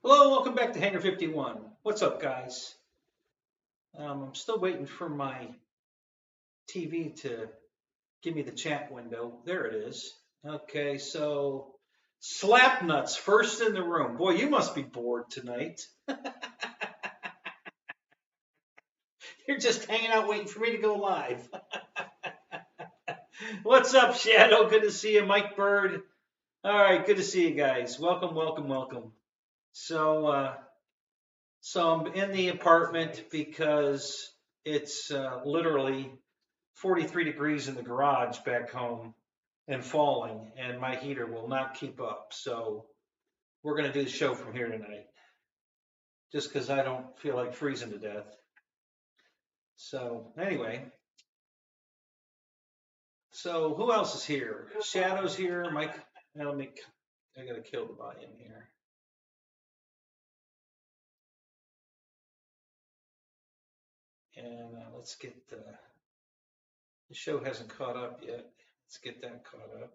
Hello, welcome back to Hangar 51. What's up, guys? I'm still waiting for my TV to give me the chat window. There it is. Okay, so Slapnuts first in the room. Boy, you must be bored tonight. You're just hanging out waiting for me to go live. What's up, Shadow? Good to see you, Mike Bird. All right, good to see you guys. Welcome, welcome, welcome. So I'm in the apartment because it's literally 43 degrees in the garage back home and falling, and my heater will not keep up. So we're going to do the show from here tonight just because I don't feel like freezing to death. So anyway, so who else is here? Shadow's here. Mike, I got to kill the volume here. And let's get the show hasn't caught up yet. Let's get that caught up.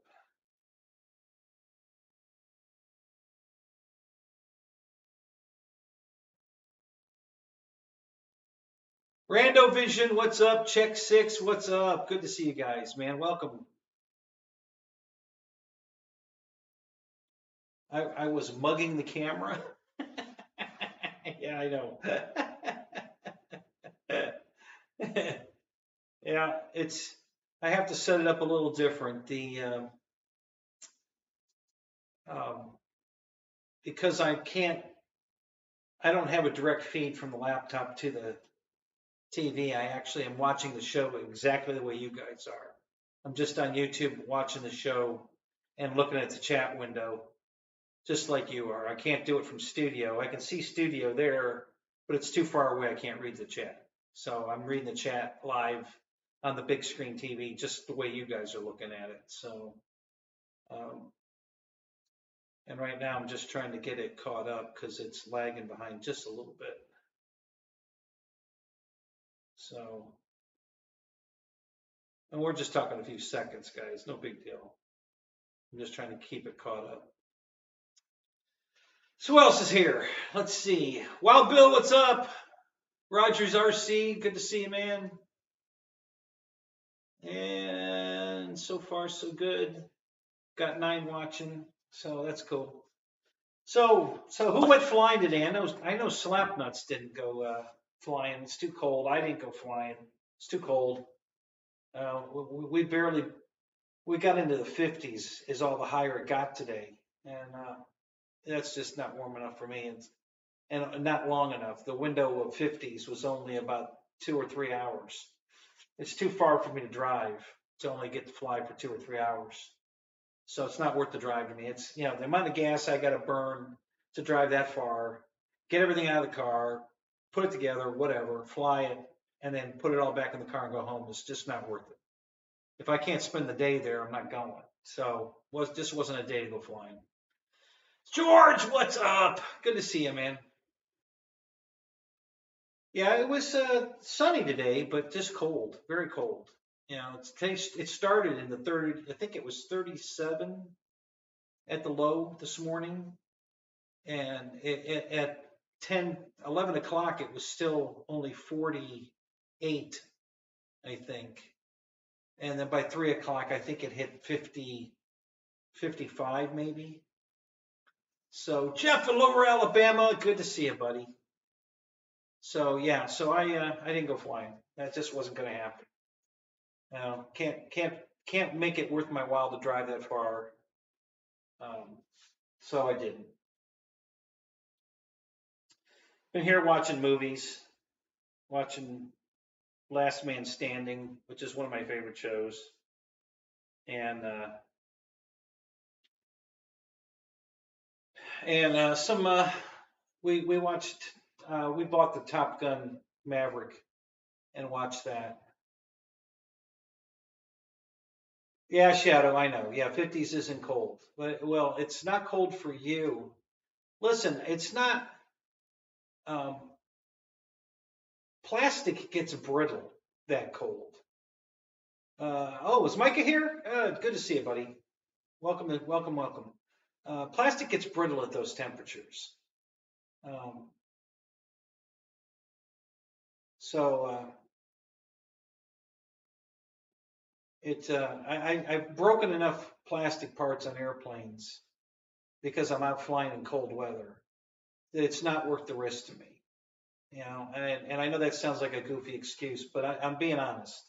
Rando Vision, what's up? Check 6, what's up? Good to see you guys, man. Welcome. I was mugging the camera. Yeah, I know. Yeah, I have to set it up a little different. Because I don't have a direct feed from the laptop to the TV. I actually am watching the show exactly the way you guys are. I'm just on YouTube watching the show and looking at the chat window, just like you are. I can't do it from studio. I can see studio there, but it's too far away. I can't read the chat. So I'm reading the chat live on the big screen TV, just the way you guys are looking at it. So, and right now I'm just trying to get it caught up because it's lagging behind just a little bit. So, and we're just talking a few seconds, guys. No big deal. I'm just trying to keep it caught up. So who else is here? Let's see. Wild Bill, what's up? Rogers RC, good to see you, man. And so far, so good. Got 9 watching, so that's cool. So who went flying today? I know Slapnuts didn't go flying. It's too cold. I didn't go flying. It's too cold. We got into the 50s is all the higher it got today, and that's just not warm enough for me, and not long enough. The window of 50s was only about 2 or 3 hours. It's too far for me to drive to only get to fly for 2 or 3 hours. So it's not worth the drive to me. It's, the amount of gas I got to burn to drive that far, get everything out of the car, put it together, whatever, fly it, and then put it all back in the car and go home. It's just not worth it. If I can't spend the day there, I'm not going. So this wasn't a day to go flying. George, what's up? Good to see you, man. Yeah, it was sunny today, but just cold, very cold. It started in the 30, I think it was 37 at the low this morning. And at 11 o'clock, it was still only 48, I think. And then by 3 o'clock, I think it hit 50, 55 maybe. So Jeff in Lower Alabama, good to see you, buddy. So yeah, so I didn't go flying. That just wasn't going to happen. Can't make it worth my while to drive that far. So I didn't. Been here watching movies, watching Last Man Standing, which is one of my favorite shows, and we watched. We bought the Top Gun Maverick and watched that. Yeah, Shadow, I know. Yeah, 50s isn't cold. But, well, it's not cold for you. Listen, it's not. Plastic gets brittle that cold. Oh, is Micah here? Good to see you, buddy. Welcome, welcome, welcome. Plastic gets brittle at those temperatures. Um, so I've broken enough plastic parts on airplanes because I'm out flying in cold weather that it's not worth the risk to me. You know, and I know that sounds like a goofy excuse, but I'm being honest.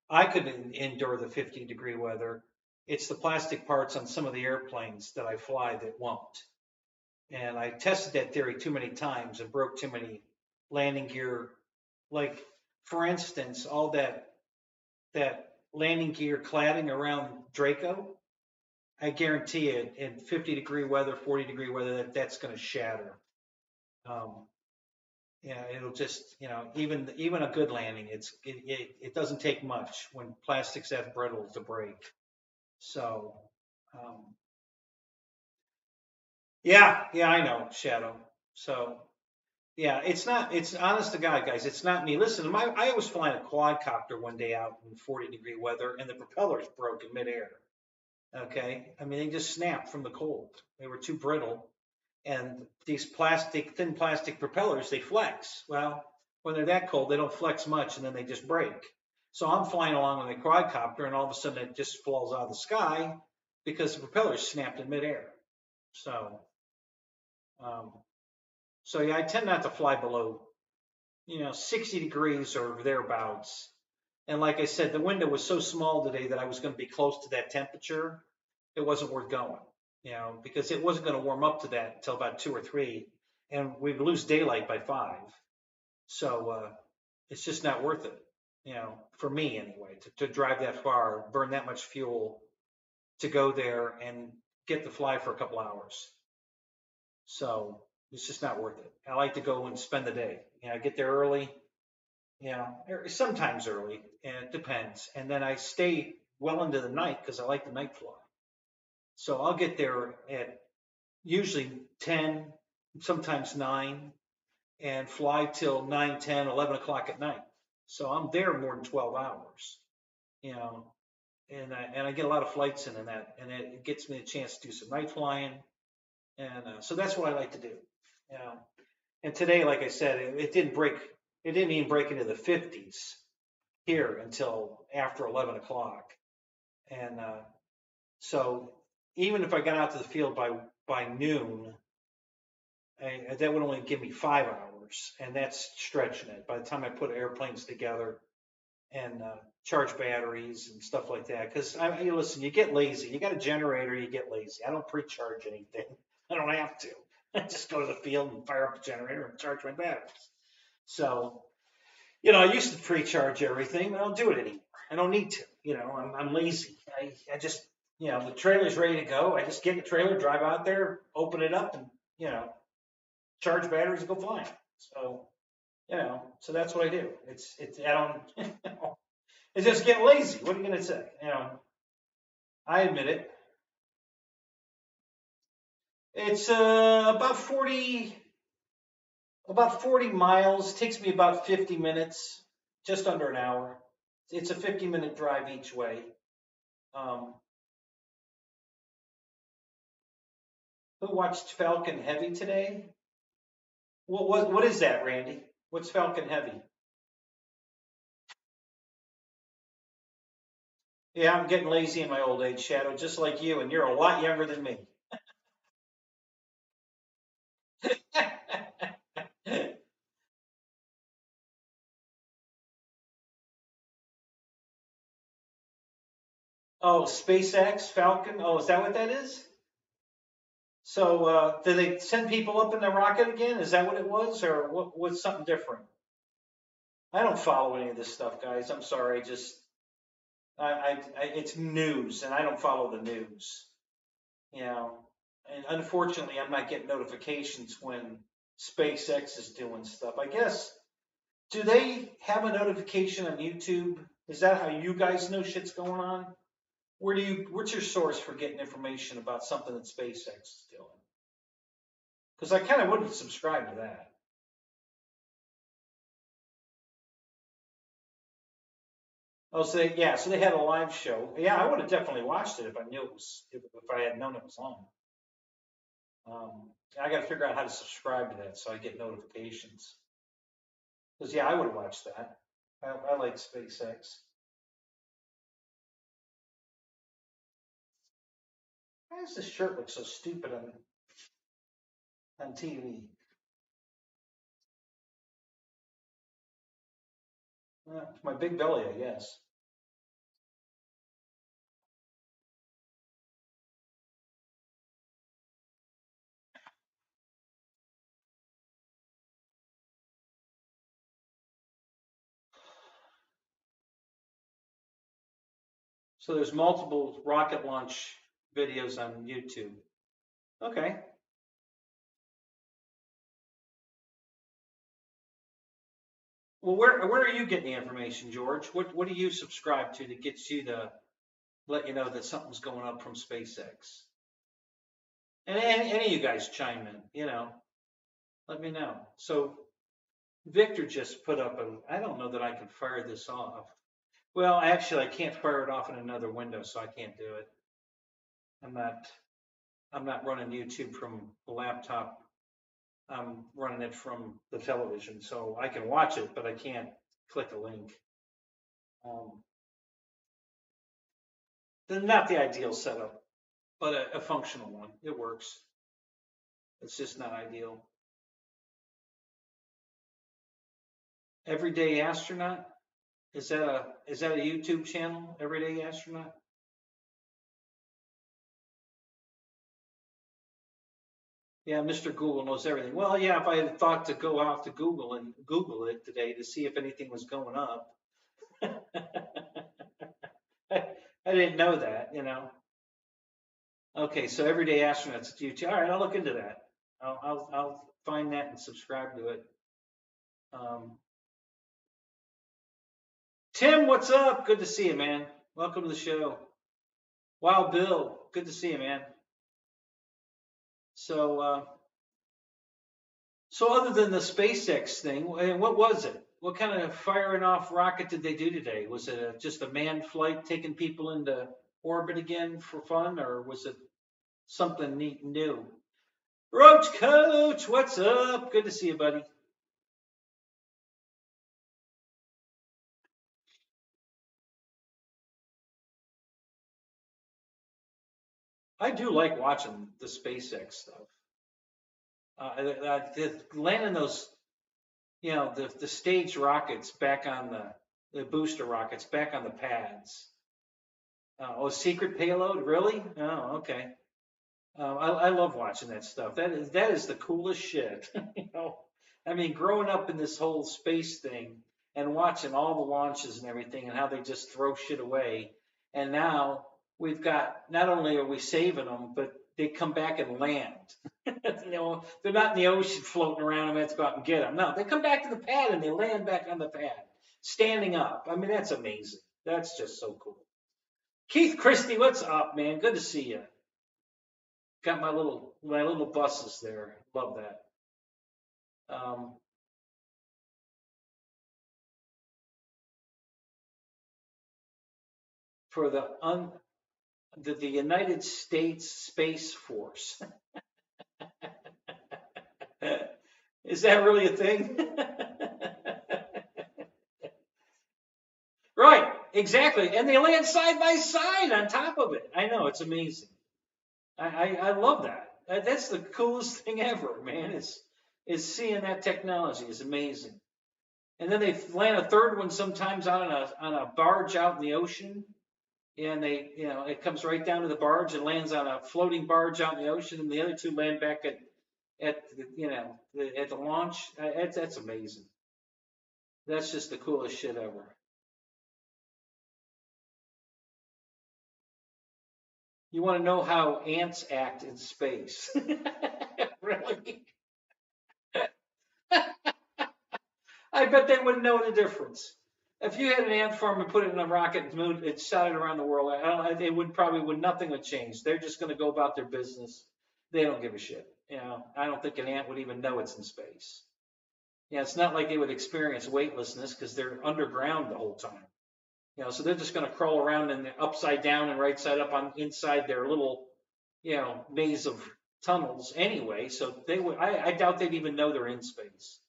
I could endure the 50-degree weather. It's the plastic parts on some of the airplanes that I fly that won't. And I tested that theory too many times and broke too many landing gear. Like, for instance, all that landing gear cladding around Draco, I guarantee it in 50-degree weather, 40-degree weather, that's going to shatter. Um, it'll just, even a good landing, it doesn't take much when plastics that brittle to break. So, um, yeah, I know, Shadow. So, yeah, it's honest to God, guys, it's not me. Listen, I was flying a quadcopter one day out in 40-degree weather, and the propellers broke in midair. Okay, I mean, they just snapped from the cold. They were too brittle, and these thin plastic propellers, they flex. Well, when they're that cold, they don't flex much, and then they just break. So I'm flying along on the quadcopter, and all of a sudden it just falls out of the sky because the propellers snapped in midair. So, um, so yeah, I tend not to fly below, 60 degrees or thereabouts. And like I said, the window was so small today that I was going to be close to that temperature. It wasn't worth going, because it wasn't going to warm up to that until about 2 or 3, and we'd lose daylight by 5. So it's just not worth it, for me anyway, to drive that far, burn that much fuel to go there and get to fly for a couple hours. So it's just not worth it. I like to go and spend the day. Get there early, sometimes early, and it depends. And then I stay well into the night because I like the night fly. So I'll get there at usually 10, sometimes 9, and fly till 9, 10, 11 o'clock at night. So I'm there more than 12 hours, you know, and I get a lot of flights in that, and it gets me a chance to do some night flying. And so that's what I like to do, you know. And today, like I said, it didn't even break into the 50s here until after 11 o'clock. And so even if I got out to the field by noon, that would only give me 5 hours, and that's stretching it. By the time I put airplanes together and charge batteries and stuff like that, because listen, you get lazy. You got a generator, you get lazy. I don't pre-charge anything. I don't have to. I just go to the field and fire up the generator and charge my batteries. So, I used to pre-charge everything, but I don't do it anymore. I don't need to. I'm lazy. I just, the trailer's ready to go. I just get the trailer, drive out there, open it up, and charge batteries and go flying. So, so that's what I do. I don't, it's just getting lazy. What are you going to say? I admit it. It's about 40 miles. It takes me about 50 minutes, just under an hour. It's a 50-minute drive each way. Um, who watched Falcon Heavy today? What is that, Randy? What's Falcon Heavy? Yeah, I'm getting lazy in my old age, Shadow, just like you, and you're a lot younger than me. Oh, SpaceX, Falcon. Oh, is that what that is? So, do they send people up in the rocket again? Is that what it was, or what's something different? I don't follow any of this stuff, guys. I'm sorry. Just, it's news, and I don't follow the news. And unfortunately, I'm not getting notifications when SpaceX is doing stuff. I guess, do they have a notification on YouTube? Is that how you guys know shit's going on? What's your source for getting information about something that SpaceX is doing? Because I kind of wouldn't subscribe to that. Oh, so they had a live show. Yeah, I would have definitely watched it if I knew it was, if I had known it was on. I got to figure out how to subscribe to that so I get notifications. Because yeah, I would watch that. I like SpaceX. Why does this shirt look so stupid on TV? It's my big belly, I guess. So there's multiple rocket launch videos on YouTube. Okay. Well, where are you getting the information, George? What do you subscribe to that gets you to let you know that something's going up from SpaceX? And any of you guys chime in, let me know. So Victor just put up I don't know that I can fire this off. Well, actually, I can't fire it off in another window, so I can't do it. I'm not running YouTube from the laptop. I'm running it from the television, so I can watch it, but I can't click a link. Not the ideal setup, but a functional one. It works. It's just not ideal. Everyday Astronaut? Is that a YouTube channel? Everyday Astronaut? Yeah, Mr. Google knows everything. Well, yeah, if I had thought to go out to Google and Google it today to see if anything was going up. I didn't know that, Okay, so Everyday Astronauts at YouTube. All right, I'll look into that. I'll find that and subscribe to it. Tim, what's up? Good to see you, man. Welcome to the show. Wow, Bill, good to see you, man. So, so other than the SpaceX thing, what was it? What kind of firing off rocket did they do today? Was it just a manned flight taking people into orbit again for fun, or was it something neat and new? Roach Coach, what's up? Good to see you, buddy. I do like watching the SpaceX stuff. Landing those, the stage rockets back on the booster rockets back on the pads. Secret payload, really? Oh, okay. I love watching that stuff. That is the coolest shit. I mean, growing up in this whole space thing and watching all the launches and everything and how they just throw shit away. And now we've got, not only are we saving them, but they come back and land. They're not in the ocean floating around and let's go out and get them. No, they come back to the pad and they land back on the pad, standing up. I mean, that's amazing. That's just so cool. Keith Christie, what's up, man? Good to see you. Got my little buses there. Love that. For the United States Space Force. Is that really a thing? Right, exactly. And they land side by side on top of it. I know, it's amazing. I love that. That's the coolest thing ever, man. Is seeing that technology is amazing. And then they land a third one sometimes on a barge out in the ocean. And it comes right down to the barge and lands on a floating barge out in the ocean, and the other two land back at the launch. That's amazing. That's just the coolest shit ever. You want to know how ants act in space? Really? I bet they wouldn't know the difference. If you had an ant farm and put it in a rocket and moved it, shot it around the world, nothing would change. They're just going to go about their business. They don't give a shit. I don't think an ant would even know it's in space. It's not like they would experience weightlessness because they're underground the whole time. So they're just going to crawl around and upside down and right side up on inside their little, maze of tunnels anyway, so they would. I doubt they'd even know they're in space.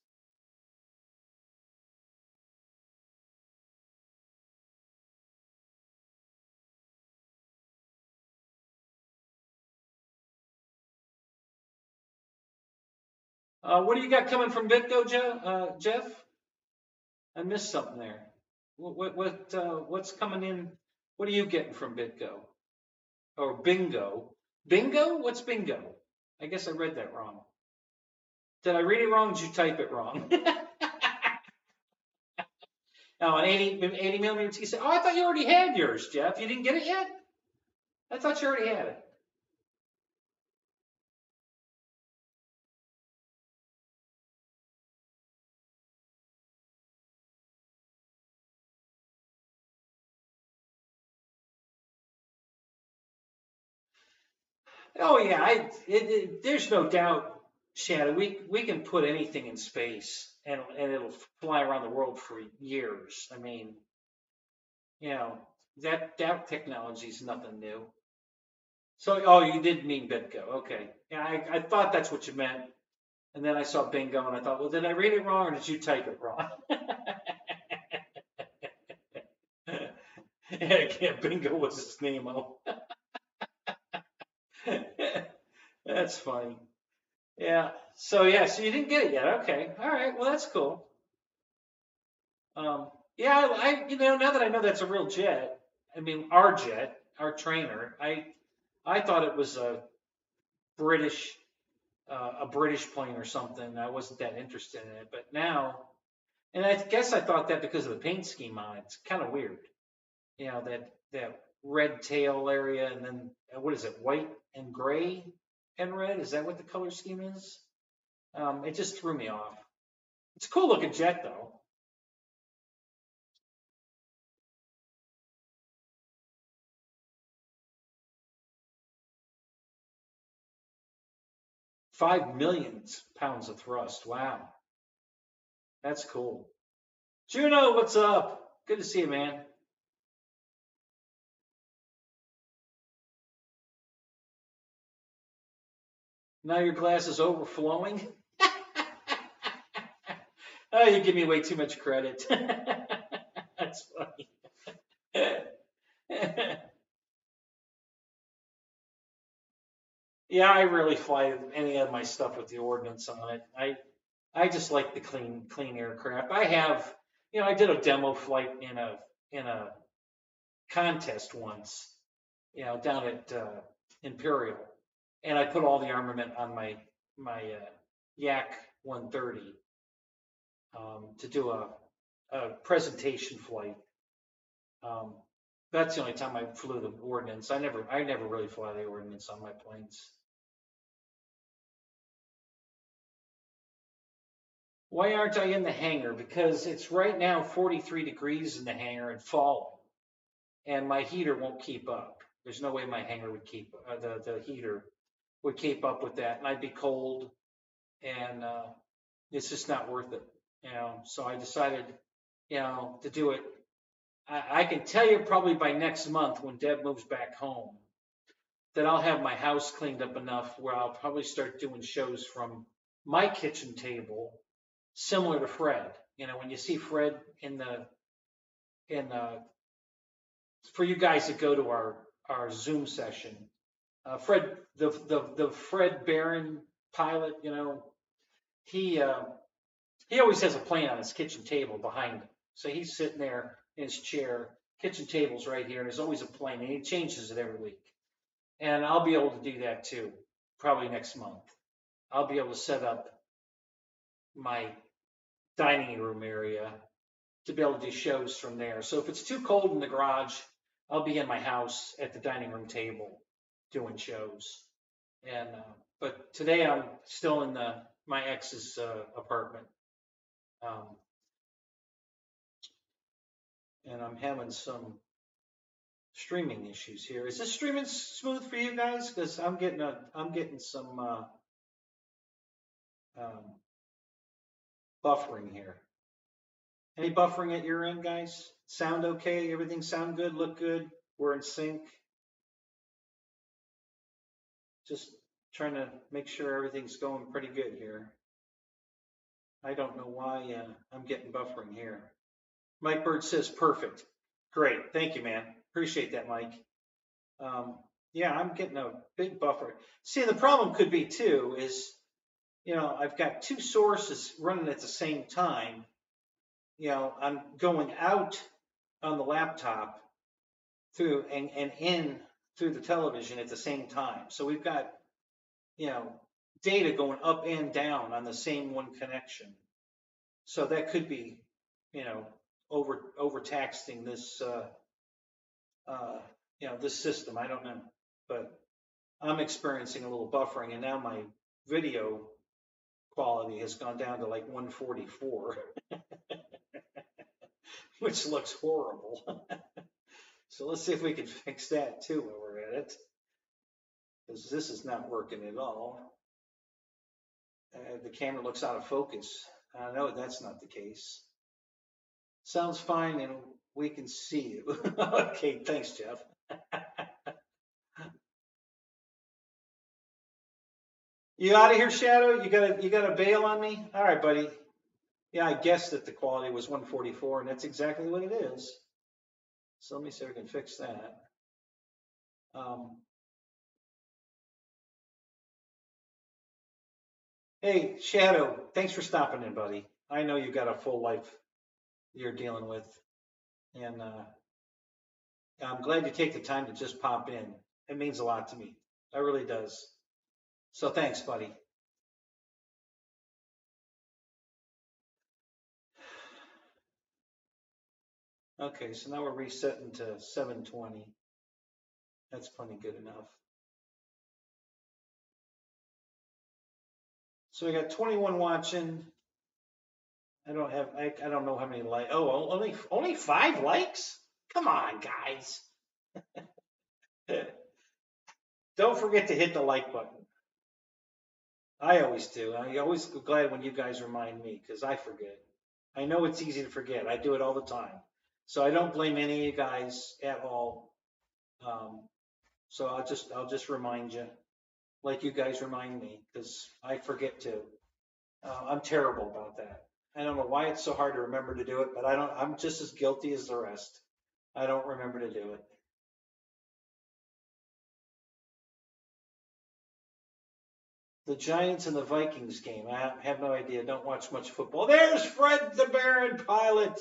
What do you got coming from Bitco, Jeff? I missed something there. What's coming in? What are you getting from Bitco or Bingo? Bingo? What's Bingo? I guess I read that wrong. Did I read it wrong? Did you type it wrong? Now, an 80 millimeter T. Oh, I thought you already had yours, Jeff. You didn't get it yet? I thought you already had it. Oh yeah, there's no doubt, Shadow. We can put anything in space and it'll fly around the world for years. I mean, you know, that technology is nothing new. So, oh, you did mean Bitco. Okay. Yeah, I thought that's what you meant. And then I saw Bingo and I thought, well, did I read it wrong or did you type it wrong? Yeah, Bingo was his name. Oh. That's funny. Yeah. So yeah, so you didn't get it yet. Okay. All right. Well, that's cool. Yeah, now that I know that's a real jet, I mean our jet, our trainer, I thought it was British, a British plane or something. I wasn't that interested in it, but now, and I guess I thought that because of the paint scheme on it. It's kind of weird, that red tail area, and then what is it, white and gray and red? Is that what the color scheme is? It just threw me off. It's a cool looking jet though. 5 million pounds of thrust. Wow, that's cool. Juno, what's up? Good to see you, man. Now your glass is overflowing. Oh, you give me way too much credit. That's funny. Yeah, I really fly any of my stuff with the ordnance on it. I just like the clean aircraft. I did a demo flight in a contest once, down at Imperial, and I put all the armament on my Yak 130 to do a presentation flight. That's the only time I flew the ordnance. I never really fly the ordnance on my planes. Why aren't I in the hangar? Because it's right now 43 degrees in the hangar and falling, and my heater won't keep up. There's no way my hangar would keep the heater would keep up with that, and I'd be cold, and it's just not worth it. So I decided, to do it. I can tell you probably by next month when Deb moves back home that I'll have my house cleaned up enough where I'll probably start doing shows from my kitchen table, similar to Fred. When you see Fred in for you guys that go to our Zoom session, Fred, the Fred Barron pilot, he always has a plane on his kitchen table behind him. So he's sitting there in his chair, kitchen table's right here, and there's always a plane, and he changes it every week. And I'll be able to do that too, probably next month. I'll be able to set up my dining room area to be able to do shows from there. So if it's too cold in the garage, I'll be in my house at the dining room table doing shows. And but today I'm still in my ex's apartment, and I'm having some streaming issues here. Is this streaming smooth for you guys? Because I'm getting some buffering here. Any buffering at your end, guys? Sound okay? Everything sound good? Look good? We're in sync? Just Trying to make sure everything's going pretty good here. I don't know why I'm getting buffering here. Mike Bird says perfect. Great. Thank you, man. Appreciate that, Mike. Yeah, I'm getting a big buffer. See, the problem could be too is, I've got two sources running at the same time. I'm going out on the laptop through and in through the television at the same time. So we've got, data going up and down on the same one connection. So that could be, overtaxing this, this system. I don't know, but I'm experiencing a little buffering, and now my video quality has gone down to like 144, which looks horrible. So let's see if we can fix that too while we're at it, because this is not working at all. The camera looks out of focus. I know that's not the case. Sounds fine, and we can see you. Okay, thanks, Jeff. You out of here, Shadow? You gotta bail on me? All right, buddy. Yeah, I guessed that the quality was 144, and that's exactly what it is. So let me see if we can fix that. Hey, Shadow, thanks for stopping in, buddy. I know you got a full life you're dealing with, and I'm glad you take the time to just pop in. It means a lot to me. It really does. So thanks, buddy. Okay, so now we're resetting to 720. That's plenty good enough. So we got 21 watching. I don't know how many likes. Oh, only 5 likes? Come on, guys. Don't forget to hit the like button. I always do. I always glad when you guys remind me, because I forget. I know it's easy to forget. I do it all the time. So I don't blame any of you guys at all. So I'll just remind you, like you guys remind me, because I forget too. I'm terrible about that. I don't know why it's so hard to remember to do it, but I'm just as guilty as the rest. I don't remember to do it. The Giants and the Vikings game. I have no idea. Don't watch much football. There's Fred the Baron pilot.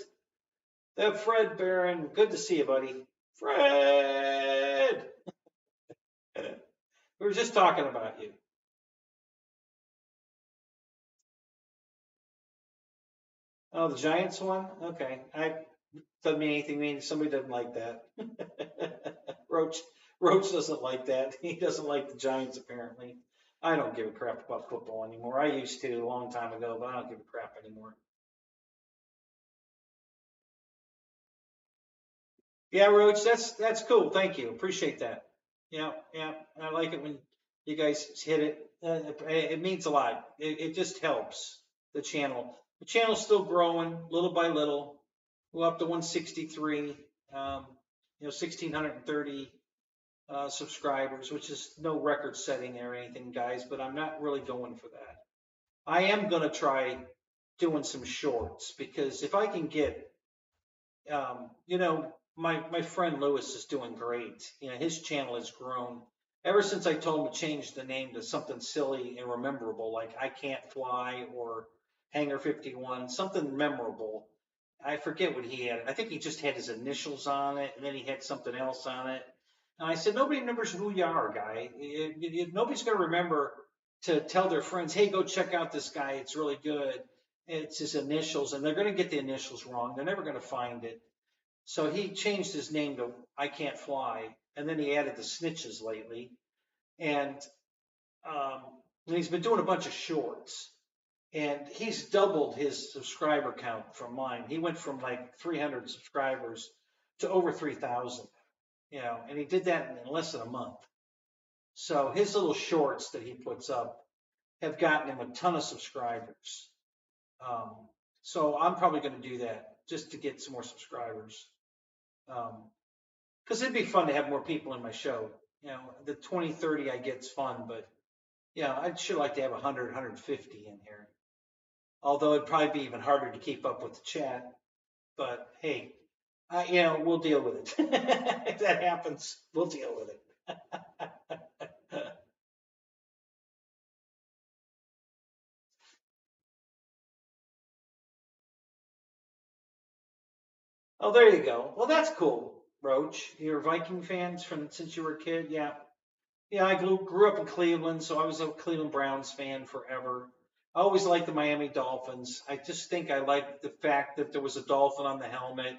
The Fred Baron. Good to see you, buddy. Fred! We were just talking about you. Oh, the Giants one? Okay. Doesn't mean anything. Means somebody doesn't like that. Roach doesn't like that. He doesn't like the Giants, apparently. I don't give a crap about football anymore. I used to a long time ago, but I don't give a crap anymore. Yeah, Roach, that's cool. Thank you. Appreciate that. Yeah. I like it when you guys hit it. It means a lot. It just helps the channel. The channel's still growing little by little. We're up to 163, 1,630 subscribers, which is no record setting or anything, guys, but I'm not really going for that. I am going to try doing some shorts, because if I can get, my friend Lewis is doing great. His channel has grown ever since I told him to change the name to something silly and rememberable, like I Can't Fly or Hangar 51, something memorable. I forget what he had. I think he just had his initials on it, and then he had something else on it. And I said, nobody remembers who you are, guy. Nobody's going to remember to tell their friends, hey, go check out this guy. It's really good. It's his initials, and they're going to get the initials wrong. They're never going to find it. So he changed his name to I Can't Fly, and then he added the snitches lately. And he's been doing a bunch of shorts. And he's doubled his subscriber count from mine. He went from like 300 subscribers to over 3,000, and he did that in less than a month. So his little shorts that he puts up have gotten him a ton of subscribers. So I'm probably going to do that just to get some more subscribers. Because it'd be fun to have more people in my show. The 20, 30 I get's fun, but Yeah, I'd sure like to have 100, 150 in here. Although it'd probably be even harder to keep up with the chat. But hey, we'll deal with it. If that happens, we'll deal with it. Oh, there you go. Well, that's cool, Roach. You're Viking fans from since you were a kid? Yeah. Yeah, I grew up in Cleveland, so I was a Cleveland Browns fan forever. I always liked the Miami Dolphins. I just think I liked the fact that there was a dolphin on the helmet.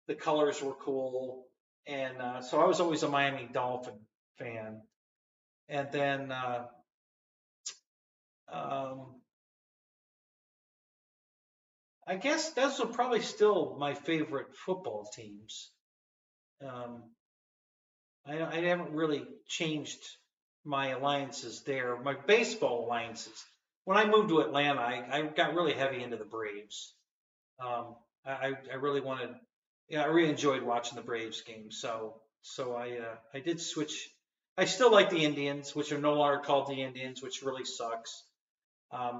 The colors were cool. And so I was always a Miami Dolphin fan. And then um, I guess those are probably still my favorite football teams. Um, I haven't really changed my alliances there. My baseball alliances. When I moved to Atlanta, I got really heavy into the Braves. I really wanted, yeah, I really enjoyed watching the Braves games. So I did switch. I still like the Indians, which are no longer called the Indians, which really sucks.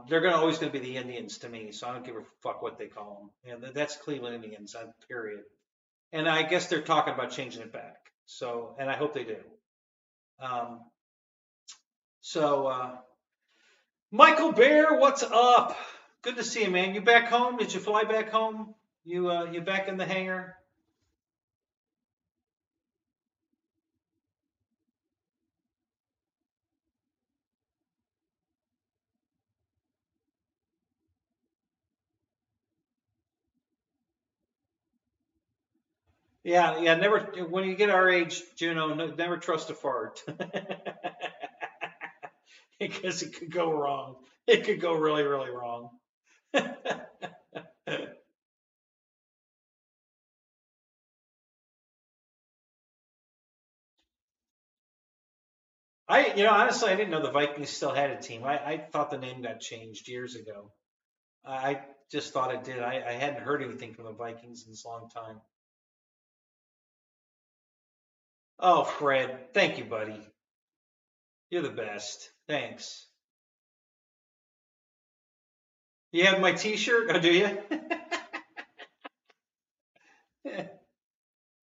They're always going to be the Indians to me, so I don't give a fuck what they call them. And that's Cleveland Indians, period. And I guess they're talking about changing it back. So, and I hope they do. Um, so, Michael Bear, what's up? Good to see you, man. You back home? Did you fly back home? You back in the hangar? Yeah, yeah. Never. When you get our age, Juno, never trust a fart, because it could go wrong. It could go really, really wrong. Honestly, I didn't know the Vikings still had a team. I thought the name got changed years ago. I just thought it did. I hadn't heard anything from the Vikings in this long time. Oh, Fred, thank you, buddy. You're the best. Thanks. You have my T-shirt? Oh, do you?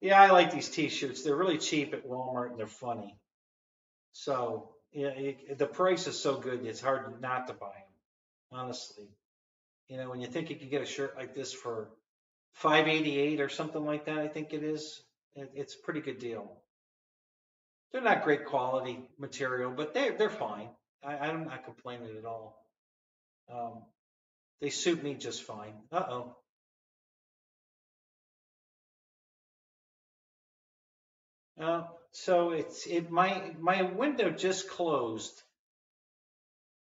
Yeah, I like these T-shirts. They're really cheap at Walmart and they're funny. So yeah, the price is so good, it's hard not to buy them. Honestly, when you think you can get a shirt like this for $5.88 or something like that, I think it is. It's a pretty good deal. They're not great quality material, but they're fine. I'm not complaining at all. Um, they suit me just fine. Uh-oh. So my window just closed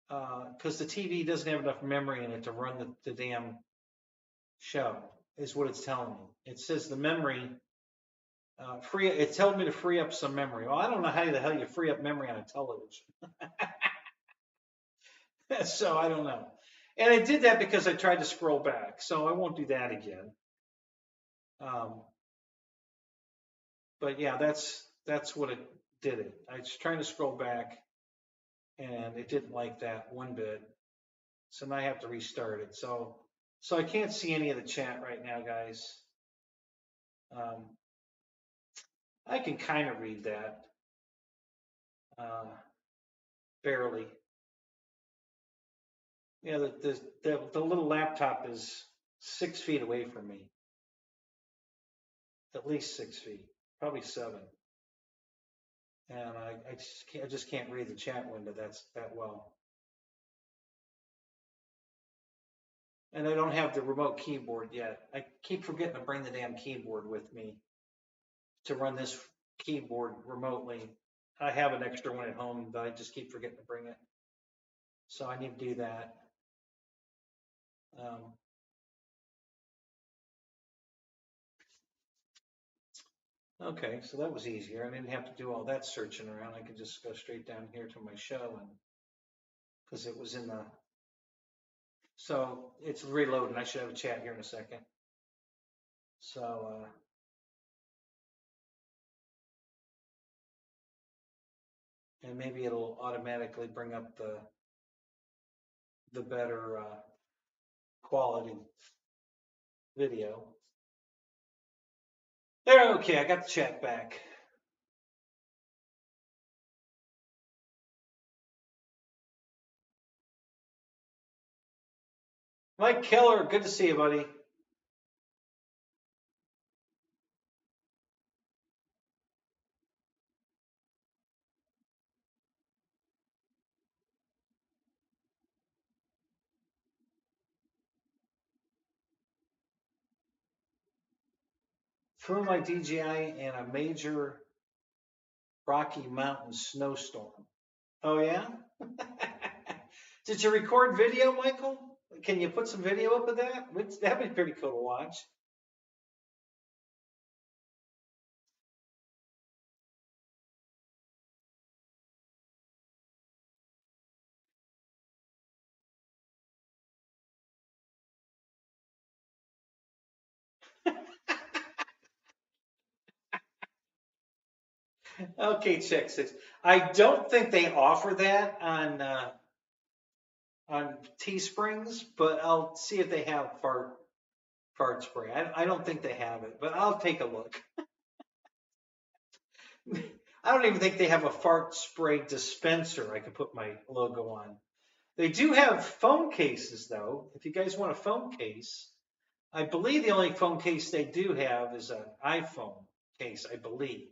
because the TV doesn't have enough memory in it to run the damn show, is what it's telling me. It says the memory it told me to free up some memory. Well, I don't know how the hell you free up memory on a television. So I don't know. And it did that because I tried to scroll back. So I won't do that again. Um, but yeah, that's what it did it. I was trying to scroll back and it didn't like that one bit. So now I have to restart it. So I can't see any of the chat right now, guys. I can kind of read that, barely. Yeah, the little laptop is 6 feet away from me, at least 6 feet, probably 7. And I just can't read the chat window that well. And I don't have the remote keyboard yet. I keep forgetting to bring the damn keyboard with me to run this keyboard remotely. I have an extra one at home, but I just keep forgetting to bring it. So I need to do that. Okay, so that was easier. I didn't have to do all that searching around. I could just go straight down here to my show, and because it was in the, so it's reloading. I should have a chat here in a second. So and maybe it'll automatically bring up the better quality video. There, okay, I got the chat back. Mike Keller, good to see you, buddy. Through my DJI in a major Rocky Mountain snowstorm. Oh, yeah? Did you record video, Michael? Can you put some video up of that? That'd be pretty cool to watch. Okay, check 6. I don't think they offer that on Teesprings, but I'll see if they have fart spray. I don't think they have it, but I'll take a look. I don't even think they have a fart spray dispenser I could put my logo on. They do have phone cases, though. If you guys want a phone case, I believe the only phone case they do have is an iPhone case, I believe.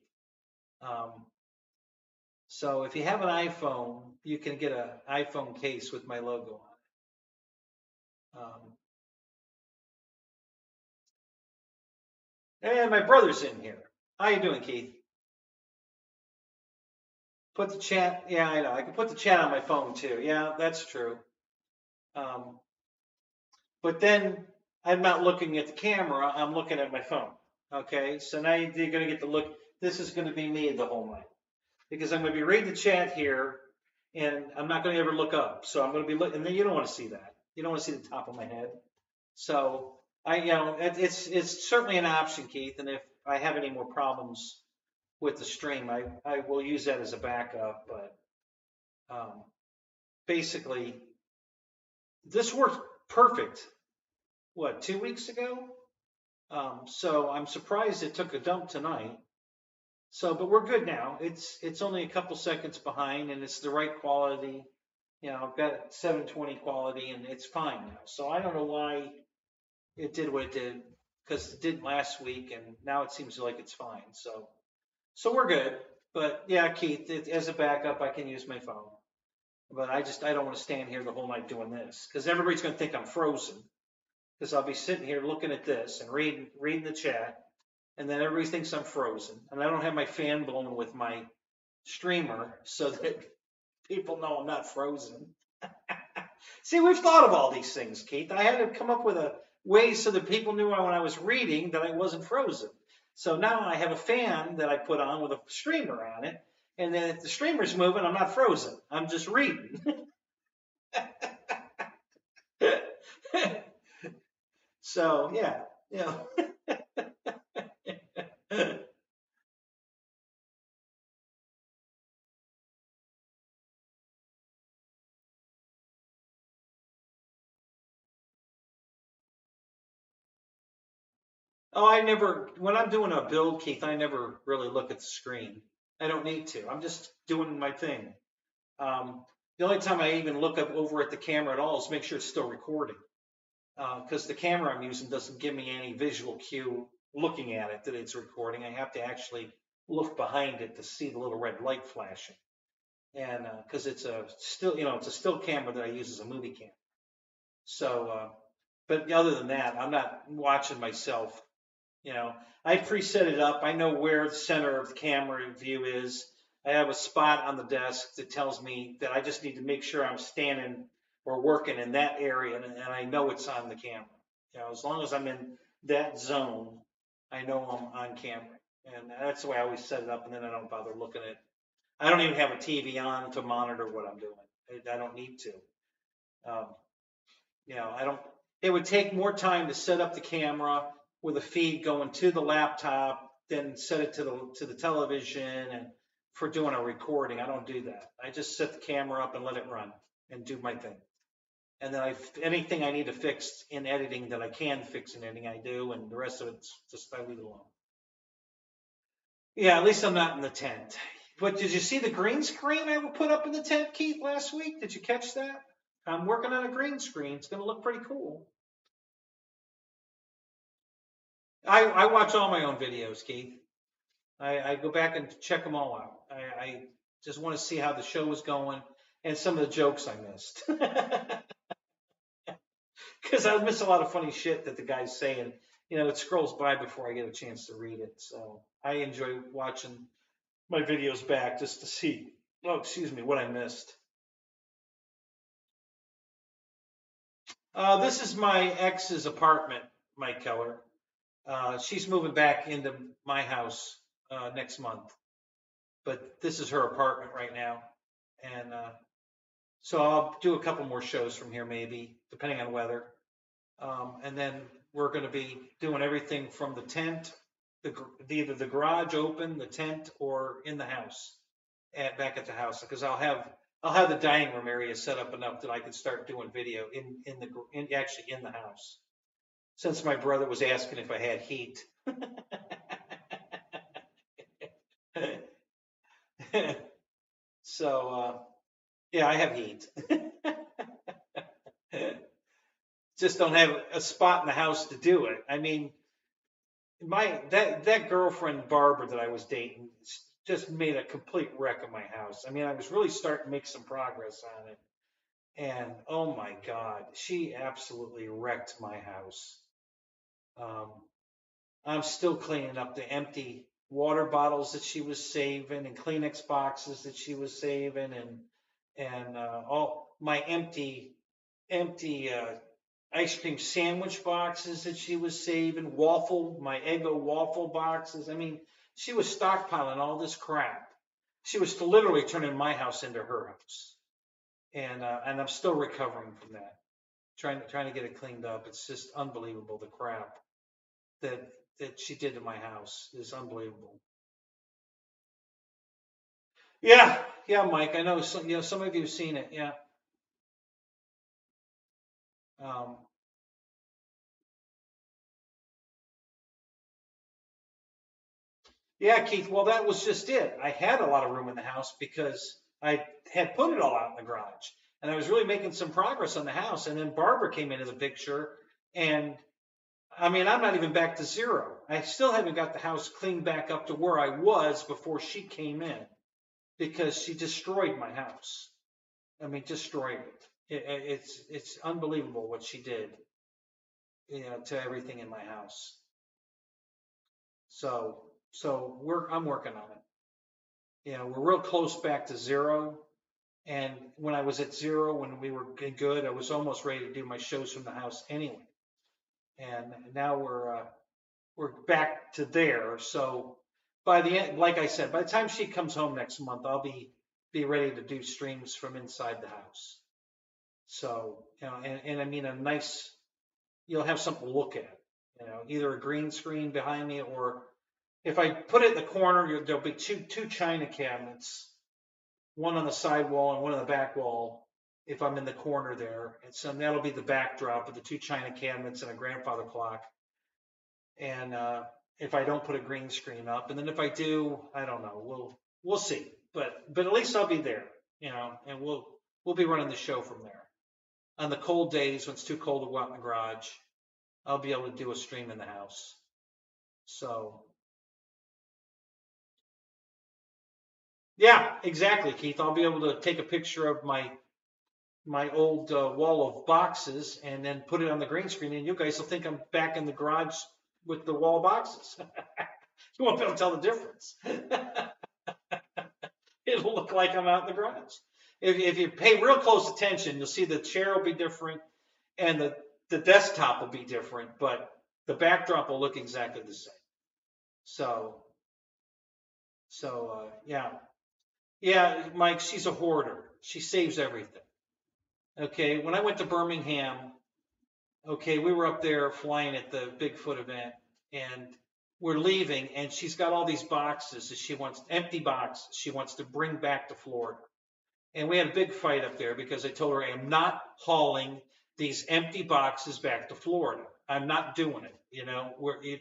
So if you have an iPhone, you can get an iPhone case with my logo on it. And my brother's in here. How you doing, Keith? Put the chat. Yeah, I know. I can put the chat on my phone too. Yeah, that's true. But then I'm not looking at the camera. I'm looking at my phone. Okay, so now you're going to get to look. This is going to be me the whole night because I'm going to be reading the chat here, and I'm not going to ever look up. So I'm going to be looking, and then you don't want to see that. You don't want to see the top of my head. So it's certainly an option, Keith. And if I have any more problems with the stream, I will use that as a backup. But basically, this worked perfect. What, 2 weeks ago? So I'm surprised it took a dump tonight. So, but we're good now. It's only a couple seconds behind, and it's the right quality. You know, I've got 720 quality, and it's fine now. So I don't know why it did what it did, because it did last week, and now it seems like it's fine. So we're good. But yeah, Keith, as a backup, I can use my phone. But I don't want to stand here the whole night doing this, because everybody's going to think I'm frozen. Because I'll be sitting here looking at this and reading the chat, and then everybody thinks I'm frozen, and I don't have my fan blowing with my streamer so that people know I'm not frozen. See, we've thought of all these things, Keith. I had to come up with a way so that people knew when I was reading that I wasn't frozen. So now I have a fan that I put on with a streamer on it, and then if the streamer's moving, I'm not frozen. I'm just reading. So yeah. Oh, when I'm doing a build, Keith, I never really look at the screen. I don't need to. I'm just doing my thing. The only time I even look up over at the camera at all is make sure it's still recording. Because the camera I'm using doesn't give me any visual cue looking at it that it's recording. I have to actually look behind it to see the little red light flashing. And because it's a still camera that I use as a movie camera. So, but other than that, I'm not watching myself. I preset it up. I know where the center of the camera view is. I have a spot on the desk that tells me that I just need to make sure I'm standing or working in that area, and I know it's on the camera. As long as I'm in that zone, I know I'm on camera, and that's the way I always set it up. And then I don't bother looking at. I don't even have a TV on to monitor what I'm doing. I don't need to. I don't. It would take more time to set up the camera with a feed going to the laptop, then set it to the television, and for doing a recording. I don't do that. I just set the camera up and let it run and do my thing. And then anything I need to fix in editing that I can fix in editing, I do, and the rest of it's just I leave it alone. Yeah, at least I'm not in the tent. But did you see the green screen I put up in the tent, Keith, last week? Did you catch that? I'm working on a green screen. It's going to look pretty cool. I watch all my own videos, Keith. I go back and check them all out. I just want to see how the show was going and some of the jokes I missed. Because I miss a lot of funny shit that the guy's saying. You know, it scrolls by before I get a chance to read it. So I enjoy watching my videos back just to see, what I missed. This is my ex's apartment, Mike Keller. She's moving back into my house next month, but this is her apartment right now. And so I'll do a couple more shows from here, maybe, depending on weather. And then we're going to be doing everything from the tent, either the garage open, the tent, or in the house, back at the house, because I'll have the dining room area set up enough that I can start doing video actually in the house. Since my brother was asking if I had heat. So, yeah, I have heat. Just don't have a spot in the house to do it. I mean, that girlfriend Barbara that I was dating just made a complete wreck of my house. I mean, I was really starting to make some progress on it. And oh my God, she absolutely wrecked my house. I'm still cleaning up the empty water bottles that she was saving and Kleenex boxes that she was saving and all my empty ice cream sandwich boxes that she was saving, my Eggo waffle boxes. I mean, she was stockpiling all this crap. She was literally turning my house into her house. And I'm still recovering from that. Trying to get it cleaned up. It's just unbelievable, the crap that she did to my house is unbelievable. Yeah, Mike. I know some of you have seen it. Yeah. Yeah, Keith. Well, that was just it. I had a lot of room in the house because I had put it all out in the garage, and I was really making some progress on the house. And then Barbara came into the picture, and I mean, I'm not even back to zero. I still haven't got the house cleaned back up to where I was before she came in, because she destroyed my house. I mean, destroyed it. It's unbelievable what she did, to everything in my house. So I'm working on it. We're real close back to zero. And when I was at zero, when we were good, I was almost ready to do my shows from the house anyway. And now we're back to there. So by the end, like I said, by the time she comes home next month, I'll be ready to do streams from inside the house. So, and I mean, you'll have something to look at, either a green screen behind me, or if I put it in the corner, there'll be two china cabinets, one on the side wall and one on the back wall, if I'm in the corner there. And so that'll be the backdrop of the two china cabinets and a grandfather clock. And if I don't put a green screen up, and then if I do, I don't know, we'll see. But at least I'll be there, and we'll be running the show from there. On the cold days when it's too cold to go out in the garage, I'll be able to do a stream in the house. So yeah, exactly, Keith. I'll be able to take a picture of my old wall of boxes and then put it on the green screen, and you guys will think I'm back in the garage with the wall of boxes. You won't be able to tell the difference. It'll look like I'm out in the garage. If you pay real close attention, you'll see the chair will be different and the desktop will be different, but the backdrop will look exactly the same. So yeah, Mike, she's a hoarder. She saves everything. Okay, when I went to Birmingham, okay, we were up there flying at the Bigfoot event, and we're leaving, and she's got all these boxes that she wants, empty boxes, she wants to bring back to Florida. And we had a big fight up there because I told her I am not hauling these empty boxes back to Florida. I'm not doing it. You know,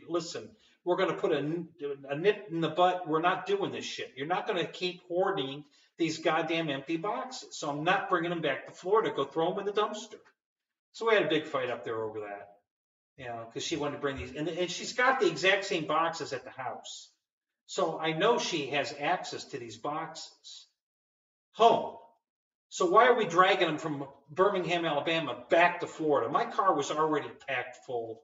listen, we're going to put a nip in the butt. We're not doing this shit. You're not going to keep hoarding these goddamn empty boxes. So I'm not bringing them back to Florida. Go throw them in the dumpster. So we had a big fight up there over that. You know, because she wanted to bring these, and she's got the exact same boxes at the house. So I know she has access to these boxes home. So why are we dragging them from Birmingham, Alabama back to Florida? My car was already packed full.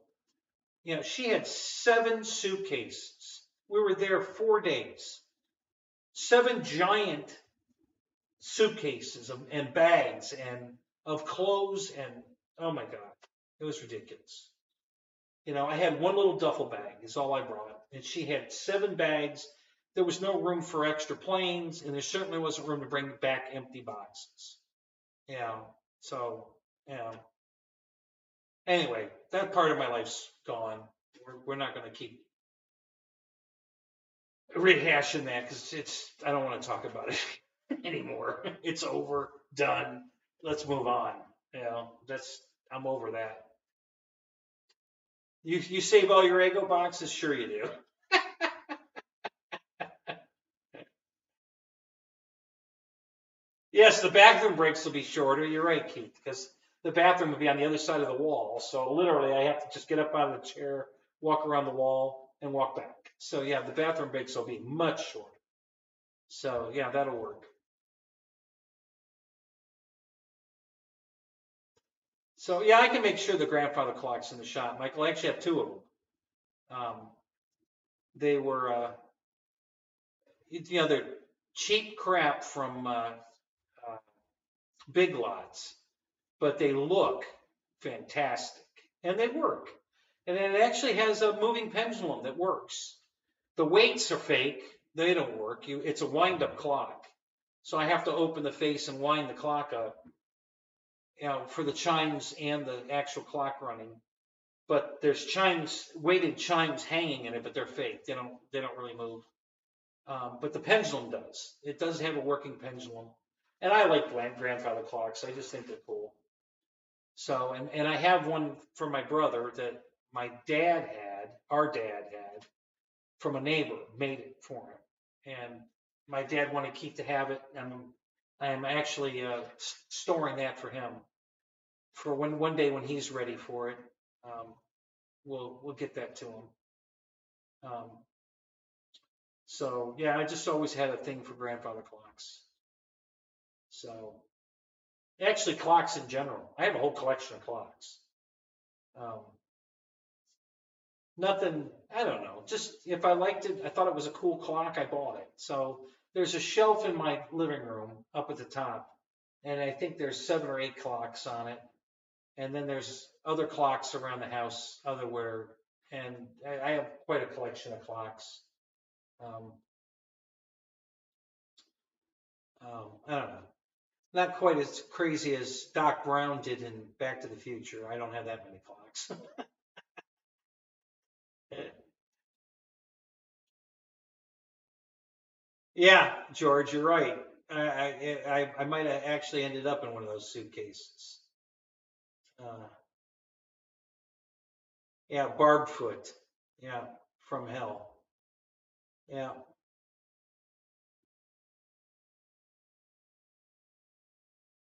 You know, she had 7 suitcases. We were there 4 days. 7 giant suitcases and bags and of clothes, and oh my God, it was ridiculous. You know, I had one little duffel bag is all I brought, and she had 7 bags. There was no room for extra planes, and there certainly wasn't room to bring back empty boxes. You know, so, you know, anyway, that part of my life's gone. We're not going to keep rehashing that because I don't want to talk about it anymore. It's over, done. Let's move on. You know, I'm over that. You save all your Eggo boxes? Sure you do. Yes, the bathroom breaks will be shorter. You're right, Keith, because the bathroom will be on the other side of the wall. So literally, I have to just get up out of the chair, walk around the wall, and walk back. So yeah, the bathroom breaks will be much shorter. So yeah, that'll work. So yeah, I can make sure the grandfather clock's in the shop, Michael. I actually have 2 of them. They were, you know, they're cheap crap from Big Lots, but they look fantastic and they work. And it actually has a moving pendulum that works. The weights are fake. They don't work. It's a wind-up clock. So I have to open the face and wind the clock up, you know, for the chimes and the actual clock running. But there's weighted chimes hanging in it, but they're fake. They don't really move. But the pendulum does. It does have a working pendulum. And I like grandfather clocks. I just think they're cool. So, and I have one for my brother that our dad had, from a neighbor, made it for him. And my dad wanted Keith to have it. And I'm actually storing that for him for one day when he's ready for it. We'll get that to him. So yeah, I just always had a thing for grandfather clocks. So actually, clocks in general. I have a whole collection of clocks. Nothing, I don't know. Just if I liked it, I thought it was a cool clock, I bought it. So there's a shelf in my living room up at the top, and I think there's 7 or 8 clocks on it. And then there's other clocks around the house, otherwhere, and I have quite a collection of clocks. I don't know. Not quite as crazy as Doc Brown did in Back to the Future. I don't have that many clocks. Yeah, George, you're right. I might have actually ended up in one of those suitcases. Yeah, barbed foot. Yeah, from hell. Yeah.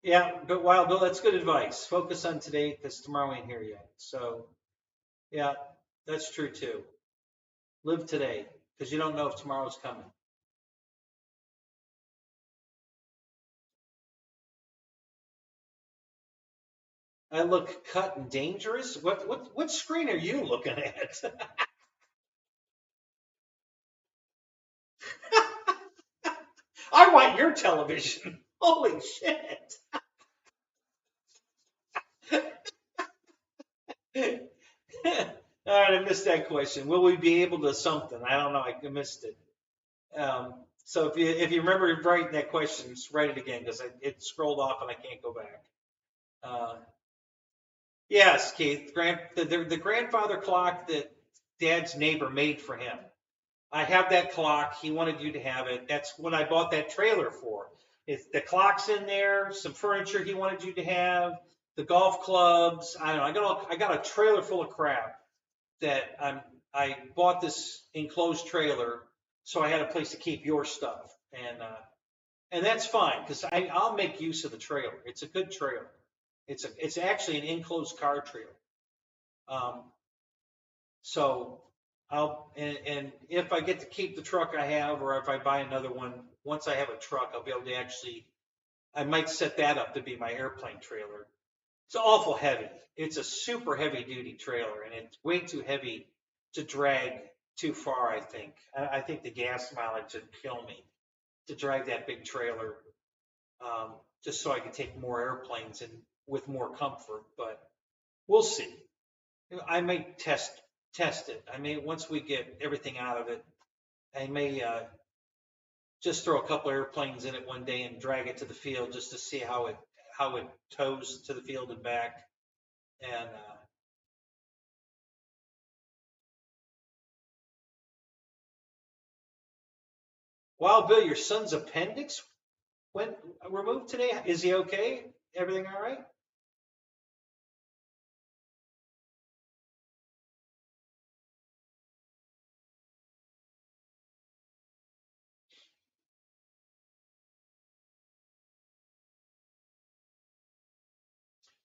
Yeah, but Wild Bill, that's good advice. Focus on today because tomorrow ain't here yet. So, yeah, that's true too. Live today because you don't know if tomorrow's coming. I look cut and dangerous. What screen are you looking at? I want your television. Holy shit. All right, I missed that question. Will we be able to something? I don't know. I missed it. So if you remember writing that question, just write it again because it scrolled off and I can't go back. Yes, Keith. The grandfather clock that dad's neighbor made for him. I have that clock. He wanted you to have it. That's what I bought that trailer for. It's the clock's in there, some furniture he wanted you to have, the golf clubs. I don't know. I got a trailer full of crap that I bought this enclosed trailer, so I had a place to keep your stuff, and that's fine because I'll make use of the trailer. It's a good trailer. It's actually an enclosed car trailer. So and if I get to keep the truck I have, or if I buy another one, once I have a truck, I'll be able to I might set that up to be my airplane trailer. It's awful heavy. It's a super heavy duty trailer, and it's way too heavy to drag too far, I think. I think the gas mileage would kill me to drag that big trailer, just so I can take more airplanes and with more comfort, but we'll see. I may test it. I may, once we get everything out of it, I may just throw a couple airplanes in it one day and drag it to the field just to see how it tows to the field and back. And wow, Bill, your son's appendix went removed today. Is he okay? Everything all right?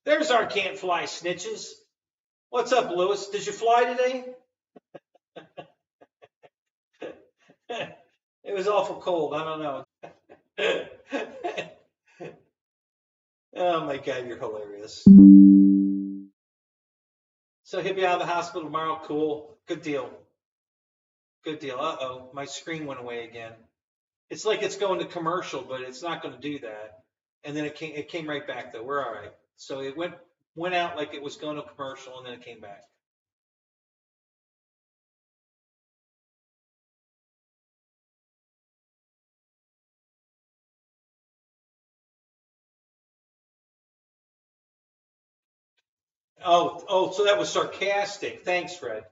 There's our can't fly snitches. What's up, Lewis? Did you fly today? It was awful cold. I don't know. Oh my God, you're hilarious. So he'll be out of the hospital tomorrow. Cool. Good deal. Good deal. Uh-oh, my screen went away again. It's like it's going to commercial, but it's not going to do that. And then it came right back though. We're all right. So it went out like it was going to commercial, and then it came back. Oh, so that was sarcastic. Thanks, Fred.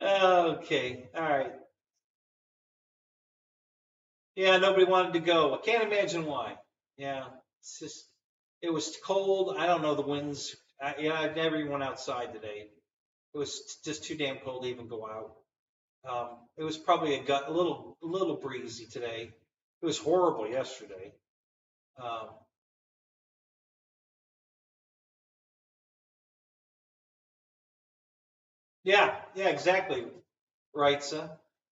Okay, all right. Yeah, nobody wanted to go. I can't imagine why. Yeah, it's just, it was cold. I don't know the winds. I've never even went outside today. It was just too damn cold to even go out. It was probably a little breezy today. It was horrible yesterday. Um, yeah, exactly. Right, son.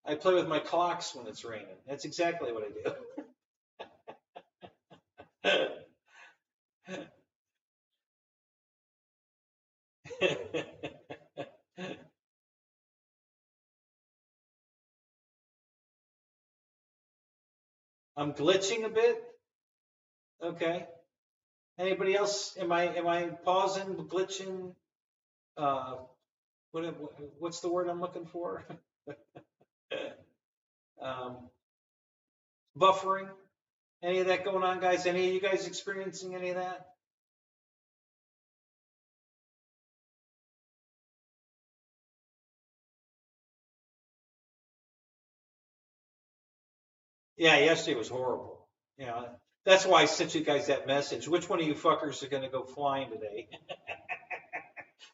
I play with my clocks when it's raining. That's exactly what I do. I'm glitching a bit. Okay. Anybody else? Am I pausing, glitching? Uh, what's the word I'm looking for? um, Buffering. Any of that going on, guys? Any of you guys experiencing any of that? Yeah, yesterday was horrible. Yeah, that's why I sent you guys that message. Which one of you fuckers are going to go flying today?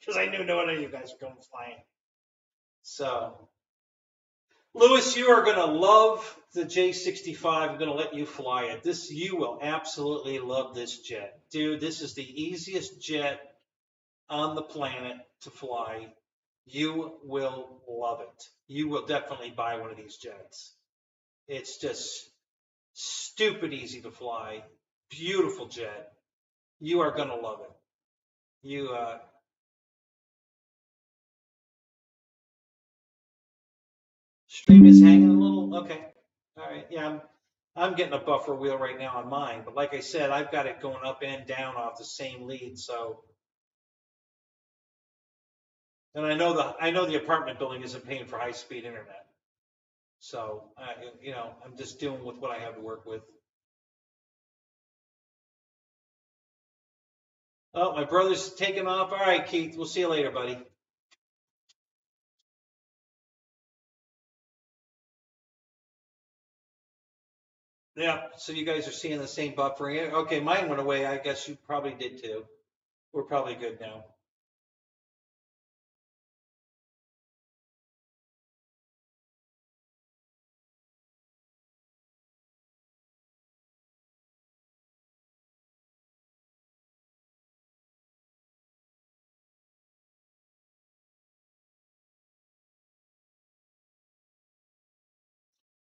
Because I knew no one of you guys were going flying. So, Lewis, you are going to love the J65. I'm going to let you fly it. You will absolutely love this jet. Dude, this is the easiest jet on the planet to fly. You will love it. You will definitely buy one of these jets. It's just stupid easy to fly. Beautiful jet. You are going to love it. Stream is hanging a little. Okay. All right. Yeah, I'm getting a buffer wheel right now on mine, but like I said, I've got it going up and down off the same lead. So, and I know the apartment building isn't paying for high speed internet. So, I'm just dealing with what I have to work with. Oh, my brother's taking off. All right, Keith, we'll see you later, buddy. Yeah, so you guys are seeing the same buffering. Okay, mine went away. I guess you probably did too. We're probably good now.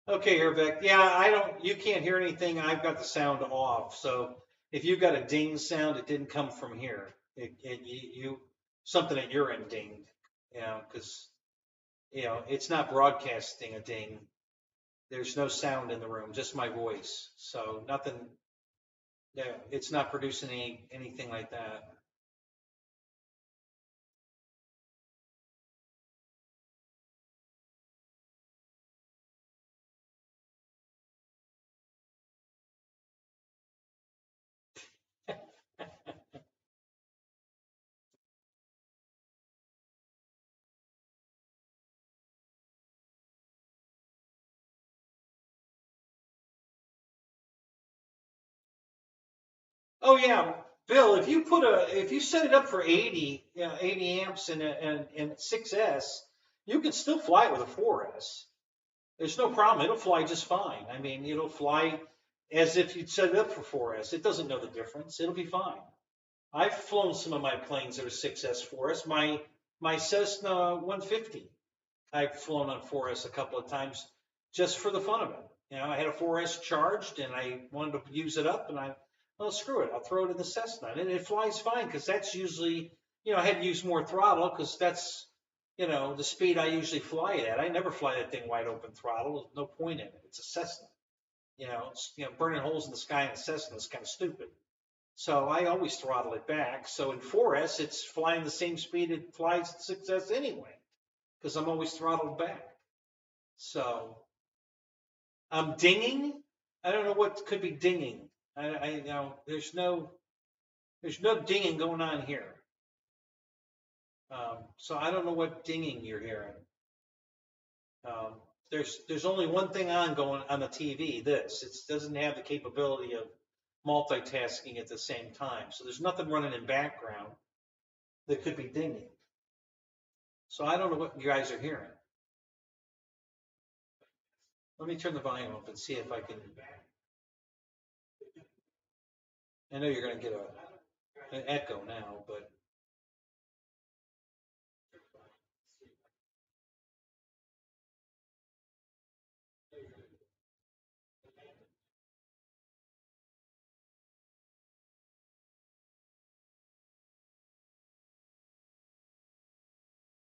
Okay, Herbeck. Yeah, you can't hear anything. I've got the sound off. So if you've got a ding sound, it didn't come from here. Something at your end dinged, because, it's not broadcasting a ding. There's no sound in the room, just my voice. So nothing, yeah, it's not producing anything like that. Oh yeah, Bill, if you set it up for 80, 80 amps and 6S, you can still fly it with a 4S. There's no problem. It'll fly just fine. I mean, it'll fly as if you'd set it up for 4S. It doesn't know the difference. It'll be fine. I've flown some of my planes that are 6S, 4S. My Cessna 150, I've flown on 4S a couple of times just for the fun of it. I had a 4S charged and I wanted to use it up, and well, screw it. I'll throw it in the Cessna, and it flies fine because that's usually, I had to use more throttle because that's, the speed I usually fly it at. I never fly that thing wide open throttle. There's no point in it. It's a Cessna. Burning holes in the sky in a Cessna is kind of stupid. So I always throttle it back. So in 4S, it's flying the same speed it flies at 6S anyway, because I'm always throttled back. So I'm dinging. I don't know what could be dinging. There's no dinging going on here. So I don't know what dinging you're hearing. There's only one thing going on the TV. It doesn't have the capability of multitasking at the same time. So there's nothing running in background that could be dinging. So I don't know what you guys are hearing. Let me turn the volume up and see if I can. I know you're going to get an echo now, but.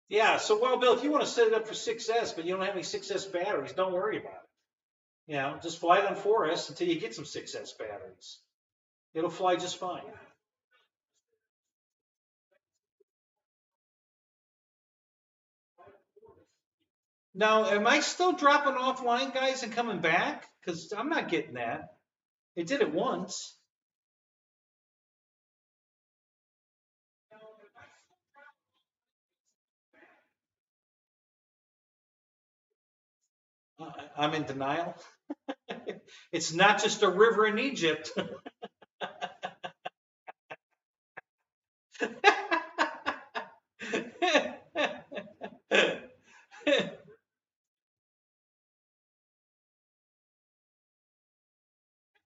Yeah, so well, Bill, if you want to set it up for 6S, but you don't have any 6S batteries, don't worry about it. Just fly it on 4S until you get some 6S batteries. It'll fly just fine. Now, am I still dropping offline, guys, and coming back? Because I'm not getting that. It did it once. I'm in denial. It's not just a river in Egypt.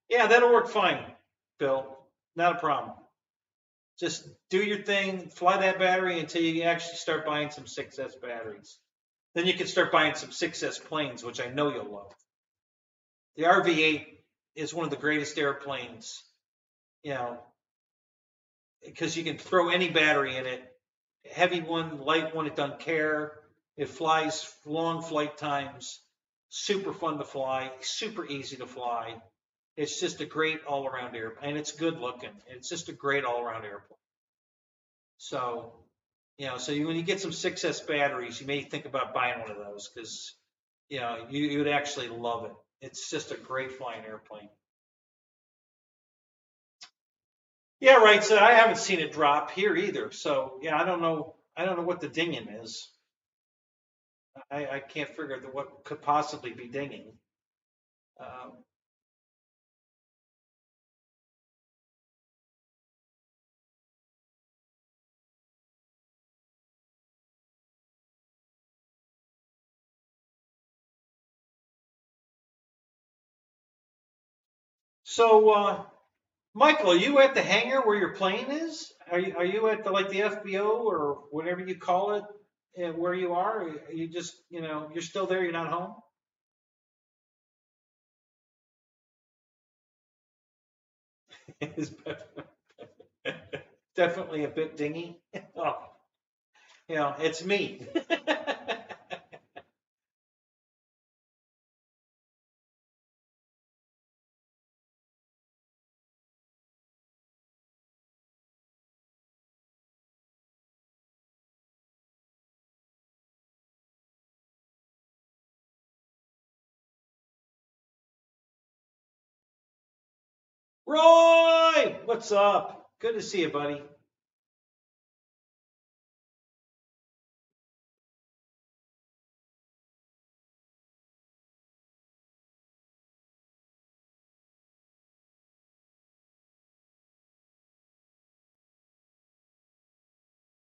Yeah, that'll work fine, Bill. Not a problem. Just do your thing, fly that battery until you actually start buying some 6S batteries. Then you can start buying some 6S planes, which I know you'll love. The RV-8 is one of the greatest airplanes, because you can throw any battery in it. Heavy one, light one, it doesn't care. It flies long flight times, super fun to fly, super easy to fly. It's just a great all-around airplane. It's good looking. It's just a great all-around airplane. So, when you get some 6S batteries, you may think about buying one of those because, you would actually love it. It's just a great flying airplane. Yeah, right. So I haven't seen it drop here either. So yeah, I don't know. I don't know what the dinging is. I can't figure out what could possibly be dinging. Um, so Michael, are you at the hangar where your plane is? Are you at the like the FBO or whatever you call it, where you are? Are you just you're still there? You're not home? It's definitely a bit dingy. Oh, it's me. Roy, what's up? Good to see you, buddy.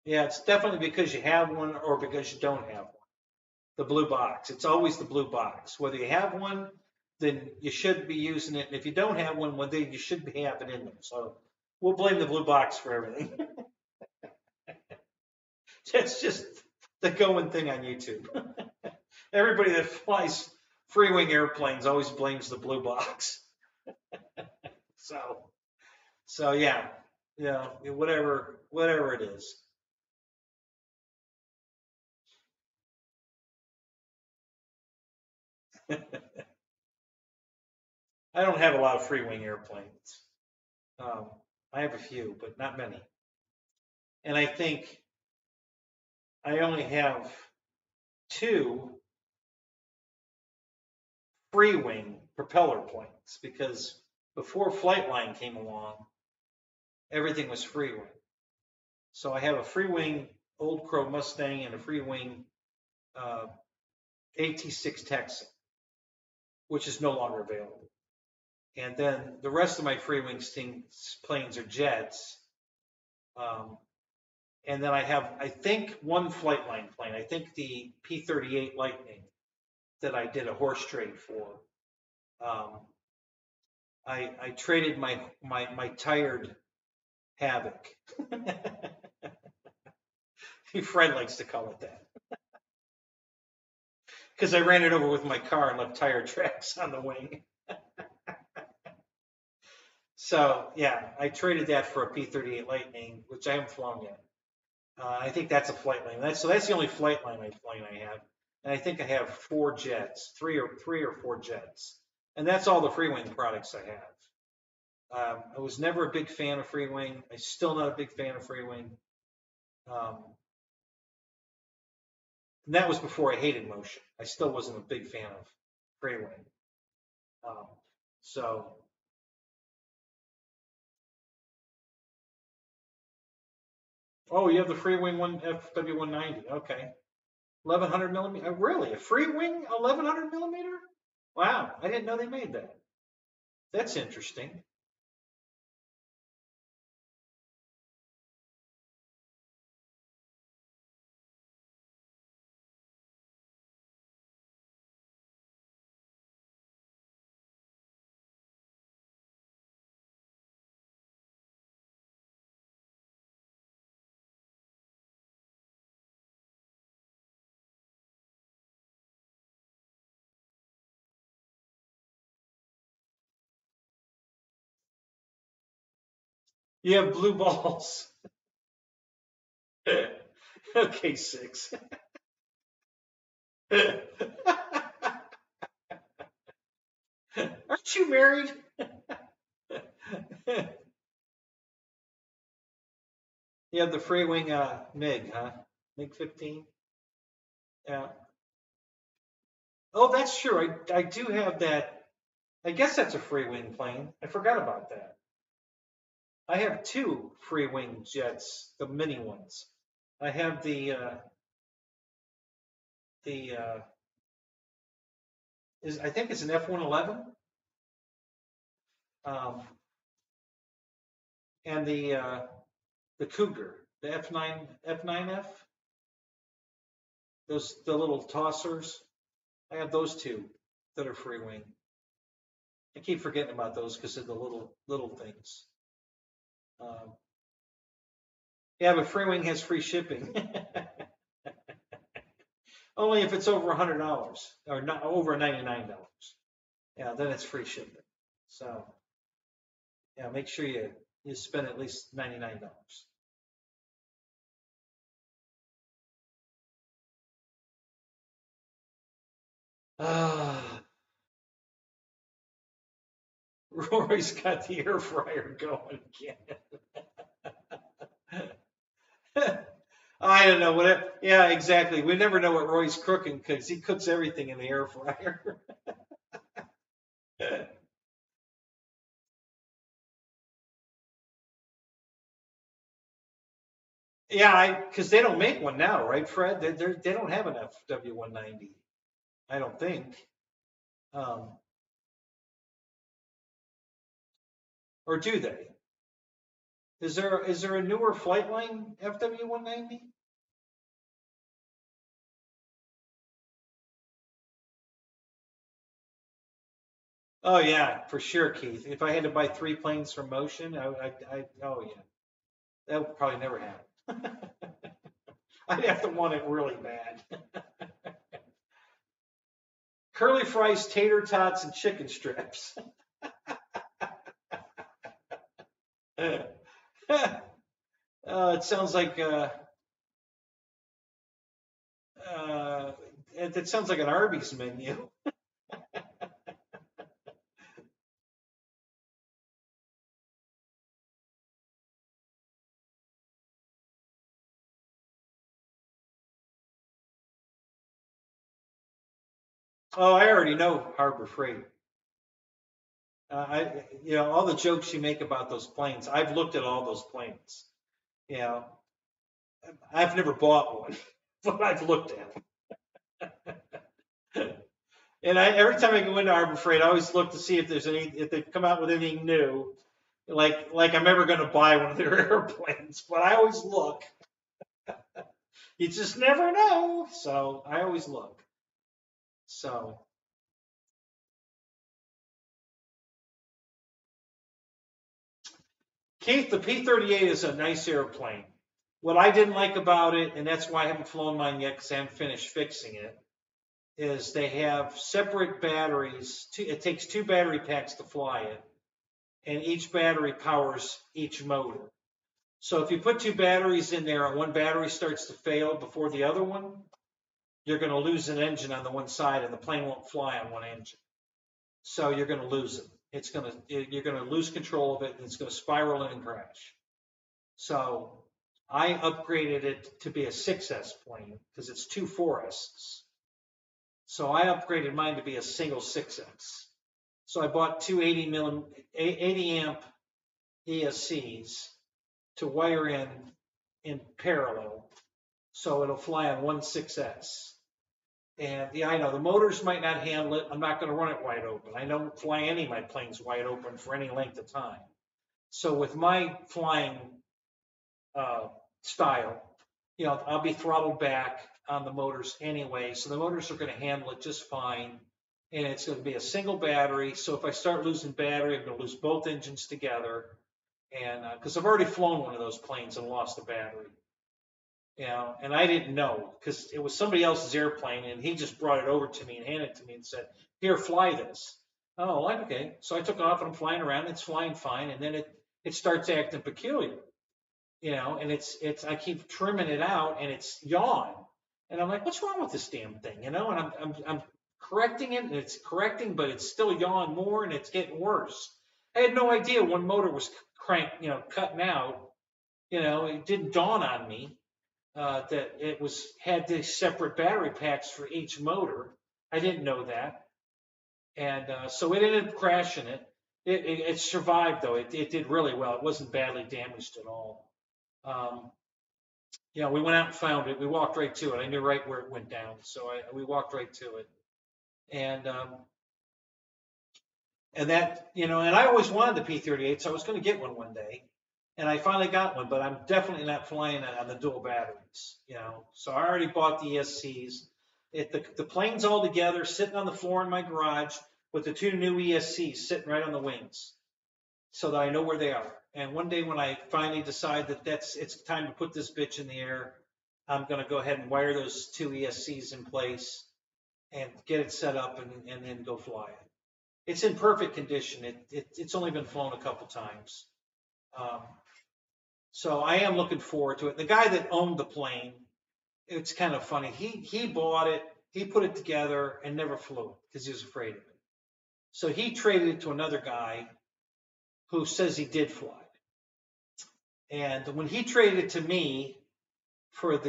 Yeah, it's definitely because you have one or because you don't have one. The blue box. It's always the blue box. Whether you have one, then you should be using it. And if you don't have one, well, then you should be having it in there. So we'll blame the blue box for everything. It's just the going thing on YouTube. Everybody that flies free wing airplanes always blames the blue box. So, so yeah, whatever it is. I don't have a lot of free wing airplanes. Um, I have a few, but not many. And I think I only have two free wing propeller planes because before Flightline came along, everything was free wing. So I have a free wing Old Crow Mustang and a free wing uh, AT6 Texan, which is no longer available. And then the rest of my free wing planes are jets. Um, and then I have, I think, one Flightline plane. I think the P-38 Lightning that I did a horse trade for. Um, I traded my tired Havoc. Fred likes to call it that because I ran it over with my car and left tire tracks on the wing. So yeah, I traded that for a P-38 Lightning, which I haven't flown yet. I think that's a flight line. So that's the only flight line plane I have, and I think I have four jets, three or four jets, and that's all the free wing products I have. I was never a big fan of free wing. I'm still not a big fan of free wing. Um, and that was before I hated motion. I still wasn't a big fan of free wing. Um, so, oh, you have the free wing one FW190. Okay, 1100 millimeter. Really, a free wing 1100 millimeter? Wow, I didn't know they made that. That's interesting. You have blue balls. Okay, six. Aren't you married? You have the free wing MiG, huh? MiG 15. Yeah. Oh, that's true. I do have that. I guess that's a free wing plane. I forgot about that. I have two free wing jets, the mini ones. I have the I think it's an F-111, and the Cougar, the F9F, the little tossers. I have those two that are free wing. I keep forgetting about those because of the little things. Yeah, but free wing has free shipping. Only if it's over $100 or not over $99. Yeah, then it's free shipping. So yeah, make sure you spend at least $99. Rory's got the air fryer going again. I don't know what. Yeah, exactly. We never know what Roy's cooking because he cooks everything in the air fryer. Yeah, because they don't make one now, right, Fred? They don't have an FW190. I don't think. Or do they? Is there a newer Flightline FW190? Oh yeah, for sure, Keith. If I had to buy 3 planes from Motion, oh yeah, that would probably never happen. I'd have to want it really bad. Curly fries, tater tots, and chicken strips. It sounds like it sounds like an Arby's menu. Oh, I already know Harbor Freight. All the jokes you make about those planes, I've looked at all those planes. You know, I've never bought one, but I've looked at them. And every time I go into Harbor Freight, I always look to see if they've come out with anything new, like I'm ever going to buy one of their airplanes. But I always look. You just never know, so I always look. So. Keith, the P-38 is a nice airplane. What I didn't like about it, and that's why I haven't flown mine yet because I haven't finished fixing it, is they have separate batteries. It takes 2 battery packs to fly it, and each battery powers each motor. So if you put 2 batteries in there and one battery starts to fail before the other one, you're going to lose an engine on the one side and the plane won't fly on one engine. So you're going to lose it. You're going to lose control of it and it's going to spiral in and crash. So I upgraded it to be a 6S plane because it's 2 4Ss. So I upgraded mine to be a single 6X. So I bought 2 80 amp ESCs to wire in parallel, so it'll fly on one 6S. And yeah, I know the motors might not handle it. I'm not going to run it wide open. I don't fly any of my planes wide open for any length of time. So with my flying style, I'll be throttled back on the motors anyway. So the motors are going to handle it just fine. And it's going to be a single battery. So if I start losing battery, I'm going to lose both engines together. And because I've already flown one of those planes and lost the battery. And I didn't know because it was somebody else's airplane and he just brought it over to me and handed it to me and said, "Here, fly this." Oh, okay. So I took off and I'm flying around. It's flying fine. And then it starts acting peculiar, and I keep trimming it out and it's yawn. And I'm like, what's wrong with this damn thing? And I'm correcting it and it's correcting, but it's still yawing more and it's getting worse. I had no idea one motor was cutting out. It didn't dawn on me that it had these separate battery packs for each motor. I didn't know that. And so it ended up crashing it. It survived though. It did really well. It wasn't badly damaged at all. We went out and found it. We walked right to it. I knew right where it went down, so we walked right to it. And that, and I always wanted the P-38, so I was going to get one day. And I finally got one, but I'm definitely not flying on the dual batteries, So I already bought the ESCs. The plane's all together, sitting on the floor in my garage with the 2 new ESCs sitting right on the wings, so that I know where they are. And one day when I finally decide that it's time to put this bitch in the air, I'm going to go ahead and wire those 2 ESCs in place and get it set up and then go fly it. It's in perfect condition. It's only been flown a couple times. So I am looking forward to it. The guy that owned the plane, it's kind of funny. He bought it, he put it together and never flew it because he was afraid of it. So he traded it to another guy who says he did fly it. And when he traded it to me for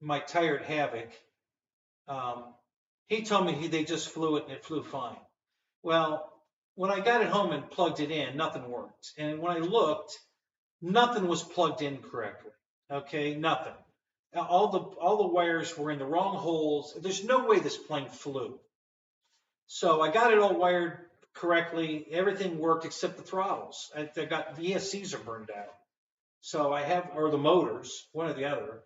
my Tired Havoc, he told me they just flew it and it flew fine. Well, when I got it home and plugged it in, nothing worked. And when I looked, nothing was plugged in correctly. Okay, nothing. All the wires were in the wrong holes. There's no way this plane flew. So I got it all wired correctly. Everything worked except the throttles. The ESCs are burned out. So or the motors, one or the other.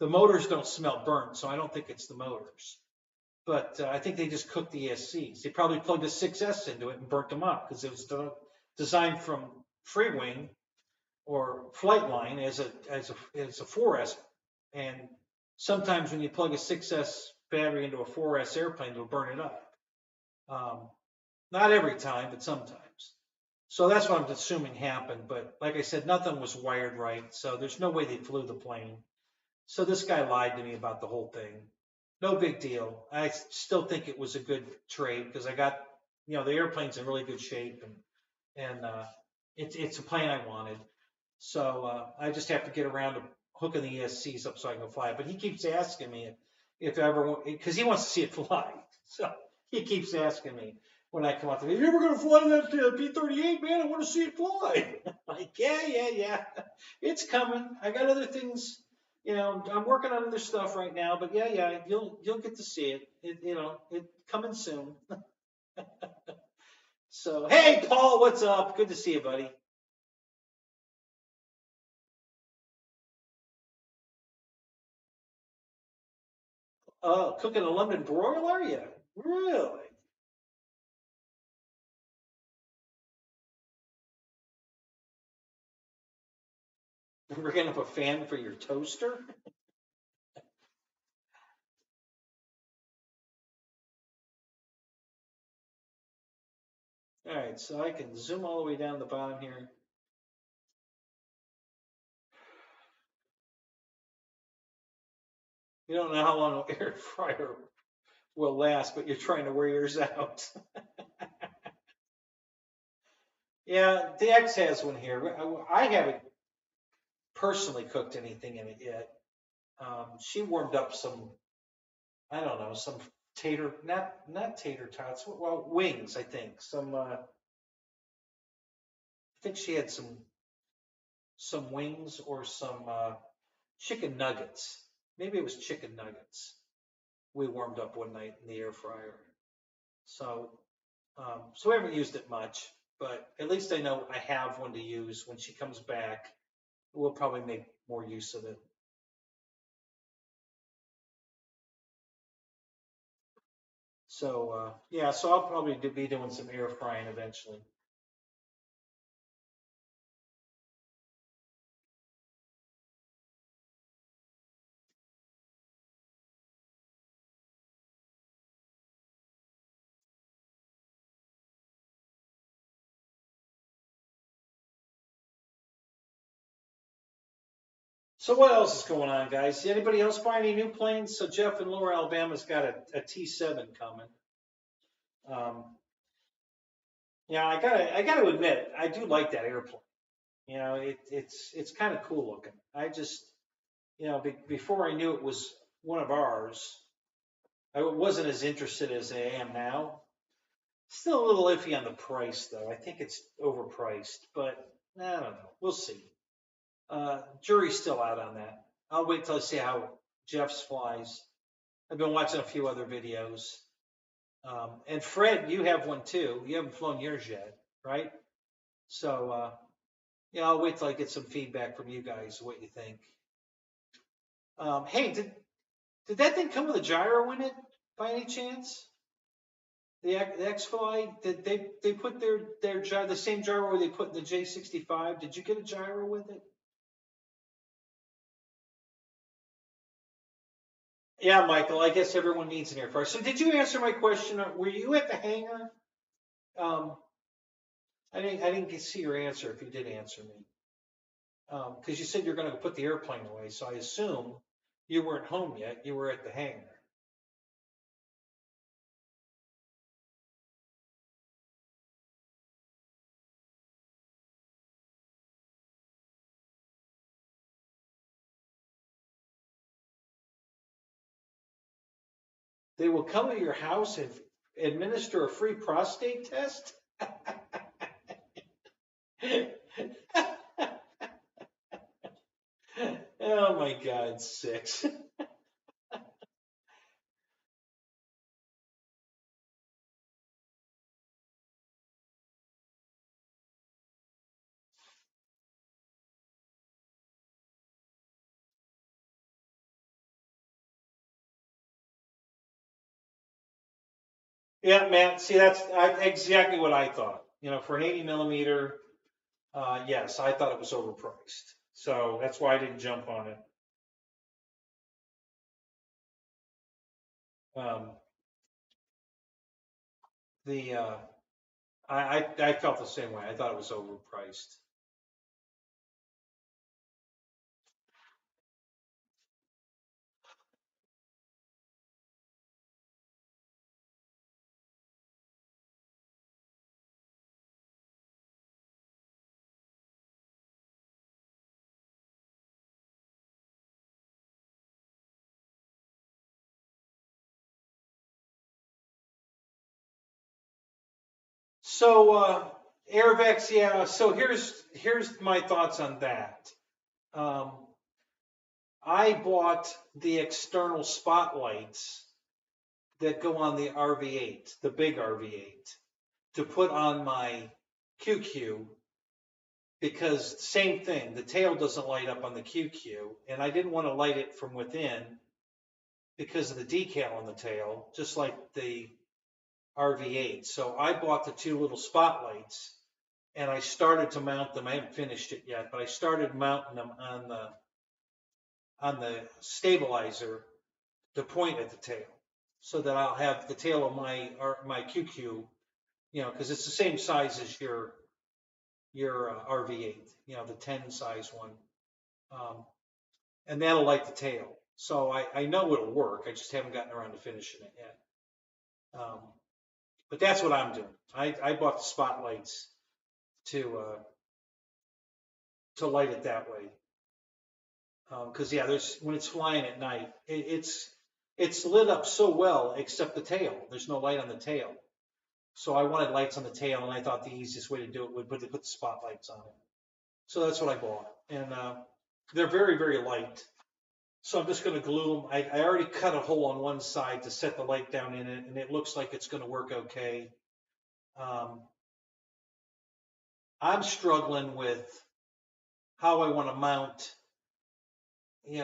The motors don't smell burnt, so I don't think it's the motors. But I think they just cooked the ESCs. They probably plugged a 6S into it and burnt them up because it was designed from Freewing or Flightline as a 4S. And sometimes when you plug a 6S battery into a 4S airplane, it'll burn it up. Not every time, but sometimes. So that's what I'm assuming happened. But like I said, nothing was wired right. So there's no way they flew the plane. So this guy lied to me about the whole thing. No big deal. I still think it was a good trade because I got, the airplane's in really good shape and it's a plane I wanted. So I just have to get around to hooking the ESCs up so I can fly it. But he keeps asking me if ever, because he wants to see it fly. So he keeps asking me when I come out, "Are you ever going to fly that P-38, man? I want to see it fly." I'm like, yeah. It's coming. I got other things. I'm working on other stuff right now, but yeah, you'll get to see it. It coming soon. So, hey, Paul, what's up? Good to see you, buddy. Cooking a London broiler? Yeah, really? Rigging up a fan for your toaster? All right, so I can zoom all the way down the bottom here. You don't know how long an air fryer will last, but you're trying to wear yours out. Yeah, the X has one here. I haven't personally cooked anything in it yet. She warmed up some, I don't know, some not tater tots, well, wings, I think. I think she had some wings or some chicken nuggets. Maybe it was chicken nuggets. We warmed up one night in the air fryer. So, so we haven't used it much, but at least I know I have one to use when she comes back. We'll probably make more use of it. So, yeah, so I'll probably be doing some air frying eventually. So what else is going on, guys? Anybody else buy any new planes? So Jeff in Lower Alabama's got a T7 coming. Yeah, I gotta admit, I do like that airplane. It's kind of cool looking. I just, before I knew it was one of ours, I wasn't as interested as I am now. Still a little iffy on the price, though. I think it's overpriced, but I don't know. We'll see. Jury's still out on that. I'll wait till I see how Jeff's flies. I've been watching a few other videos. And Fred, you have one too. You haven't flown yours yet, right? So, yeah, I'll wait till I get some feedback from you guys, what you think. Hey, did that thing come with a gyro in it by any chance? The X-Fly, did they put their gyro, the same gyro they put in the J65? Did you get a gyro with it? Yeah, Michael, I guess everyone needs an air fryer. So did you answer my question? Were you at the hangar? Um, I didn't see your answer if you did answer me. Because you said you're going to put the airplane away, so I assume you weren't home yet. You were at the hangar. They will come to your house and administer a free prostate test? Oh my God, 6. Yeah, man. See, that's exactly what I thought. For an 80 millimeter, yes, I thought it was overpriced. So that's why I didn't jump on it. Um, the I felt the same way. I thought it was overpriced. So Airvex, yeah. So here's my thoughts on that. Um, I bought the external spotlights that go on the RV8, the big RV8, to put on my QQ because same thing, the tail doesn't light up on the QQ, and I didn't want to light it from within because of the decal on the tail, just like the RV8. So I bought the two little spotlights and I started to mount them. I haven't finished it yet, but I started mounting them on the stabilizer to point at the tail, so that I'll have the tail of my QQ, because it's the same size as your RV8, the 10 size one, and that'll light the tail. So I know it'll work. I just haven't gotten around to finishing it yet. But that's what I'm doing. I bought the spotlights to light it that way. Because yeah, when it's flying at night, it's lit up so well, except the tail. There's no light on the tail. So I wanted lights on the tail, and I thought the easiest way to do it would put the spotlights on it. So that's what I bought, and they're very, very light. So I'm just going to glue them. I already cut a hole on one side to set the light down in it, and it looks like it's going to work okay. I'm struggling with how I want to mount,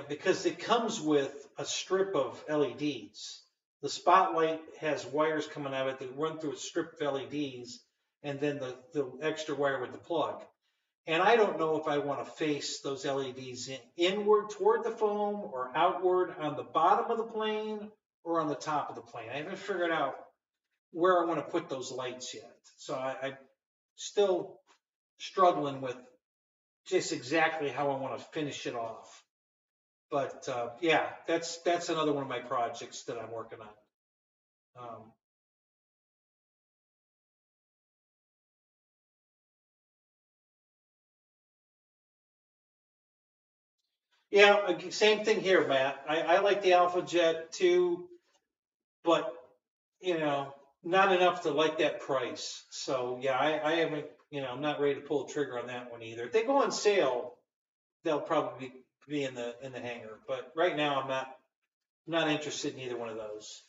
because it comes with a strip of LEDs. The spotlight has wires coming out of it that run through a strip of LEDs, and then the extra wire with the plug. And I don't know if I want to face those LEDs inward toward the foam or outward on the bottom of the plane or on the top of the plane. I haven't figured out where I want to put those lights yet. So I'm still struggling with just exactly how I want to finish it off. But yeah, that's another one of my projects that I'm working on. Yeah, same thing here, Matt. I like the Alpha Jet too, but not enough to like that price. So yeah, I haven't, I'm not ready to pull the trigger on that one either. If they go on sale, they'll probably be in the hangar. But right now, I'm not interested in either one of those.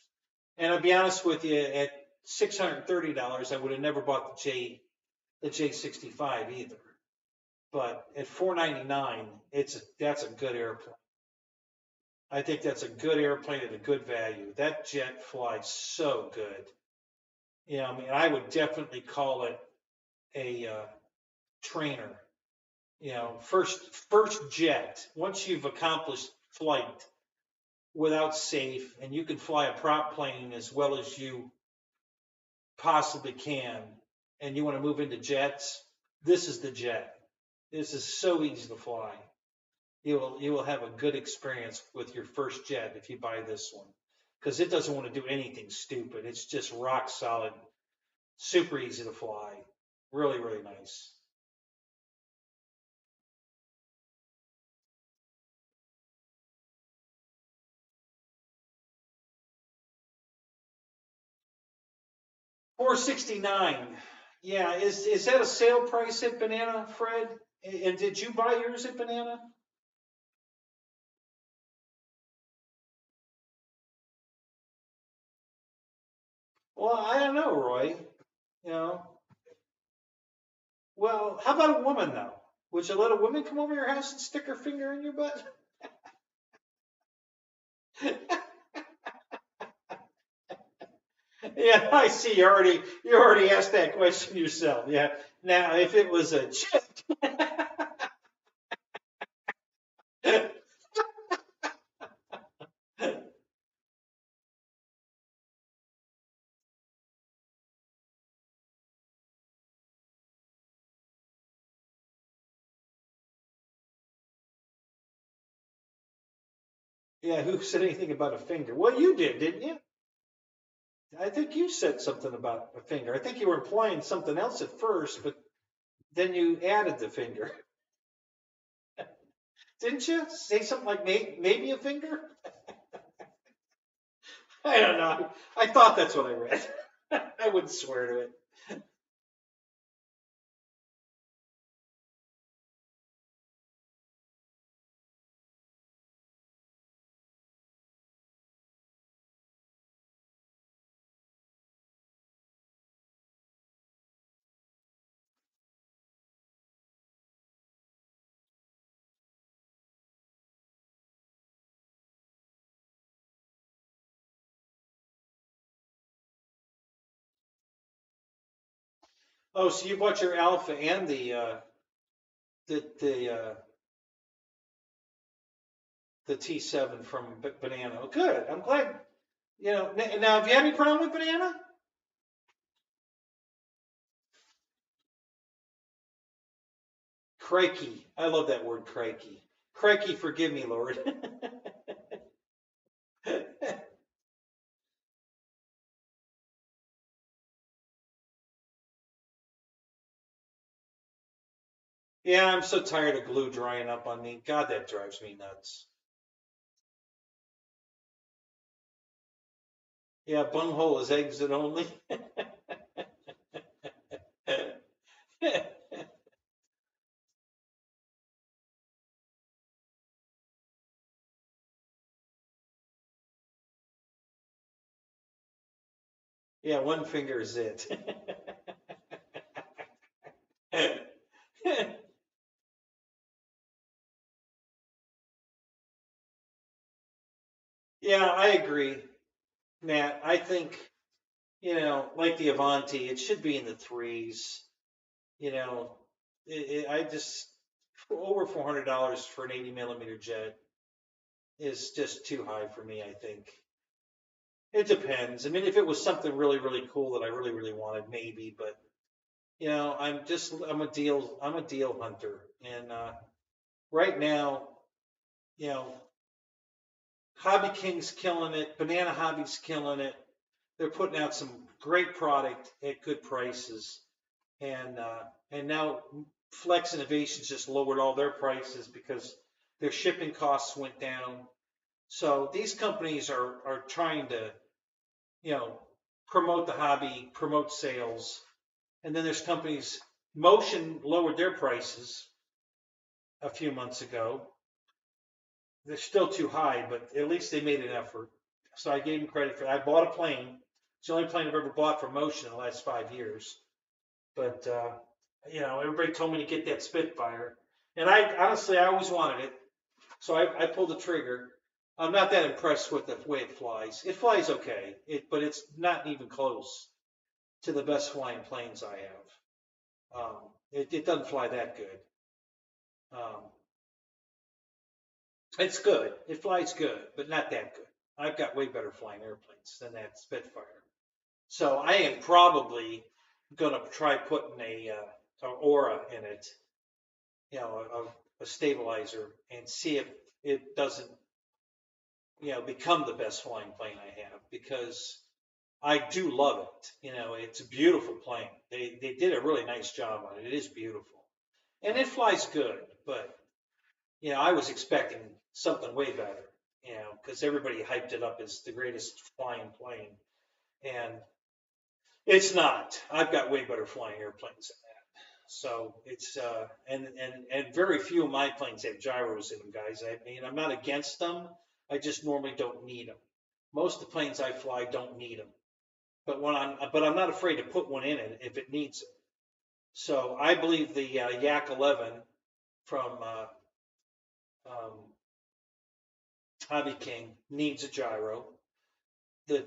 And I'll be honest with you, at $630, I would have never bought the J65 either. But at $499, that's a good airplane. I think that's a good airplane at a good value. That jet flies so good. I mean, I would definitely call it a trainer. First jet. Once you've accomplished flight without safe, and you can fly a prop plane as well as you possibly can, and you want to move into jets, this is the jet. This is so easy to fly. You will have a good experience with your first jet if you buy this one, because it doesn't want to do anything stupid. It's just rock solid, super easy to fly, really, really nice. $469. Yeah, is that a sale price at Banana, Fred? And did you buy yours at Banana? Well, I don't know, Roy. You know, well, how about a woman though? Would you let a woman come over your house and stick her finger in your butt? Yeah, I see. You already asked that question yourself. Yeah. Now, if it was a chick, yeah, who said anything about a finger? Well, you did, didn't you? I think you said something about a finger. I think you were implying something else at first, but then you added the finger. Didn't you say something like maybe a finger? I don't know. I thought that's what I read. I wouldn't swear to it. Oh, so you bought your Alpha and the the T7 from Banana. Oh, good. I'm glad. Now, have you had any problem with Banana? Crikey. I love that word, crikey. Crikey, forgive me, Lord. Yeah, I'm so tired of glue drying up on me. God, that drives me nuts. Yeah, bunghole is exit only. Yeah, one finger is it. Yeah, I agree, Matt. I think, like the Avanti, it should be in the threes. You know, I just, over $400 for an 80 millimeter jet is just too high for me, I think. It depends. I mean, if it was something really, really cool that I really, really wanted, maybe, but I'm a deal hunter. And right now, you know, Hobby King's killing it, Banana Hobby's killing it. They're putting out some great product at good prices. And now Flex Innovations just lowered all their prices because their shipping costs went down. So these companies are trying to, you know, promote the hobby, promote sales. And then there's companies, Motion lowered their prices a few months ago. They're still too high, but at least they made an effort. So I gave them credit for that. I bought a plane. It's the only plane I've ever bought from Motion in the last 5 years. But, you know, everybody told me to get that Spitfire. And I honestly, I always wanted it. So I pulled the trigger. I'm not that impressed with the way it flies. It flies okay, but it's not even close to the best flying planes I have. It doesn't fly that good. It's good. It flies good, but not that good. I've got way better flying airplanes than that Spitfire. So I am probably going to try putting a aura in it, you know, a stabilizer, and see if it doesn't, you know, become the best flying plane I have, because I do love it. You know, it's a beautiful plane. They did a really nice job on it. It is beautiful, and it flies good. But you know, I was expecting something way better. You know, because everybody hyped it up as the greatest flying plane, and it's not. I've got way better flying airplanes than that. So it's and very few of my planes have gyros in them, guys. I mean, I'm not against them. I just normally don't need them. Most of the planes I fly don't need them. But I'm not afraid to put one in it if it needs it. So I believe the Yak 11 from Hobby King needs a gyro. The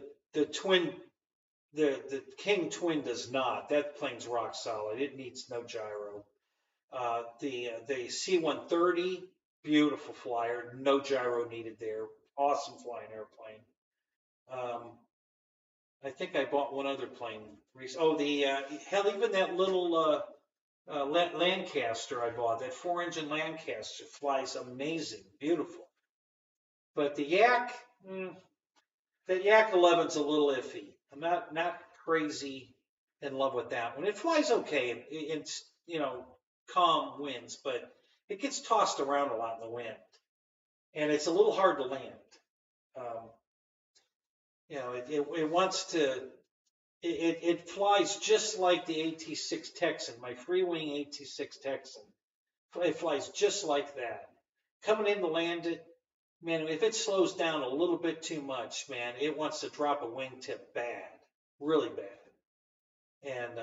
King Twin does not. That plane's rock solid. It needs no gyro. The C-130, beautiful flyer, no gyro needed there. Awesome flying airplane. I think I bought one other plane. Oh, hell, even that little Lancaster I bought, that 4-engine Lancaster, flies amazing, beautiful. But the Yak, that Yak 11's a little iffy. I'm not crazy in love with that one. It flies okay. It's, you know, calm winds, but it gets tossed around a lot in the wind, and it's a little hard to land. You know, it wants to. It flies just like the AT-6 Texan, my free-wing AT-6 Texan. It flies just like that. Coming in to land it, man, if it slows down a little bit too much, man, it wants to drop a wingtip bad, really bad. And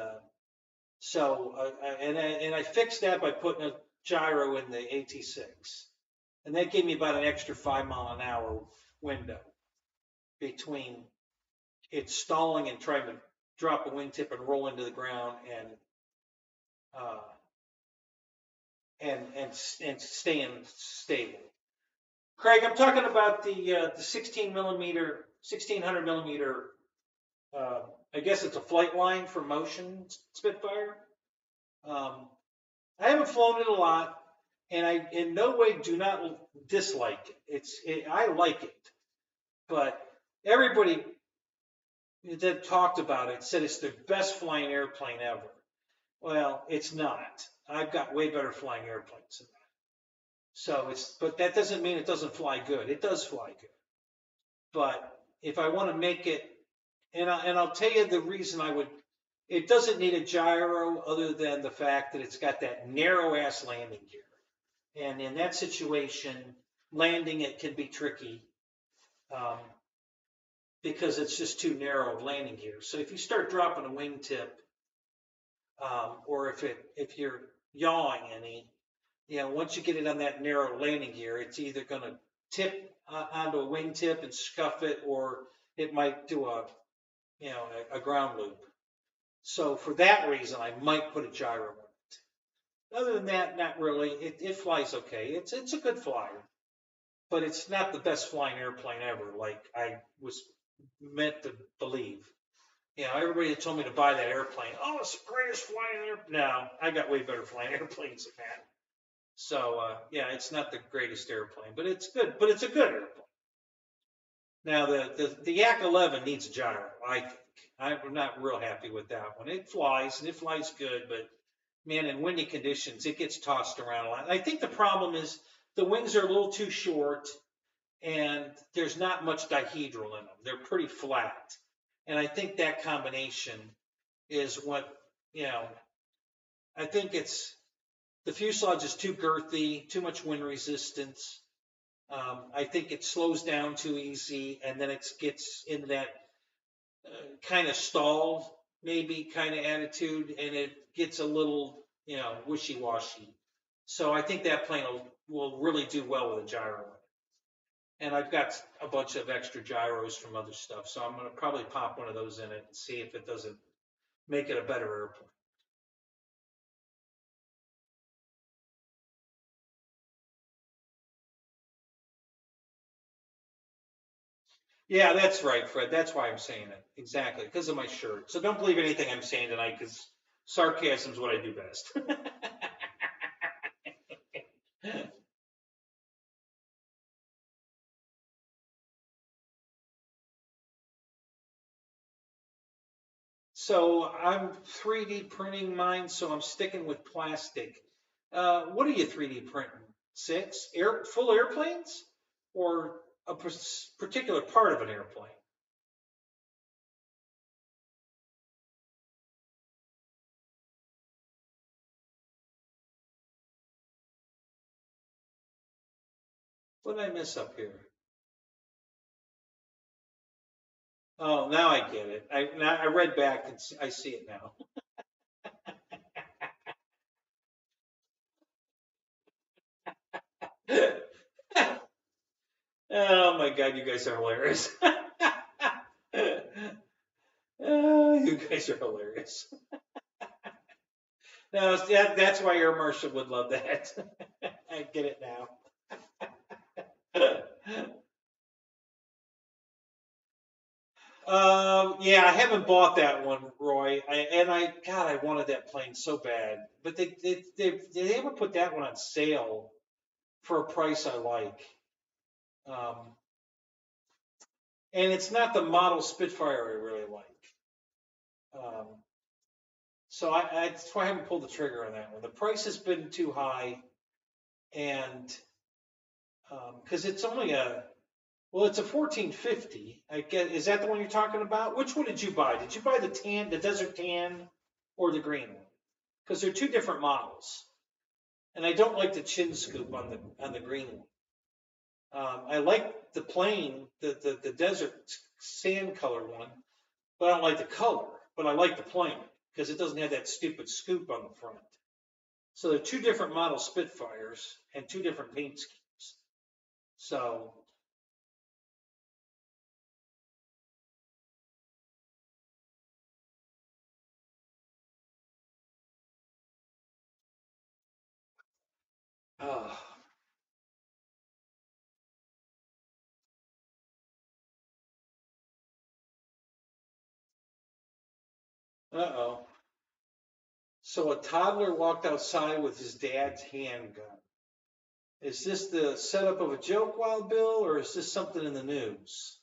and I fixed that by putting a gyro in the AT-6. And that gave me about an extra 5 mile an hour window between it stalling and trying to drop a wingtip and roll into the ground and staying stable. Craig, I'm talking about the 1600 millimeter. I guess it's a flight line for Motion Spitfire. I haven't flown it a lot, and I in no way do not dislike it. I like it, but everybody that talked about it said it's the best flying airplane ever. Well, it's not. I've got way better flying airplanes than that. So but that doesn't mean it doesn't fly good. It does fly good. But if I want to make it, and I'll tell you the reason I would, it doesn't need a gyro other than the fact that it's got that narrow ass landing gear. And in that situation, landing it can be tricky. Because it's just too narrow of landing gear. So if you start dropping a wingtip, or if you're yawing any, you know, once you get it on that narrow landing gear, it's either going to tip onto a wingtip and scuff it, or it might do a ground loop. So for that reason, I might put a gyro on it. Other than that, not really. It flies okay. It's a good flyer, but it's not the best flying airplane ever, like I was meant to believe. You know, everybody told me to buy that airplane. Oh, it's the greatest flying airplane. No, I got way better flying airplanes than that. So, yeah, it's not the greatest airplane, but it's good. But it's a good airplane. Now, the Yak 11 needs a gyro, I think. I'm not real happy with that one. It flies, and it flies good, but, man, in windy conditions, it gets tossed around a lot. I think the problem is the wings are a little too short, and there's not much dihedral in them. They're pretty flat. And I think that combination is what, you know, I think it's the fuselage is too girthy, too much wind resistance. I think it slows down too easy, and then it gets in that kind of stalled, maybe kind of attitude, and it gets a little, you know, wishy-washy. So I think that plane will really do well with a gyro. And I've got a bunch of extra gyros from other stuff, so I'm going to probably pop one of those in it and see if it doesn't make it a better airplane. Yeah, that's right, Fred. That's why I'm saying it. Exactly, because of my shirt. So don't believe anything I'm saying tonight, because sarcasm is what I do best. So I'm 3D printing mine, so I'm sticking with plastic. What are you 3D printing? Full airplanes, or a particular part of an airplane? What did I miss up here? Oh, now I get it. I read back and I see it now. Oh my God, you guys are hilarious. Oh, you guys are hilarious. No, that's why Air Marshal would love that. I get it now. Yeah, I haven't bought that one, Roy. God, I wanted that plane so bad, but they haven't put that one on sale for a price I like. Um, and it's not the model Spitfire I really like. Um, so that's why I haven't pulled the trigger on that one. The price has been too high, and because it's only it's a 1450. I get, is that the one you're talking about? Which one did you buy? Did you buy the desert tan, or the green one? Because they're two different models, and I don't like the chin scoop on the green one. I like the plain, the desert sand color one, but I don't like the color. But I like the plain because it doesn't have that stupid scoop on the front. So they're two different model Spitfires and two different paint schemes. So, uh oh. So a toddler walked outside with his dad's handgun. Is this the setup of a joke, Wild Bill, or is this something in the news?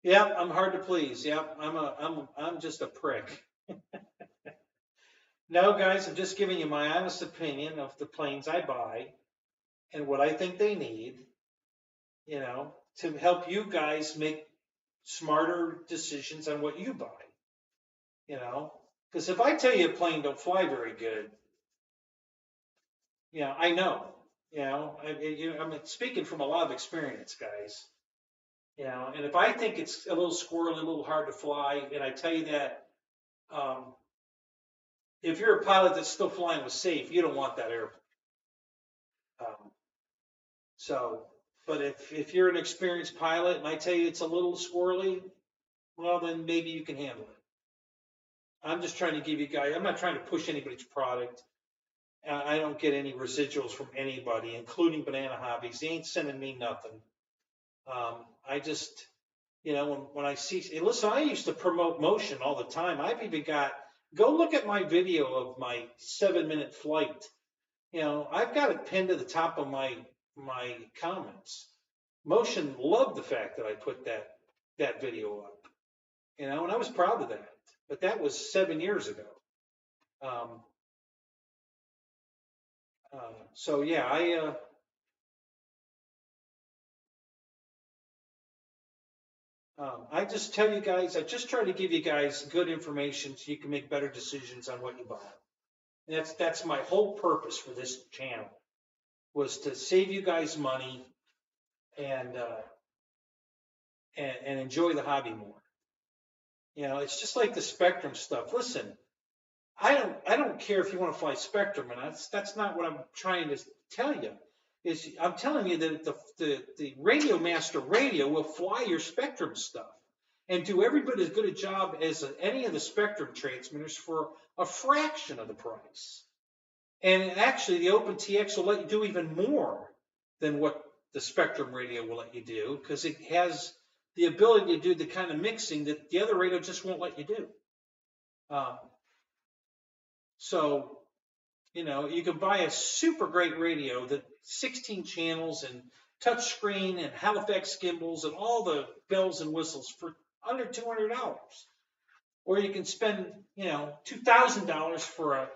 Yep, I'm hard to please. Yep, I'm just a prick. No, guys, I'm just giving you my honest opinion of the planes I buy and what I think they need, you know, to help you guys make smarter decisions on what you buy, you know. Because if I tell you a plane don't fly very good, you know, I know, you know, I'm speaking from a lot of experience, guys. You know, and if I think it's a little squirrely, a little hard to fly, and I tell you that, um, if you're a pilot that's still flying with safe, you don't want that airplane. Um, so, but if you're an experienced pilot and I tell you it's a little squirrely, well, then maybe you can handle it. I'm just trying to give you guys, I'm not trying to push anybody's product. I don't get any residuals from anybody, including Banana Hobbies. They ain't sending me nothing. I just, you know, when I see, hey, listen, I used to promote motion all the time. I've even got, go look at my video of my 7-minute flight. You know, I've got it pinned to the top of my comments. Motion loved the fact that I put that video up. You know, and I was proud of that. But that was 7 years ago. Um, so yeah, I just tell you guys, I just try to give you guys good information so you can make better decisions on what you buy. And that's my whole purpose for this channel, was to save you guys money and enjoy the hobby more. You know, it's just like the Spectrum stuff. Listen, I don't care if you want to fly Spectrum, and that's not what I'm trying to tell you. I'm telling you that the Radio Master radio will fly your Spectrum stuff and do every bit as good a job as any of the Spectrum transmitters for a fraction of the price. And actually, the OpenTX will let you do even more than what the Spectrum radio will let you do, because it has the ability to do the kind of mixing that the other radio just won't let you do. So, you know, you can buy a super great radio that 16 channels and touchscreen and Halifax gimbals and all the bells and whistles for under $200. Or you can spend, you know, $2,000 for a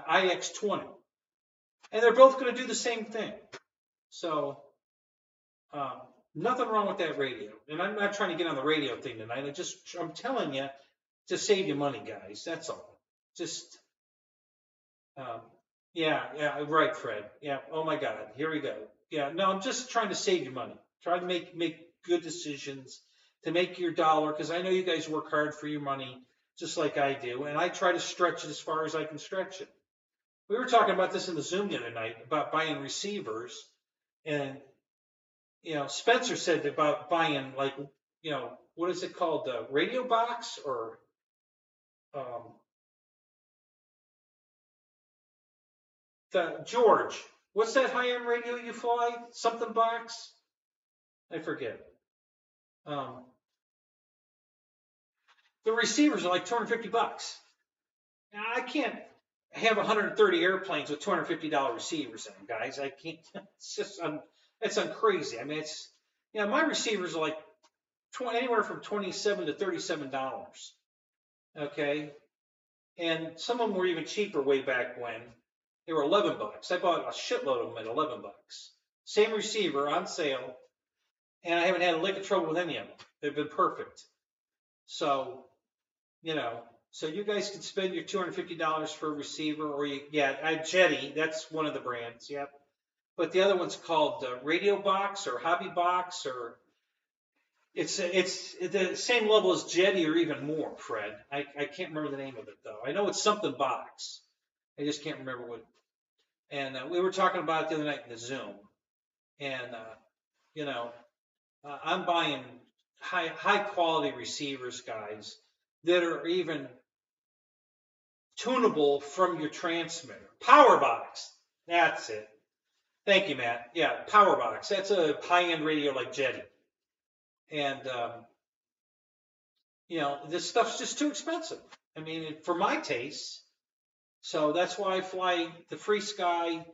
IX20. And they're both going to do the same thing. So, nothing wrong with that radio. And I'm not trying to get on the radio thing tonight. I'm telling you to save you money, guys. That's all. Just, yeah, right, Fred. Yeah, oh my God, here we go. Yeah, no, I'm just trying to save you money. Try to make good decisions to make your dollar, because I know you guys work hard for your money, just like I do, and I try to stretch it as far as I can stretch it. We were talking about this in the Zoom the other night about buying receivers, and you know, Spencer said about buying, like, you know, what is it called, the radio box, or George, what's that high-end radio you fly? Something box? I forget. The receivers are like $250. Now, I can't have 130 airplanes with $250 receivers in them, guys. I can't. It's just, it's crazy. I mean, it's, you know, my receivers are like anywhere from $27 to $37. Okay, and some of them were even cheaper way back when. They were $11. I bought a shitload of them at $11. Same receiver on sale, and I haven't had a lick of trouble with any of them. They've been perfect. So, you know, so you guys can spend your $250 for a receiver, or Jetty. That's one of the brands. Yep. But the other one's called Radio Box or Hobby Box, or it's the same level as Jetty or even more, Fred. I can't remember the name of it though. I know it's something box. I just can't remember what. And we were talking about it the other night in the Zoom. And you know, I'm buying high quality receivers, guys, that are even tunable from your transmitter. Power box. That's it. Thank you, Matt. Yeah, Power box. That's a high-end radio like Jetty. And you know, this stuff's just too expensive. I mean, for my tastes. So that's why I fly the Free Sky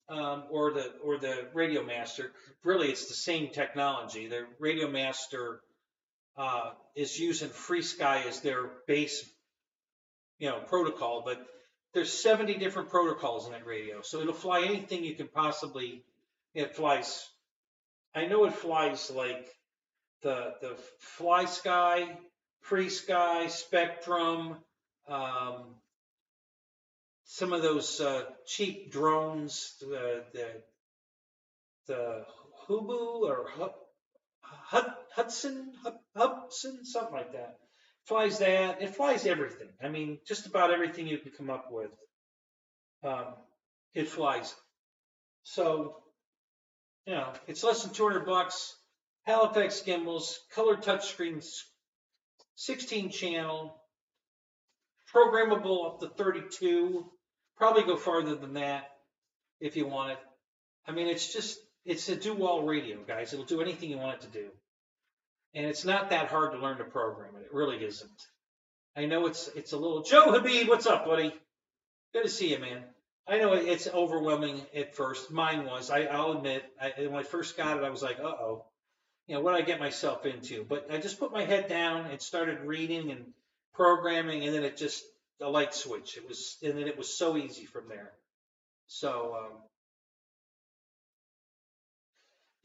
or the Radio Master. Really, it's the same technology. The Radio Master is using Free Sky as their base, you know, protocol. But there's 70 different protocols in that radio, so it'll fly anything you can possibly. It flies. I know it flies like the Fly Sky, Free Sky, Spectrum. Some of those cheap drones, the Hubu or Hudson, something like that. Flies that. It flies everything. I mean, just about everything you can come up with. It flies. So, you know, it's less than $200. Halifax gimbals, color touchscreens, 16 channel, programmable up to 32. Probably go farther than that if you want it. I mean, it's a do-all radio, guys. It'll do anything you want it to do. And it's not that hard to learn to program it. It really isn't. I know it's a little... Joe Habib, what's up, buddy? Good to see you, man. I know it's overwhelming at first. Mine was. I'll admit, when I first got it, I was like, uh-oh. You know, what did I get myself into? But I just put my head down and started reading and programming, and then it just... a light switch. And then it was so easy from there. So,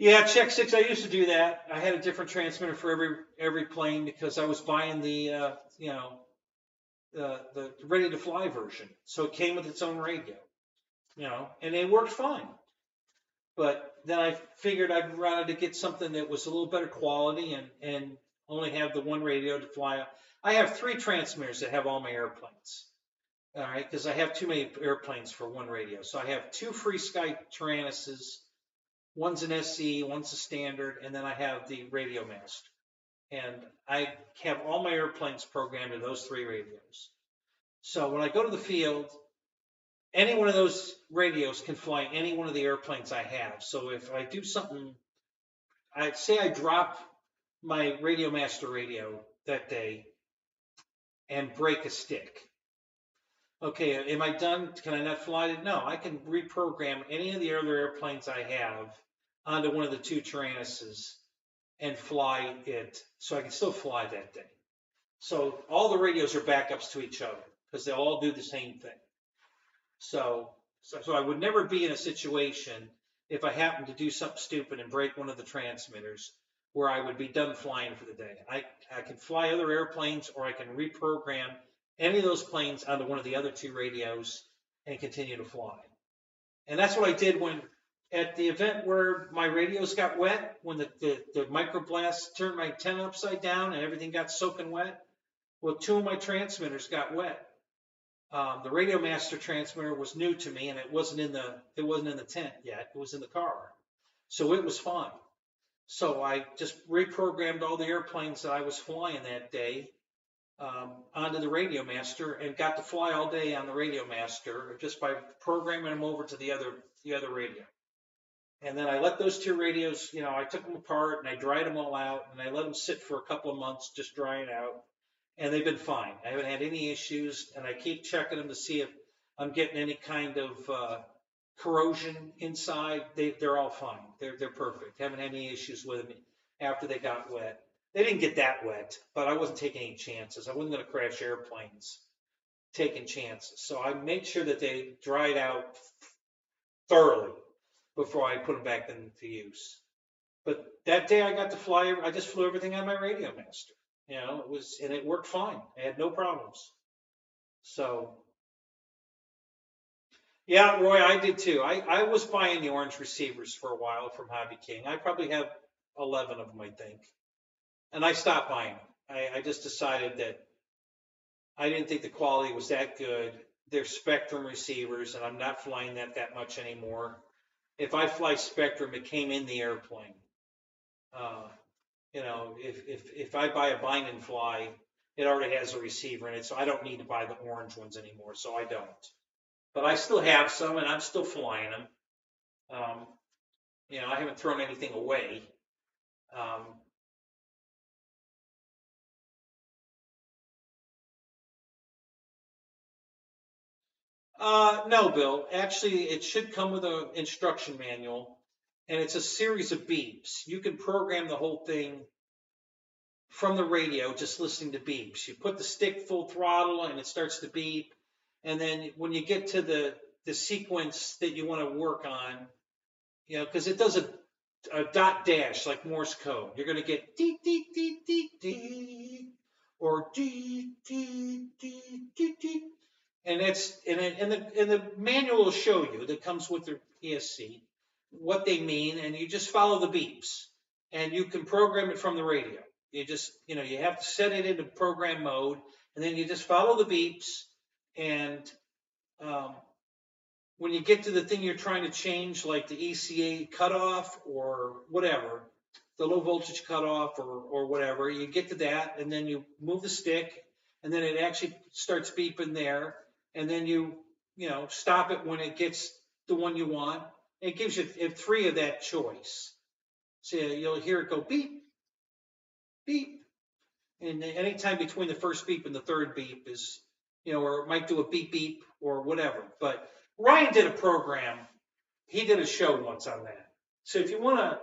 Yeah, check 6. I used to do that. I had a different transmitter for every plane because I was buying the the ready to fly version. So it came with its own radio, and it worked fine. But then I figured I'd rather to get something that was a little better quality and only have the one radio to fly. I have 3 transmitters that have all my airplanes. All right, because I have too many airplanes for one radio. So I have 2 Free Sky Tyrannuses. One's an SE, one's a standard, and then I have the Radio Master. And I have all my airplanes programmed to those 3 radios. So when I go to the field, any one of those radios can fly any one of the airplanes I have. So if I do something, I say I drop my Radio Master radio that day and break a stick. Okay, am I done? Can I not fly it? No, I can reprogram any of the other airplanes I have onto one of the 2 Tyrannuses and fly it, so I can still fly that day. So all the radios are backups to each other because they'll all do the same thing. So I would never be in a situation if I happen to do something stupid and break one of the transmitters where I would be done flying for the day. I can fly other airplanes, or I can reprogram any of those planes onto one of the other 2 radios and continue to fly. And that's what I did when at the event where my radios got wet, when the microblast turned my antenna upside down and everything got soaking wet. Well, 2 of my transmitters got wet. The Radio Master transmitter was new to me, and it wasn't in the tent yet. It was in the car, so it was fine. So I just reprogrammed all the airplanes that I was flying that day onto the Radio Master, and got to fly all day on the Radio Master just by programming them over to the other radio. And then I let those 2 radios, I took them apart and I dried them all out, and I let them sit for a couple of months just drying out. And they've been fine. I haven't had any issues, and I keep checking them to see if I'm getting any kind of corrosion inside. They're all fine. They're perfect. Haven't had any issues with them after they got wet. They didn't get that wet, but I wasn't taking any chances. I wasn't going to crash airplanes taking chances. So I made sure that they dried out thoroughly before I put them back into use. But that day I got to fly. I just flew everything on my Radio Master. It worked fine. I had no problems. So, yeah, Roy, I did too. I was buying the orange receivers for a while from Hobby King. I probably have 11 of them, I think. And I stopped buying them. I just decided that I didn't think the quality was that good. They're Spectrum receivers, and I'm not flying that much anymore. If I fly Spectrum, it came in the airplane. If I buy a bind and fly, it already has a receiver in it, so I don't need to buy the orange ones anymore, so I don't. But I still have some, and I'm still flying them. I haven't thrown anything away. No, Bill. Actually, it should come with an instruction manual, and it's a series of beeps. You can program the whole thing from the radio, just listening to beeps. You put the stick full throttle, and it starts to beep. And then when you get to the sequence that you want to work on, because it does a dot dash like Morse code. You're going to get dee dee dee dee dee or dee dee dee dee dee. And the manual will show you that comes with the ESC what they mean, and you just follow the beeps, and you can program it from the radio. You just you have to set it into program mode, and then you just follow the beeps. And when you get to the thing you're trying to change, like the ECA cutoff or whatever, the low voltage cutoff or whatever, you get to that, and then you move the stick, and then it actually starts beeping there. And then you stop it when it gets the one you want. It gives you 3 of that choice. So you'll hear it go beep, beep. And anytime between the first beep and the third beep is, or it might do a beep, beep or whatever. But Ryan did a program. He did a show once on that. So if you want to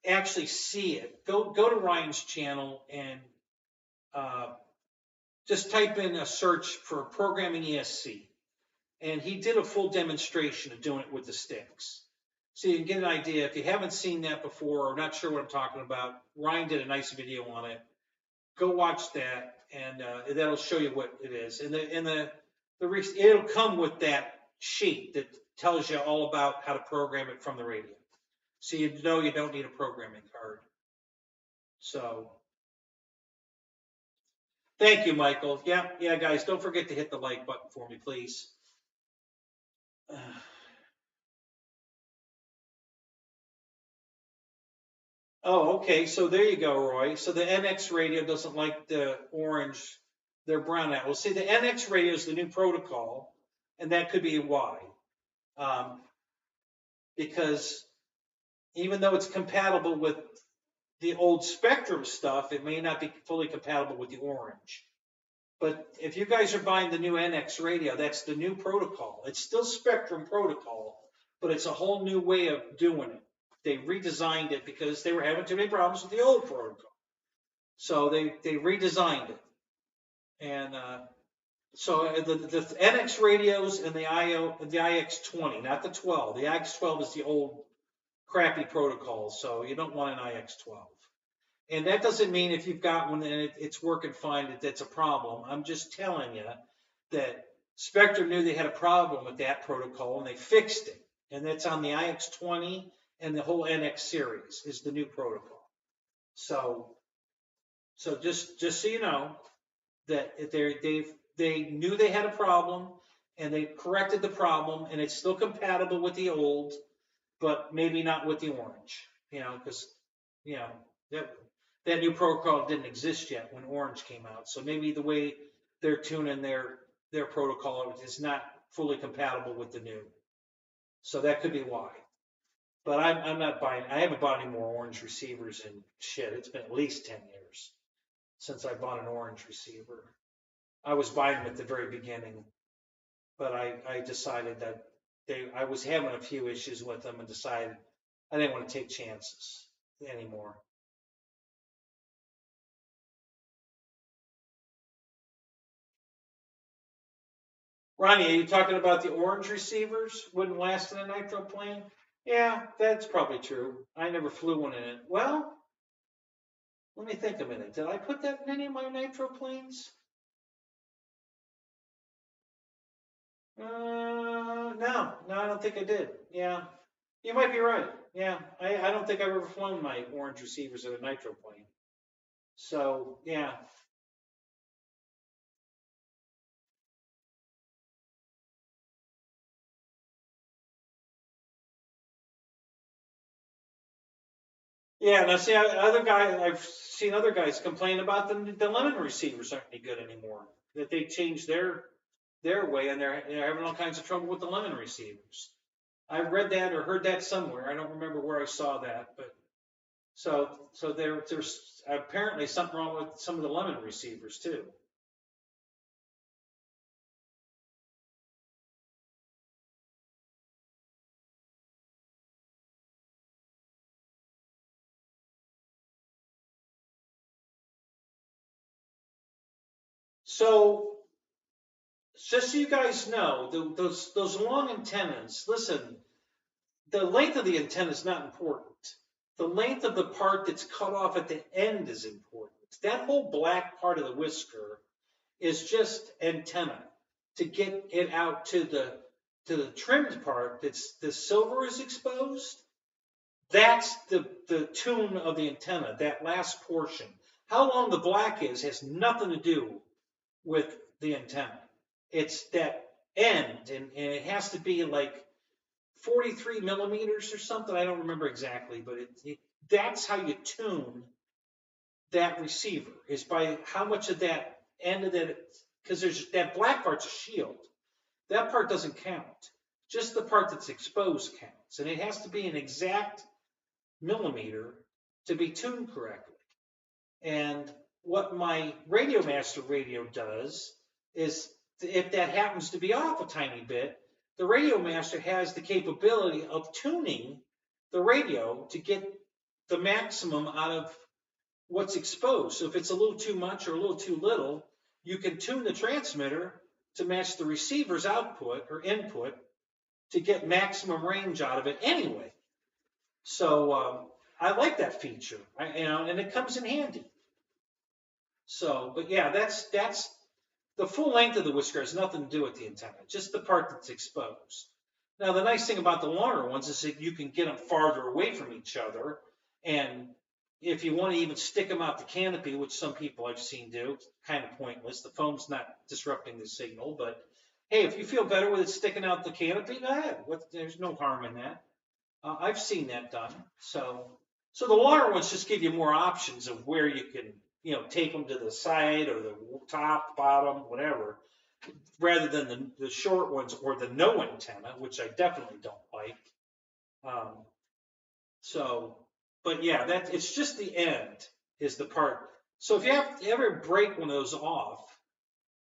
actually see it, go to Ryan's channel and just type in a search for programming ESC. And he did a full demonstration of doing it with the sticks. So you can get an idea. If you haven't seen that before or not sure what I'm talking about, Ryan did a nice video on it. Go watch that, and that'll show you what it is. And it'll come with that sheet that tells you all about how to program it from the radio. So you know you don't need a programming card. So thank you, Michael. Yeah, guys, don't forget to hit the like button for me, please. Oh, okay. So there you go, Roy. So the NX radio doesn't like the orange. They're brown out. Well, see, the NX radio is the new protocol, and that could be why. Because even though it's compatible with the old Spectrum stuff, it may not be fully compatible with the orange. But if you guys are buying the new NX radio, that's the new protocol. It's still Spectrum protocol, but it's a whole new way of doing it. They redesigned it because they were having too many problems with the old protocol. So they redesigned it. And so the NX radios and the IX20, not the 12. The IX12 is the old crappy protocol, so you don't want an IX12. And that doesn't mean if you've got one and it's working fine that that's a problem. I'm just telling you that Spectrum knew they had a problem with that protocol and they fixed it. And that's on the IX20 and the whole NX series is the new protocol. So just so you know that they knew they had a problem and they corrected the problem and it's still compatible with the old, but maybe not with the orange. Because that new protocol didn't exist yet when orange came out. So maybe the way they're tuning their protocol is not fully compatible with the new. So that could be why. But I'm not buying. I haven't bought any more orange receivers in shit. It's been at least 10 years since I bought an orange receiver. I was buying them at the very beginning, but I decided that I was having a few issues with them and decided I didn't want to take chances anymore. Ronnie, are you talking about the orange receivers wouldn't last in a nitro plane? Yeah, that's probably true. I never flew one in it. Well, let me think a minute. Did I put that in any of my nitro planes? No, I don't think I did. Yeah, you might be right. Yeah, I don't think I've ever flown my orange receivers in a nitro plane. So, yeah. Yeah, now see, I've seen other guys complain about the lemon receivers aren't any good anymore. That they changed their way and they're having all kinds of trouble with the lemon receivers. I read that or heard that somewhere. I don't remember where I saw that, but so there's apparently something wrong with some of the lemon receivers too. So just so you guys know, those long antennas, listen, the length of the antenna is not important. The length of the part that's cut off at the end is important. That whole black part of the whisker is just antenna to get it out to the trimmed part that's the silver is exposed. That's the tune of the antenna, that last portion. How long the black is has nothing to do with the antenna. It's that end, and it has to be like 43 millimeters or something. I don't remember exactly, but that's how you tune that receiver, is by how much of that end of that, because there's that black part's a shield. That part doesn't count. Just the part that's exposed counts. And it has to be an exact millimeter to be tuned correctly. And what my Radio Master radio does is, if that happens to be off a tiny bit, the Radio Master has the capability of tuning the radio to get the maximum out of what's exposed. So if it's a little too much or a little too little, you can tune the transmitter to match the receiver's output or input to get maximum range out of it anyway. So I like that feature, and it comes in handy. So, but yeah, that's the full length of the whisker has nothing to do with the antenna, just the part that's exposed. Now, the nice thing about the longer ones is that you can get them farther away from each other. And if you want to even stick them out the canopy, which some people I've seen do, it's kind of pointless. The foam's not disrupting the signal. But hey, if you feel better with it sticking out the canopy, go ahead. There's no harm in that. I've seen that done. So the longer ones just give you more options of where you can, take them to the side or the top, bottom, whatever, rather than the short ones or the no antenna, which I definitely don't like. Um, so, but yeah, it's just the end is the part. So if you ever break one of those off,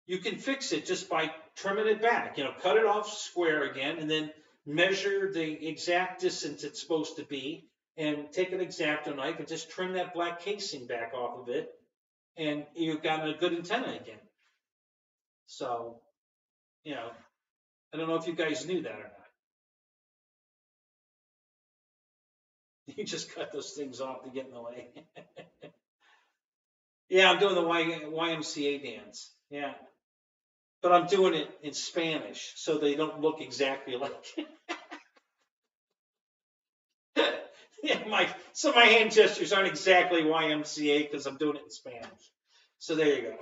you can fix it just by trimming it back. Cut it off square again, and then measure the exact distance it's supposed to be, and take an X-Acto knife and just trim that black casing back off of it, and you've got a good antenna again. So, I don't know if you guys knew that or not. You just cut those things off to get in the way. Yeah, I'm doing the YMCA dance. Yeah. But I'm doing it in Spanish, so they don't look exactly like. Yeah, my hand gestures aren't exactly YMCA because I'm doing it in Spanish. So there you go.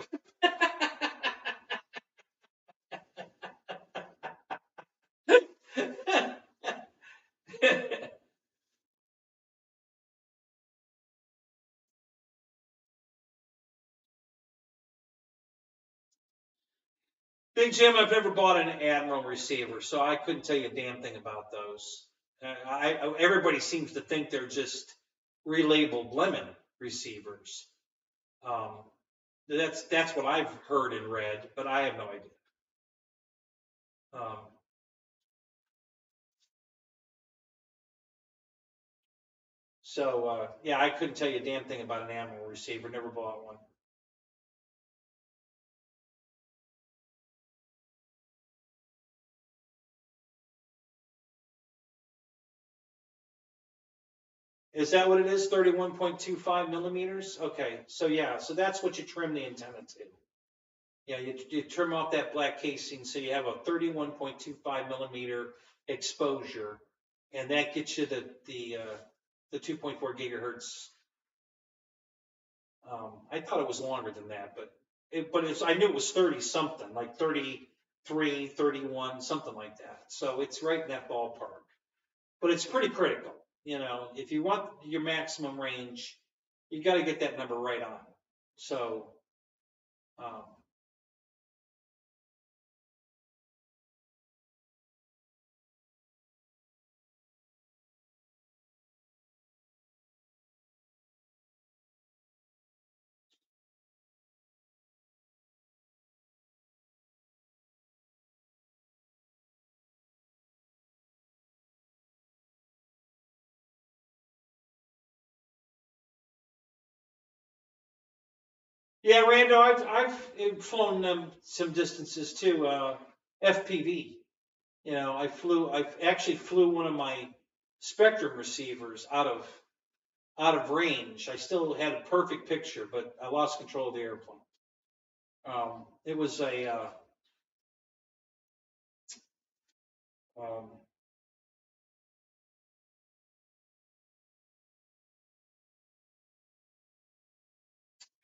Big Jim, I've never bought an Admiral receiver, so I couldn't tell you a damn thing about those. Everybody seems to think they're just relabeled lemon receivers. That's what I've heard and read, but I have no idea. Yeah, I couldn't tell you a damn thing about an Admiral receiver. Never bought one. Is that what it is? 31.25 millimeters? Okay, so yeah, so that's what you trim the antenna to. Yeah, you trim off that black casing so you have a 31.25 millimeter exposure, and that gets you the 2.4 gigahertz. I thought it was longer than that, but I knew it was 30 something, like 33, 31, something like that. So it's right in that ballpark. But it's pretty critical. If you want your maximum range, you got to get that number right on. So, um, yeah, Rando, I've flown some distances too. FPV. I actually flew one of my Spectrum receivers out of range. I still had a perfect picture, but I lost control of the airplane. It was um,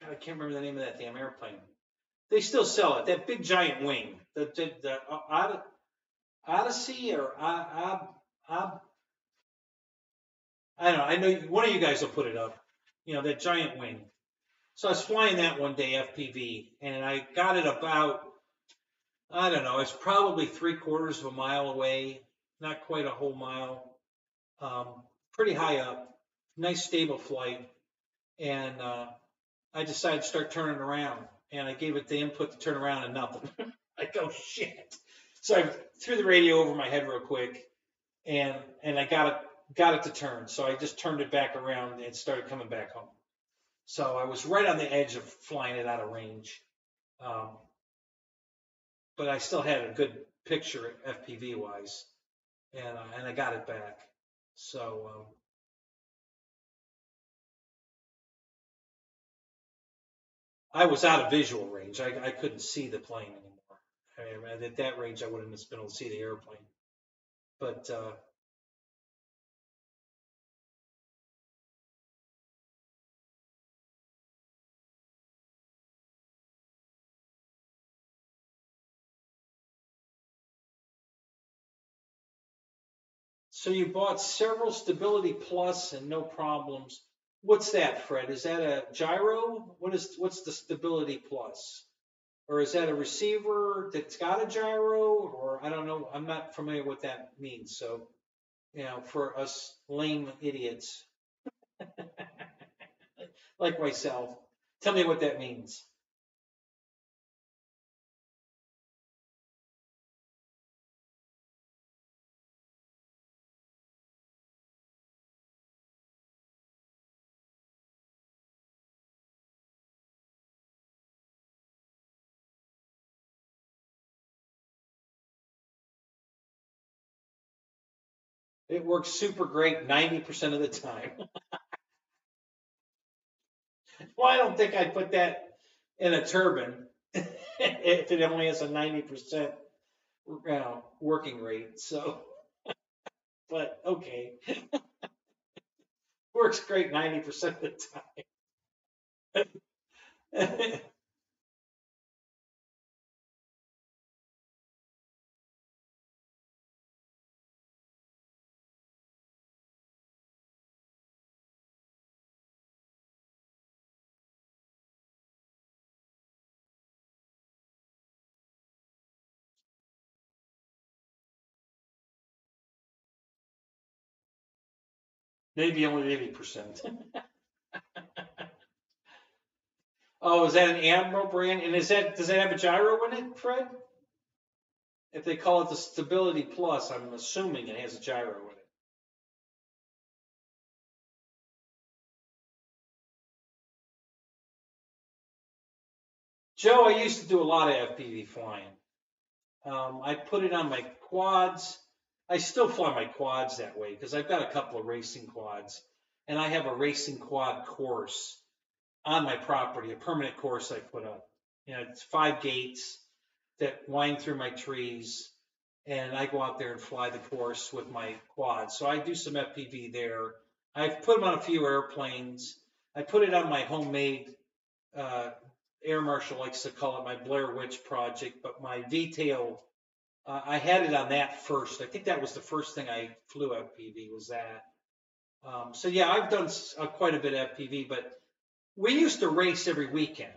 I can't remember the name of that damn airplane. They still sell it. That big giant wing, the Odyssey or I don't know. I know one of you guys will put it up. That giant wing. So I was flying that one day FPV, and I got it about, I don't know, it's probably 3/4 of a mile away, not quite a whole mile, pretty high up, nice stable flight, and I decided to start turning around, and I gave it the input to turn around and nothing. I go, shit. So I threw the radio over my head real quick, and I got it to turn. So I just turned it back around and started coming back home. So I was right on the edge of flying it out of range. But I still had a good picture FPV wise, and I got it back. So I was out of visual range. I couldn't see the plane anymore. I mean, at that range, I wouldn't have been able to see the airplane. But so you bought several Stability Plus and no problems. What's that, Fred? Is that a gyro? What's the Stability Plus? Or is that a receiver that's got a gyro? Or I don't know. I'm not familiar what that means. So, for us lame idiots like myself, tell me what that means. It works super great 90% of the time. Well, I don't think I'd put that in a turbine if it only has a 90% working rate. So, but okay, works great 90% of the time. Maybe only 80%. Oh, is that an Admiral brand? And does that have a gyro in it, Fred? If they call it the Stability Plus, I'm assuming it has a gyro in it. Joe, I used to do a lot of FPV flying. I put it on my quads. I still fly my quads that way because I've got a couple of racing quads, and I have a racing quad course on my property, a permanent course I put up. It's 5 gates that wind through my trees, and I go out there and fly the course with my quad. So I do some FPV there. I've put them on a few airplanes. I put it on my homemade Air Marshal likes to call it my Blair Witch project, but my V-tail, I had it on that first. I think that was the first thing I flew FPV was that. So yeah, I've done quite a bit of FPV, but we used to race every weekend.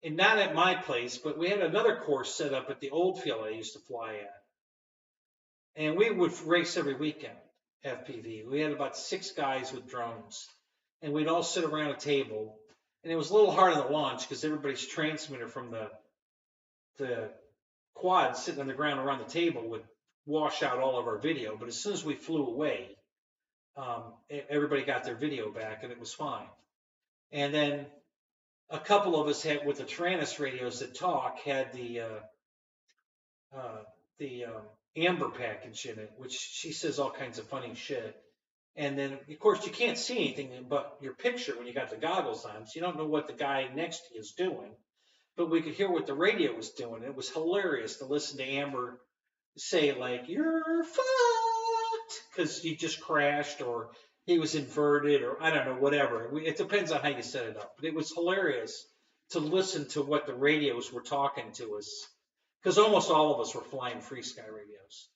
And not at my place, but we had another course set up at the old field I used to fly at. And we would race every weekend, FPV. We had about 6 guys with drones. And we'd all sit around a table. And it was a little harder to launch because everybody's transmitter from the quad sitting on the ground around the table would wash out all of our video. But as soon as we flew away, everybody got their video back and it was fine. And then a couple of us had with the Taranis radios that talk had the amber package in it, which she says all kinds of funny shit. And then, of course, you can't see anything but your picture when you got the goggles on, so you don't know what the guy next to you is doing. But we could hear what the radio was doing. It was hilarious to listen to Amber say, like, "You're fucked," because he just crashed or he was inverted or I don't know, whatever. It depends on how you set it up. But it was hilarious to listen to what the radios were talking to us because almost all of us were flying free sky radios.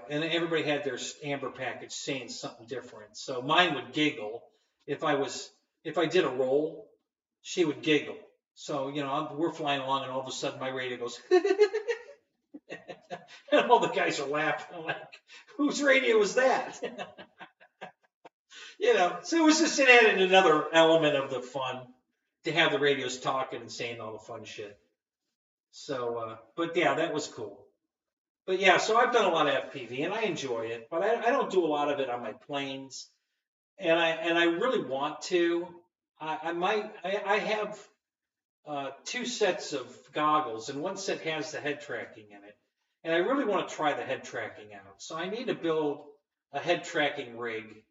And everybody had their amber package saying something different. So mine would giggle if I did a roll, she would giggle. So we're flying along, and all of a sudden my radio goes, and all the guys are laughing. I'm like, whose radio was that? So it was just it added another element of the fun to have the radios talking and saying all the fun shit. So, but yeah, that was cool. But yeah, so I've done a lot of FPV and I enjoy it, but I don't do a lot of it on my planes, and I really want to. I have 2 sets of goggles, and one set has the head tracking in it, and I really want to try the head tracking out. So I need to build a head tracking rig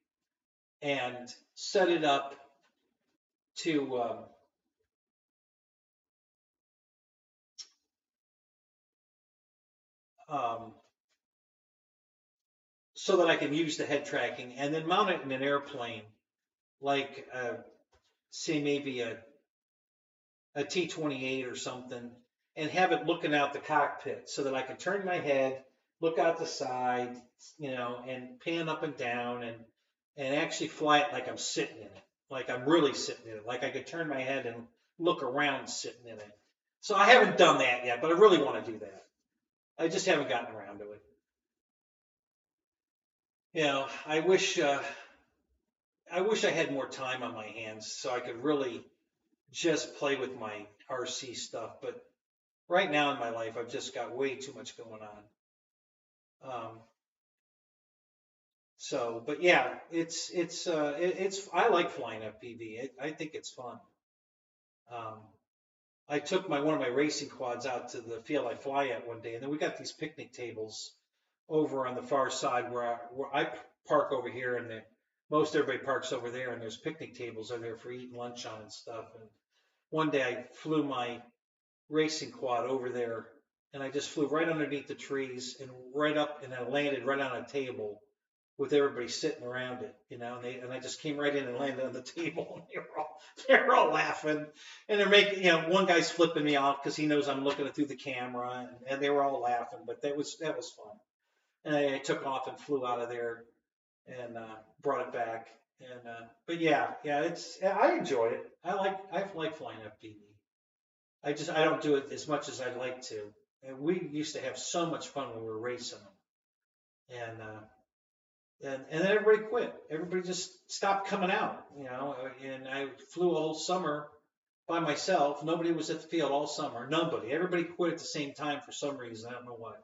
and set it up to um, so that I can use the head tracking and then mount it in an airplane, like say maybe a T-28 or something, and have it looking out the cockpit so that I can turn my head, look out the side, and pan up and down and actually fly it like I'm sitting in it, like I'm really sitting in it, like I could turn my head and look around sitting in it. So I haven't done that yet, but I really want to do that. I just haven't gotten around to it. I wish I had more time on my hands so I could really just play with my RC stuff. But right now in my life, I've just got way too much going on. But yeah, I like flying FPV. I think it's fun. Um, I took one of my racing quads out to the field I fly at one day, and then we got these picnic tables over on the far side where I park over here, and most everybody parks over there, and there's picnic tables over there for eating lunch on and stuff. And one day I flew my racing quad over there, and I just flew right underneath the trees and right up, and I landed right on a table with everybody sitting around it, and I just came right in and landed on the table, and they were all laughing, and they're making, one guy's flipping me off because he knows I'm looking through the camera, and they were all laughing, but that was fun, and I took off and flew out of there and brought it back, and but yeah, I enjoy it. I like flying FPV. I don't do it as much as I'd like to, and we used to have so much fun when we were racing them, and then everybody quit. Everybody just stopped coming out, and I flew a whole summer by myself. Nobody was at the field all summer. Nobody. Everybody quit at the same time for some reason. I don't know why.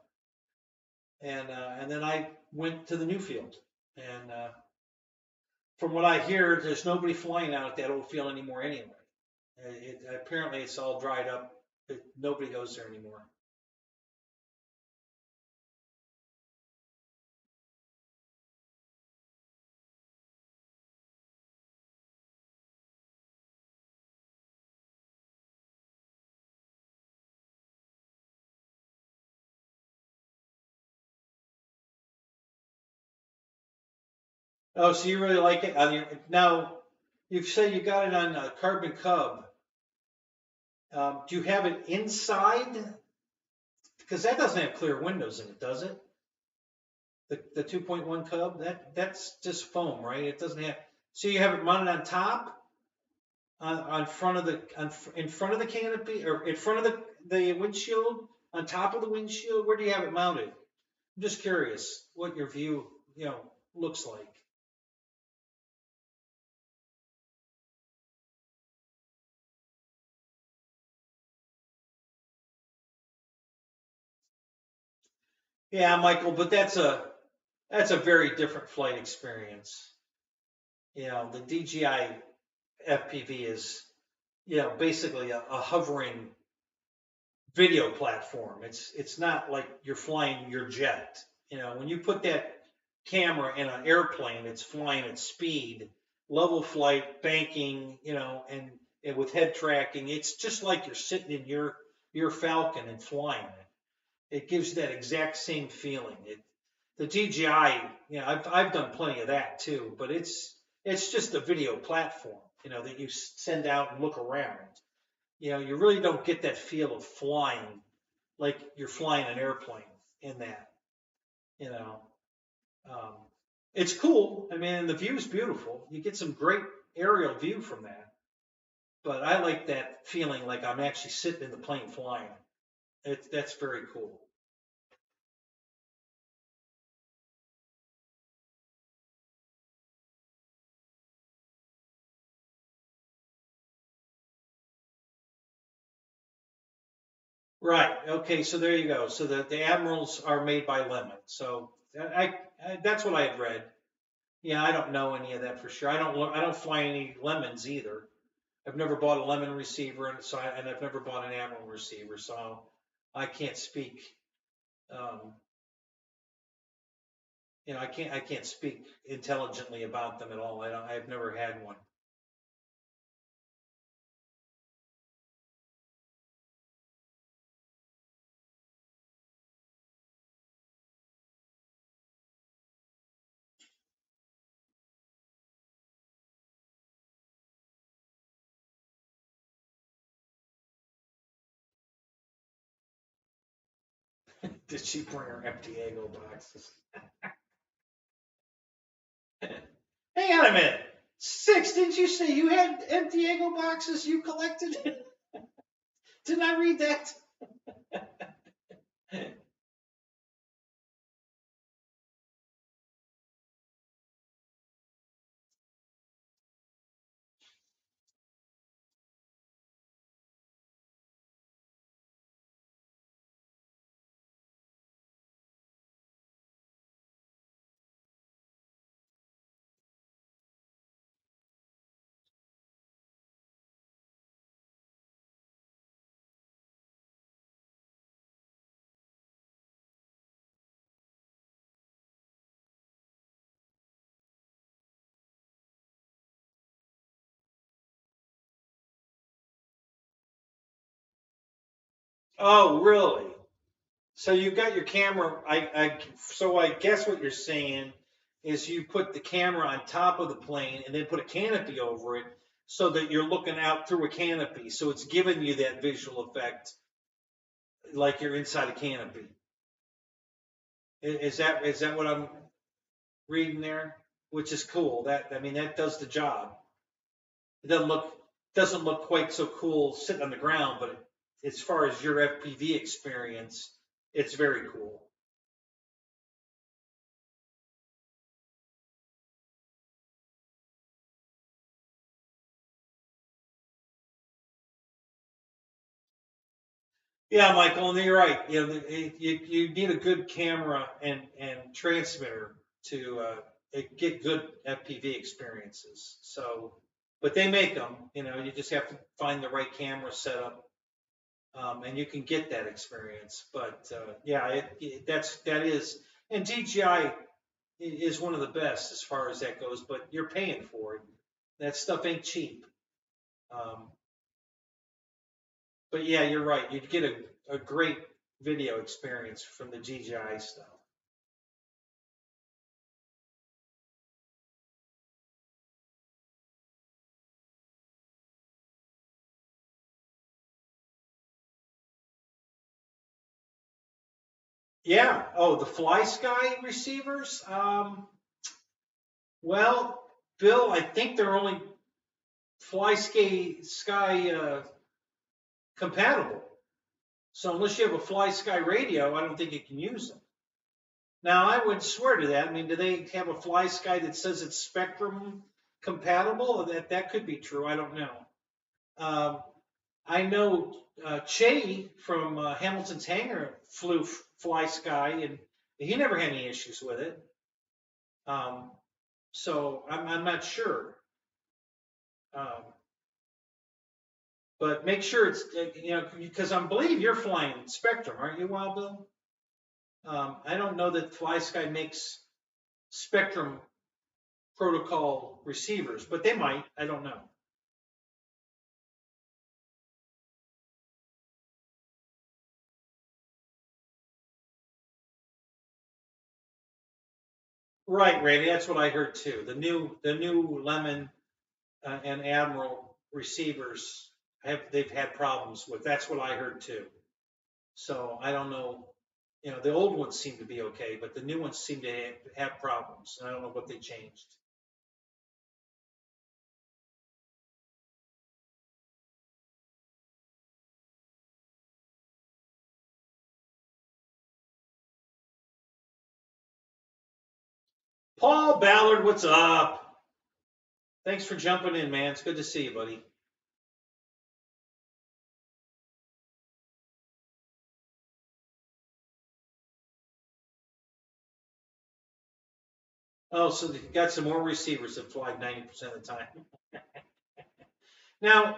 And then I went to the new field. And from what I hear, there's nobody flying out at that old field anymore anyway. Apparently it's all dried up. Nobody goes there anymore. Oh, so you really like it? Now, you've said you got it on Carbon Cub. Do you have it inside? Because that doesn't have clear windows in it, does it? The 2.1 Cub, that's just foam, right? It doesn't have. So you have it mounted on top, on front of in front of the canopy, or in front of the windshield, on top of the windshield. Where do you have it mounted? I'm just curious what your view, looks like. Yeah, Michael, but that's a very different flight experience. The DJI FPV is, basically a hovering video platform. It's not like you're flying your jet. When you put that camera in an airplane, it's flying at speed, level flight, banking, and with head tracking. It's just like you're sitting in your Falcon and flying it. It gives that exact same feeling. The DJI, I've done plenty of that too, but it's just a video platform, that you send out and look around. You really don't get that feel of flying like you're flying an airplane in that, you know. Um, it's cool. I mean, the view is beautiful. You get some great aerial view from that. But I like that feeling like I'm actually sitting in the plane flying. That's very cool. Right. Okay. So there you go. So the admirals are made by Lemon. So that's what I had read. Yeah, I don't know any of that for sure. I don't fly any lemons either. I've never bought a lemon receiver, and I've never bought an Admiral receiver, so I can't speak. Um, I can't speak intelligently about them at all. I've never had one. Did she bring her empty Eggo boxes? Hang on a minute. Six, didn't you say you had empty Eggo boxes you collected? Didn't I read that? Oh, really? So you got your camera. So I guess what you're saying is you put the camera on top of the plane and then put a canopy over it so that you're looking out through a canopy. So it's giving you that visual effect like you're inside a canopy. Is that what I'm reading there? Which is cool. That does the job. It doesn't look quite so cool sitting on the ground, but as far as your FPV experience, it's very cool. Yeah, Michael, and you're right. You need a good camera and transmitter to get good FPV experiences. So, but they make them. You just have to find the right camera setup, and you can get that experience. But yeah, that is, and DJI is one of the best as far as that goes. But you're paying for it. That stuff ain't cheap. Um, but yeah, you're right. You'd get a great video experience from the DJI stuff. Yeah. Oh, the Fly Sky receivers. Well, Bill, I think they're only Fly Sky compatible. So unless you have a Fly Sky radio, I don't think you can use them. Now, I would swear to that. I mean, do they have a Fly Sky that says it's Spectrum compatible? That could be true. I don't know. Um, I know Che from Hamilton's Hangar flew Fly Sky, and he never had any issues with it. Um, so I'm not sure. Um, but make sure it's because I believe you're flying Spectrum, aren't you, Wild Bill? I don't know that Fly Sky makes Spectrum protocol receivers, but they might. I don't know. Right, Randy. That's what I heard too. The new Lemon and Admiral receivers they've had problems with. That's what I heard too. So I don't know. The old ones seem to be okay, but the new ones seem to have problems. I don't know what they changed. Paul Ballard, what's up? Thanks for jumping in, man. It's good to see you, buddy. Oh, so you got some more receivers that fly 90% of the time. Now,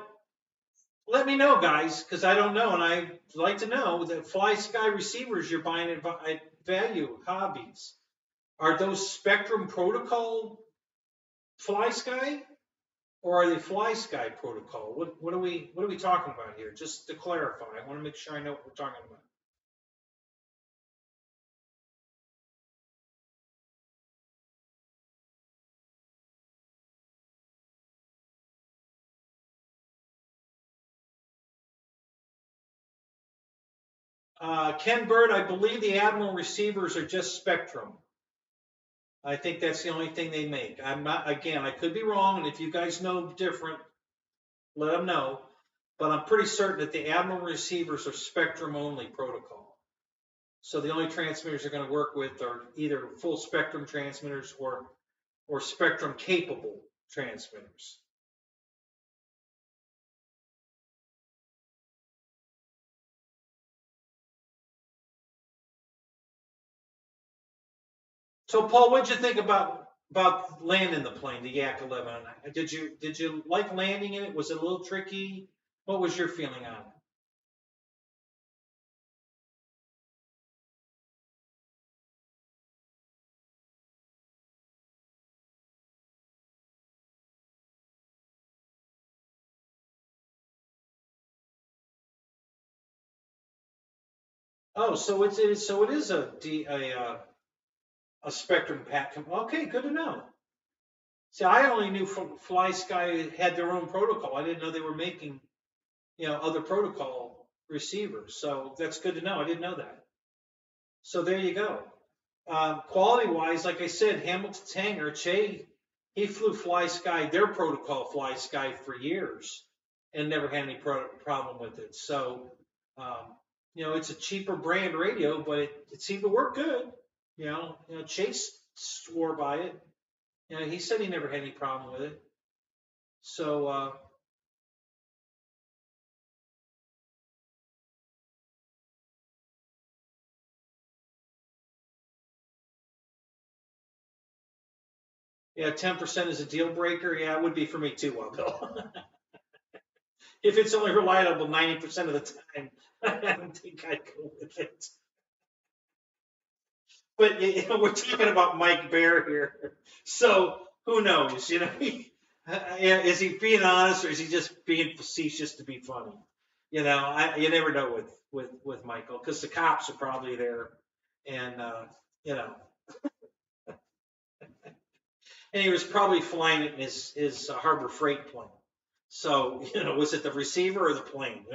let me know, guys, because I don't know, and I'd like to know the Fly Sky receivers you're buying at Value Hobbies. Are those Spectrum Protocol Fly Sky, or are they Fly Sky Protocol? What are we talking about here? Just to clarify, I want to make sure I know what we're talking about. Ken Bird, I believe the Admiral receivers are just Spectrum. I think that's the only thing they make. I'm not, again, I could be wrong, and if you guys know different, let them know. But I'm pretty certain that the Admiral receivers are Spectrum only protocol. So the only transmitters they're going to work with are either full spectrum transmitters or spectrum capable transmitters. So Paul, what'd you think about landing the plane, the Yak 11? Did you like landing in it? Was it a little tricky? What was your feeling on it? Oh, so it is a spectrum pack. Okay, good to know. See, I only knew Fly Sky had their own protocol. I didn't know they were making, other protocol receivers. So that's good to know. I didn't know that. So there you go. Quality wise, like I said, Hamilton's Hangar, Che, he flew Fly Sky, their protocol Fly Sky for years and never had any problem with it. So, it's a cheaper brand radio, but it seemed to work good. Chase swore by it. He said he never had any problem with it. So, yeah, 10% is a deal breaker. Yeah, it would be for me too, Bill. If it's only reliable 90% of the time, I don't think I'd go with it. But we're talking about Mike Bear here, so who knows? Is he being honest or is he just being facetious to be funny? You never know with Michael because the cops are probably there, and you know, and he was probably flying it in his Harbor Freight plane. So was it the receiver or the plane?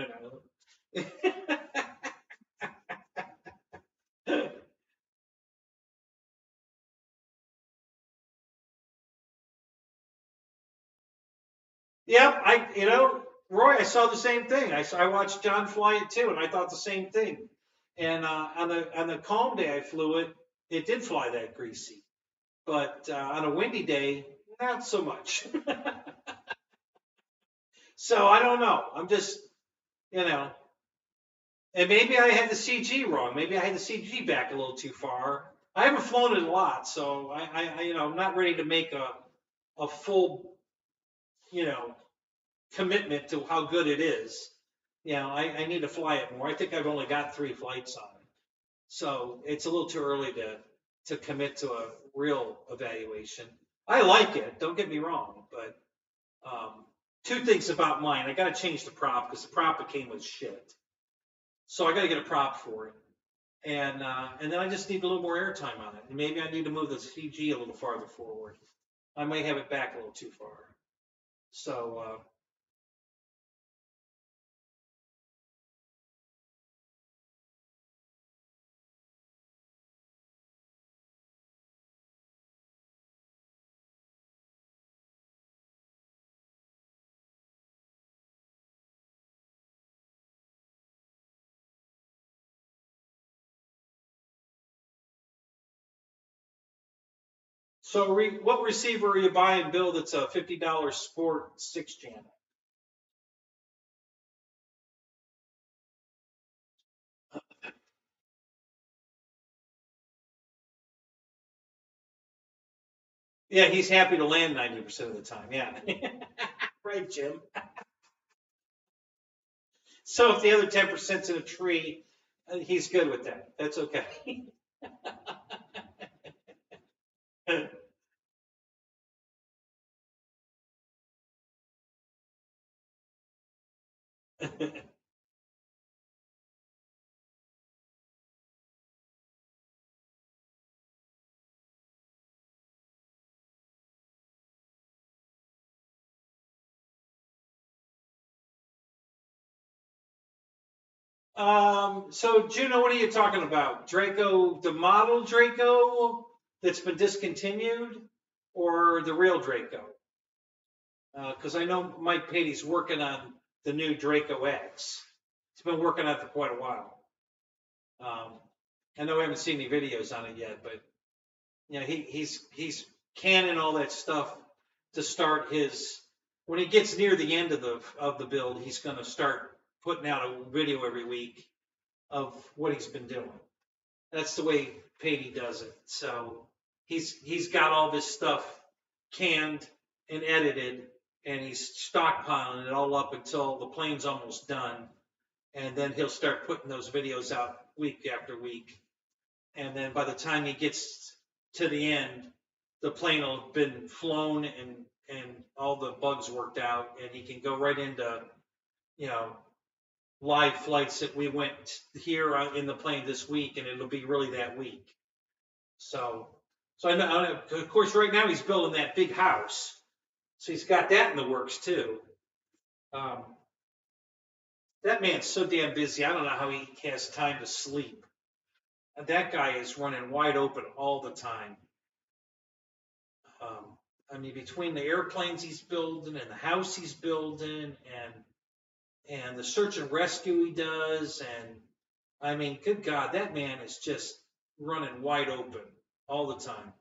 Yep, Roy, I saw the same thing. I watched John fly it too, and I thought the same thing. And on the calm day I flew it, it did fly that greasy. But on a windy day, not so much. So I don't know. I'm just, and maybe I had the CG wrong. Maybe I had the CG back a little too far. I haven't flown it a lot, so I'm not ready to make a full, you know, commitment to how good it is. I need to fly it more. I think I've only got 3 flights on it. So it's a little too early to commit to a real evaluation. I like it, don't get me wrong, but 2 things about mine. I got to change the prop because the prop it came with shit. So I got to get a prop for it. And then I just need a little more airtime on it. And maybe I need to move the CG a little farther forward. I might have it back a little too far. So what receiver are you buying, Bill? That's a $50 Sport 6-channel. Yeah, he's happy to land 90% of the time. Yeah, right, Jim. So if the other 10%'s in a tree, he's good with that. That's okay. So Juno, what are you talking about? Draco, the model Draco that's been discontinued, or the real Draco? Because I know Mike Patey's working on the new Draco X. He's been working on it for quite a while. I know we haven't seen any videos on it yet, but you know, he's canning all that stuff to start his. When he gets near the end of the build, he's going to start putting out a video every week of what he's been doing. That's the way Patey does it. So he's got all this stuff canned and edited, and he's stockpiling it all up until the plane's almost done, and then he'll start putting those videos out week after week. And then by the time he gets to the end, the plane will have been flown and all the bugs worked out, and he can go right into, you know, live flights that we went here in the plane this week, and it'll be really that week. So I know, of course, right now he's building that big house, so he's got that in the works too. Um, that man's so damn busy. I don't know how he has time to sleep. That guy is running wide open all the time. I mean, between the airplanes he's building and the house he's building and the search and rescue he does, and I mean, good God, that man is just running wide open all the time.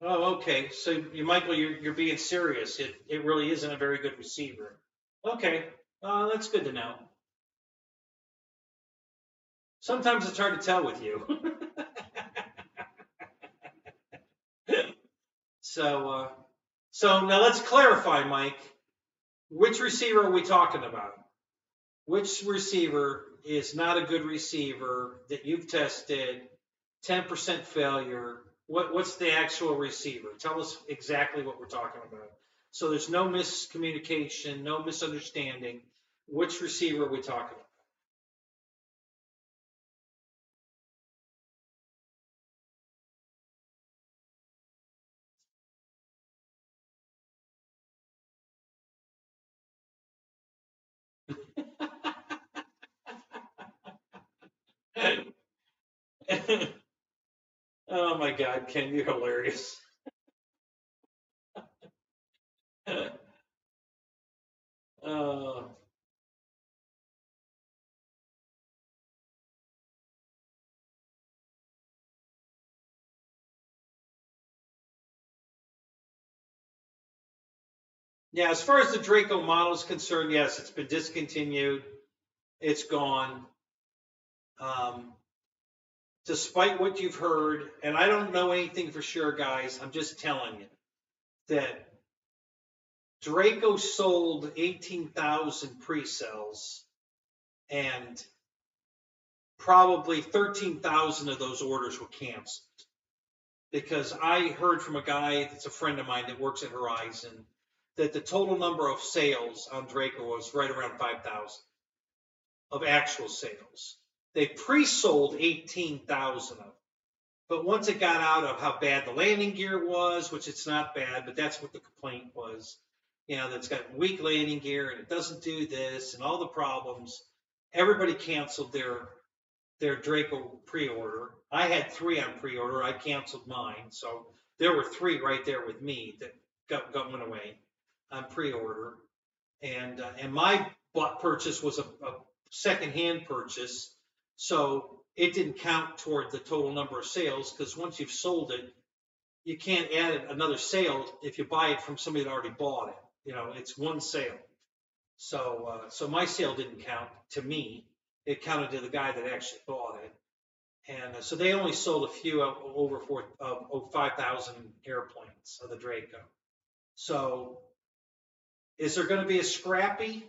Oh, okay. So, Michael, you're being serious. It really isn't a very good receiver. Okay, that's good to know. Sometimes it's hard to tell with you. So, so now let's clarify, Mike. Which receiver are we talking about? Which receiver is not a good receiver that you've tested? 10% failure. What's the actual receiver? Tell us exactly what we're talking about. So there's no miscommunication, no misunderstanding. Which receiver are we talking about? Oh my God, Ken, you're hilarious. uh, yeah, as far as the Draco model is concerned, yes, it's been discontinued. It's gone. Um, Despite what you've heard, and I don't know anything for sure, guys, I'm just telling you that Draco sold 18,000 pre-sales, and probably 13,000 of those orders were canceled. Because I heard from a guy that's a friend of mine that works at Horizon that the total number of sales on Draco was right around 5,000 of actual sales. They pre-sold 18,000 of them. But once it got out of how bad the landing gear was, which it's not bad, but that's what the complaint was, you know, that's got weak landing gear and it doesn't do this and all the problems, everybody canceled their Draco pre-order. I had 3 on pre-order. I canceled mine. So there were 3 right there with me that went away on pre-order. And my purchase was a second-hand purchase. So it didn't count toward the total number of sales because once you've sold it, you can't add another sale if you buy it from somebody that already bought it. You know, it's one sale. So so my sale didn't count to me. It counted to the guy that actually bought it. And so they only sold a few over 5,000 airplanes of the Draco. So is there going to be a scrappy?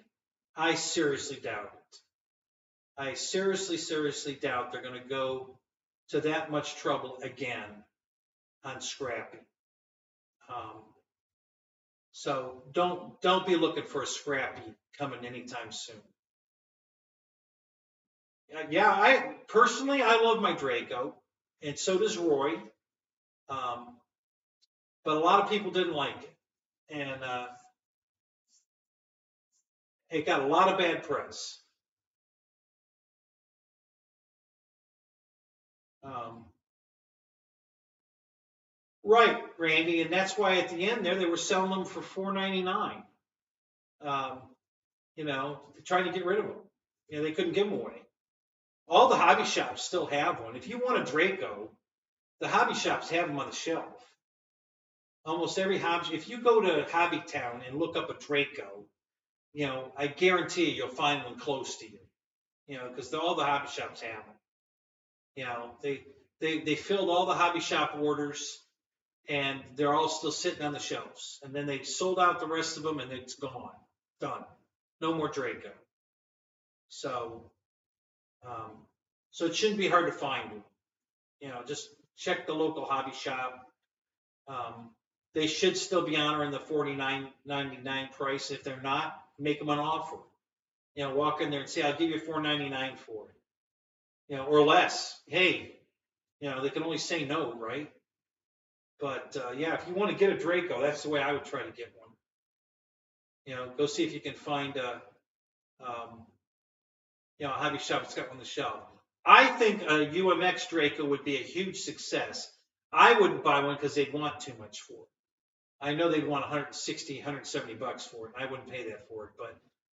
I seriously doubt it. I seriously, seriously doubt they're going to go to that much trouble again on scrapping. So don't be looking for a scrappy coming anytime soon. Yeah, I personally I love my Draco, and so does Roy. But a lot of people didn't like it, and it got a lot of bad press. Um, right, Randy, and that's why at the end there they were selling them for $4.99. You know, trying to get rid of them. You know, they couldn't give them away. All the hobby shops still have one. If you want a Draco, the hobby shops have them on the shelf. Almost every hobby, if you go to Hobby Town and look up a Draco, you know, I guarantee you'll find one close to you. You know, because all the hobby shops have them. You know, they filled all the hobby shop orders, and they're all still sitting on the shelves. And then they sold out the rest of them, and it's gone, done. No more Draco. So, um, so it shouldn't be hard to find them. You know, just check the local hobby shop. They should still be honoring the $49.99 price. If they're not, make them an offer. You know, walk in there and say, "I'll give you $4.99 for it." You know, or less. Hey, you know, they can only say no, right? But yeah, if you want to get a Draco, that's the way I would try to get one. You know, go see if you can find um, you know, a hobby shop that's got one on the shelf. I think a UMX Draco would be a huge success. I wouldn't buy one because they'd want too much for it. I know they'd want 160, 170 bucks for it. I wouldn't pay that for it,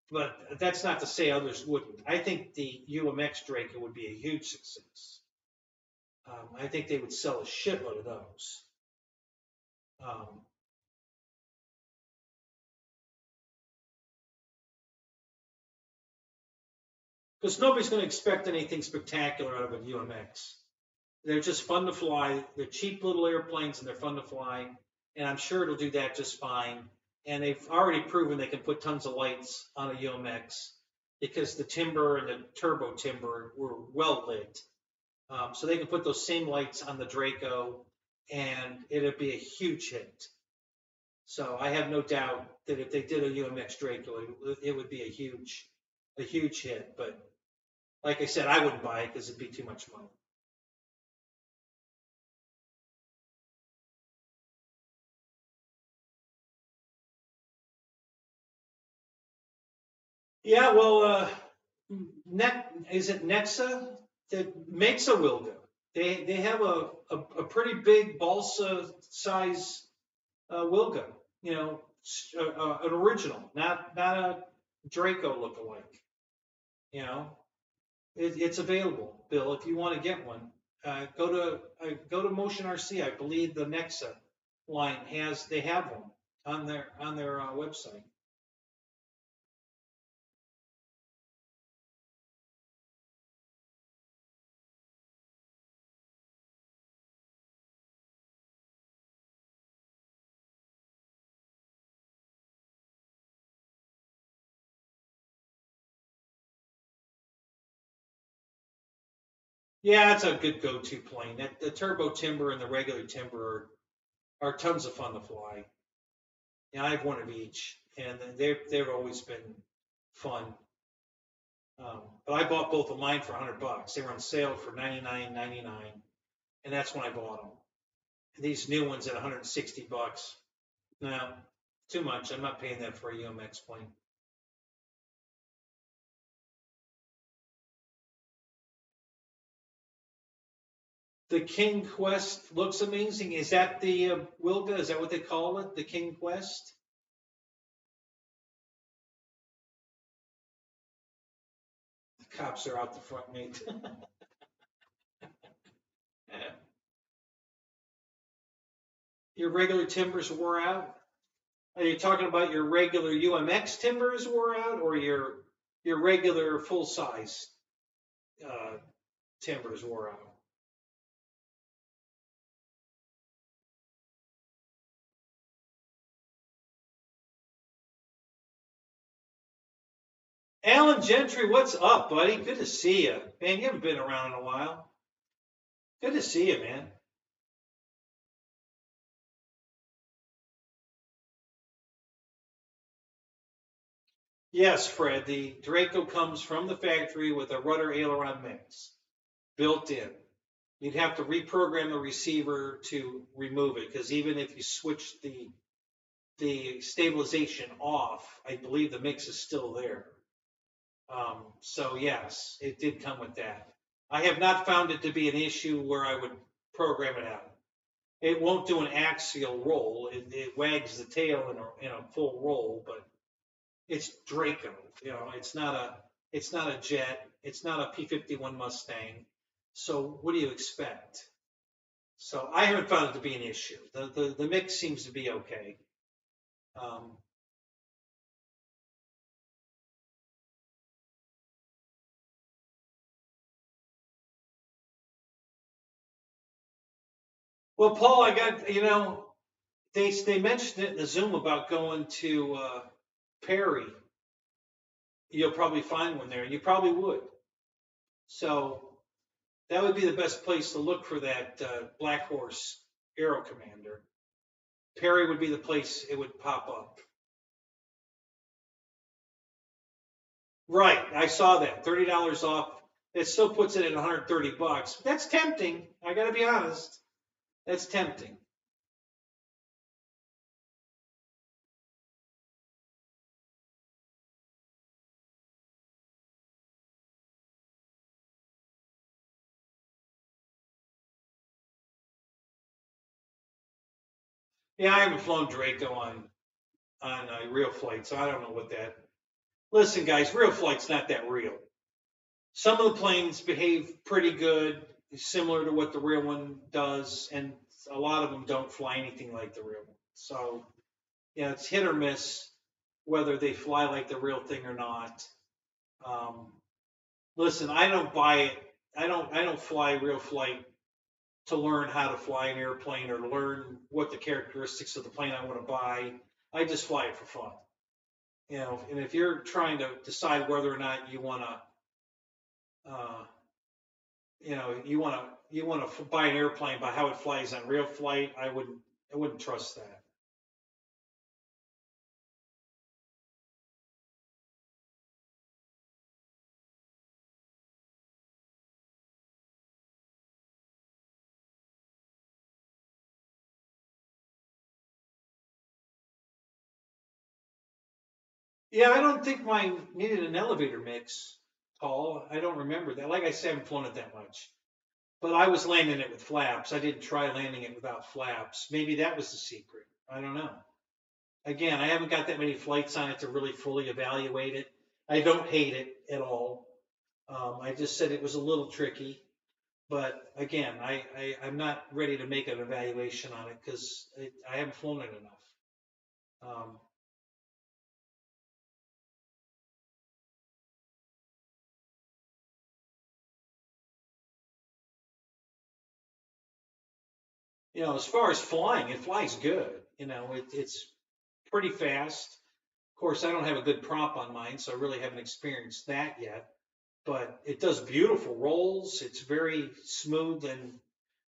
but that's not to say others wouldn't. I think the UMX Draco would be a huge success. I think they would sell a shitload of those. Because nobody's going to expect anything spectacular out of a UMX. They're just fun to fly. They're cheap little airplanes and they're fun to fly. And I'm sure it'll do that just fine. And they've already proven they can put tons of lights on a UMX because the timber and the turbo timber were well lit. So they can put those same lights on the Draco and it'd be a huge hit. So I have no doubt that if they did a UMX Draco, it would be a huge hit. But like I said, I wouldn't buy it because it'd be too much money. Yeah, well, is it Nexa that makes a Wilga? They have a pretty big balsa size Wilga. You know, an original, not a Draco lookalike. You know, it's available, Bill. If you want to get one, go to Motion RC. I believe the Nexa line they have one on their website. Yeah, it's a good go-to plane. The turbo timber and the regular timber are tons of fun to fly. Yeah, I have one of each, and they've always been fun. But I bought both of mine for $100. They were on sale for $99.99, and that's when I bought them. These new ones at $160. No, too much. I'm not paying that for a UMX plane. The King Quest looks amazing. Is that the Wilga? Is that what they call it? The King Quest? The cops are out the front, mate. Your regular timbers wore out? Are you talking about your regular UMX timbers wore out, or your regular full size timbers wore out? Alan Gentry, what's up, buddy? Good to see you. Man, you haven't been around in a while. Good to see you, man. Yes, Fred, the Draco comes from the factory with a rudder aileron mix built in. You'd have to reprogram the receiver to remove it because even if you switch the stabilization off, I believe the mix is still there. So yes, it did come with that. I have not found it to be an issue where I would program it out. It won't do an axial roll. It wags the tail in a full roll, but it's Draco. You know, it's not a jet. It's not a P-51 Mustang. So what do you expect? So I haven't found it to be an issue. The mix seems to be okay. Um, well, Paul, I got they mentioned it in the Zoom about going to Perry. You'll probably find one there, and you probably would. So that would be the best place to look for that Black Horse Aero Commander. Perry would be the place it would pop up. Right, I saw that. $30 off. It still puts it at 130 bucks. That's tempting. I got to be honest. That's tempting. Yeah, I haven't flown Draco on real flight, so I don't know what that. Listen, guys, real flight's not that real. Some of the planes behave pretty good, similar to what the real one does, and a lot of them don't fly anything like the real one. So, yeah, it's hit or miss whether they fly like the real thing or not. Um, Listen, I don't buy it. I don't fly real flight to learn how to fly an airplane or to learn what the characteristics of the plane I want to buy. I just fly it for fun. And if you're trying to decide whether or not you want to, uh, you want to buy an airplane by how it flies on real flight, I wouldn't trust that. Yeah, I don't think mine needed an elevator mix, Paul. I don't remember that. Like I said, I haven't flown it that much. But I was landing it with flaps. I didn't try landing it without flaps. Maybe that was the secret. I don't know. Again, I haven't got that many flights on it to really fully evaluate it. I don't hate it at all. I just said it was a little tricky. But again, I'm not ready to make an evaluation on it because I haven't flown it enough. Um, as far as flying, it flies good. It's pretty fast. Of course, I don't have a good prop on mine, so I really haven't experienced that yet. But it does beautiful rolls. It's very smooth and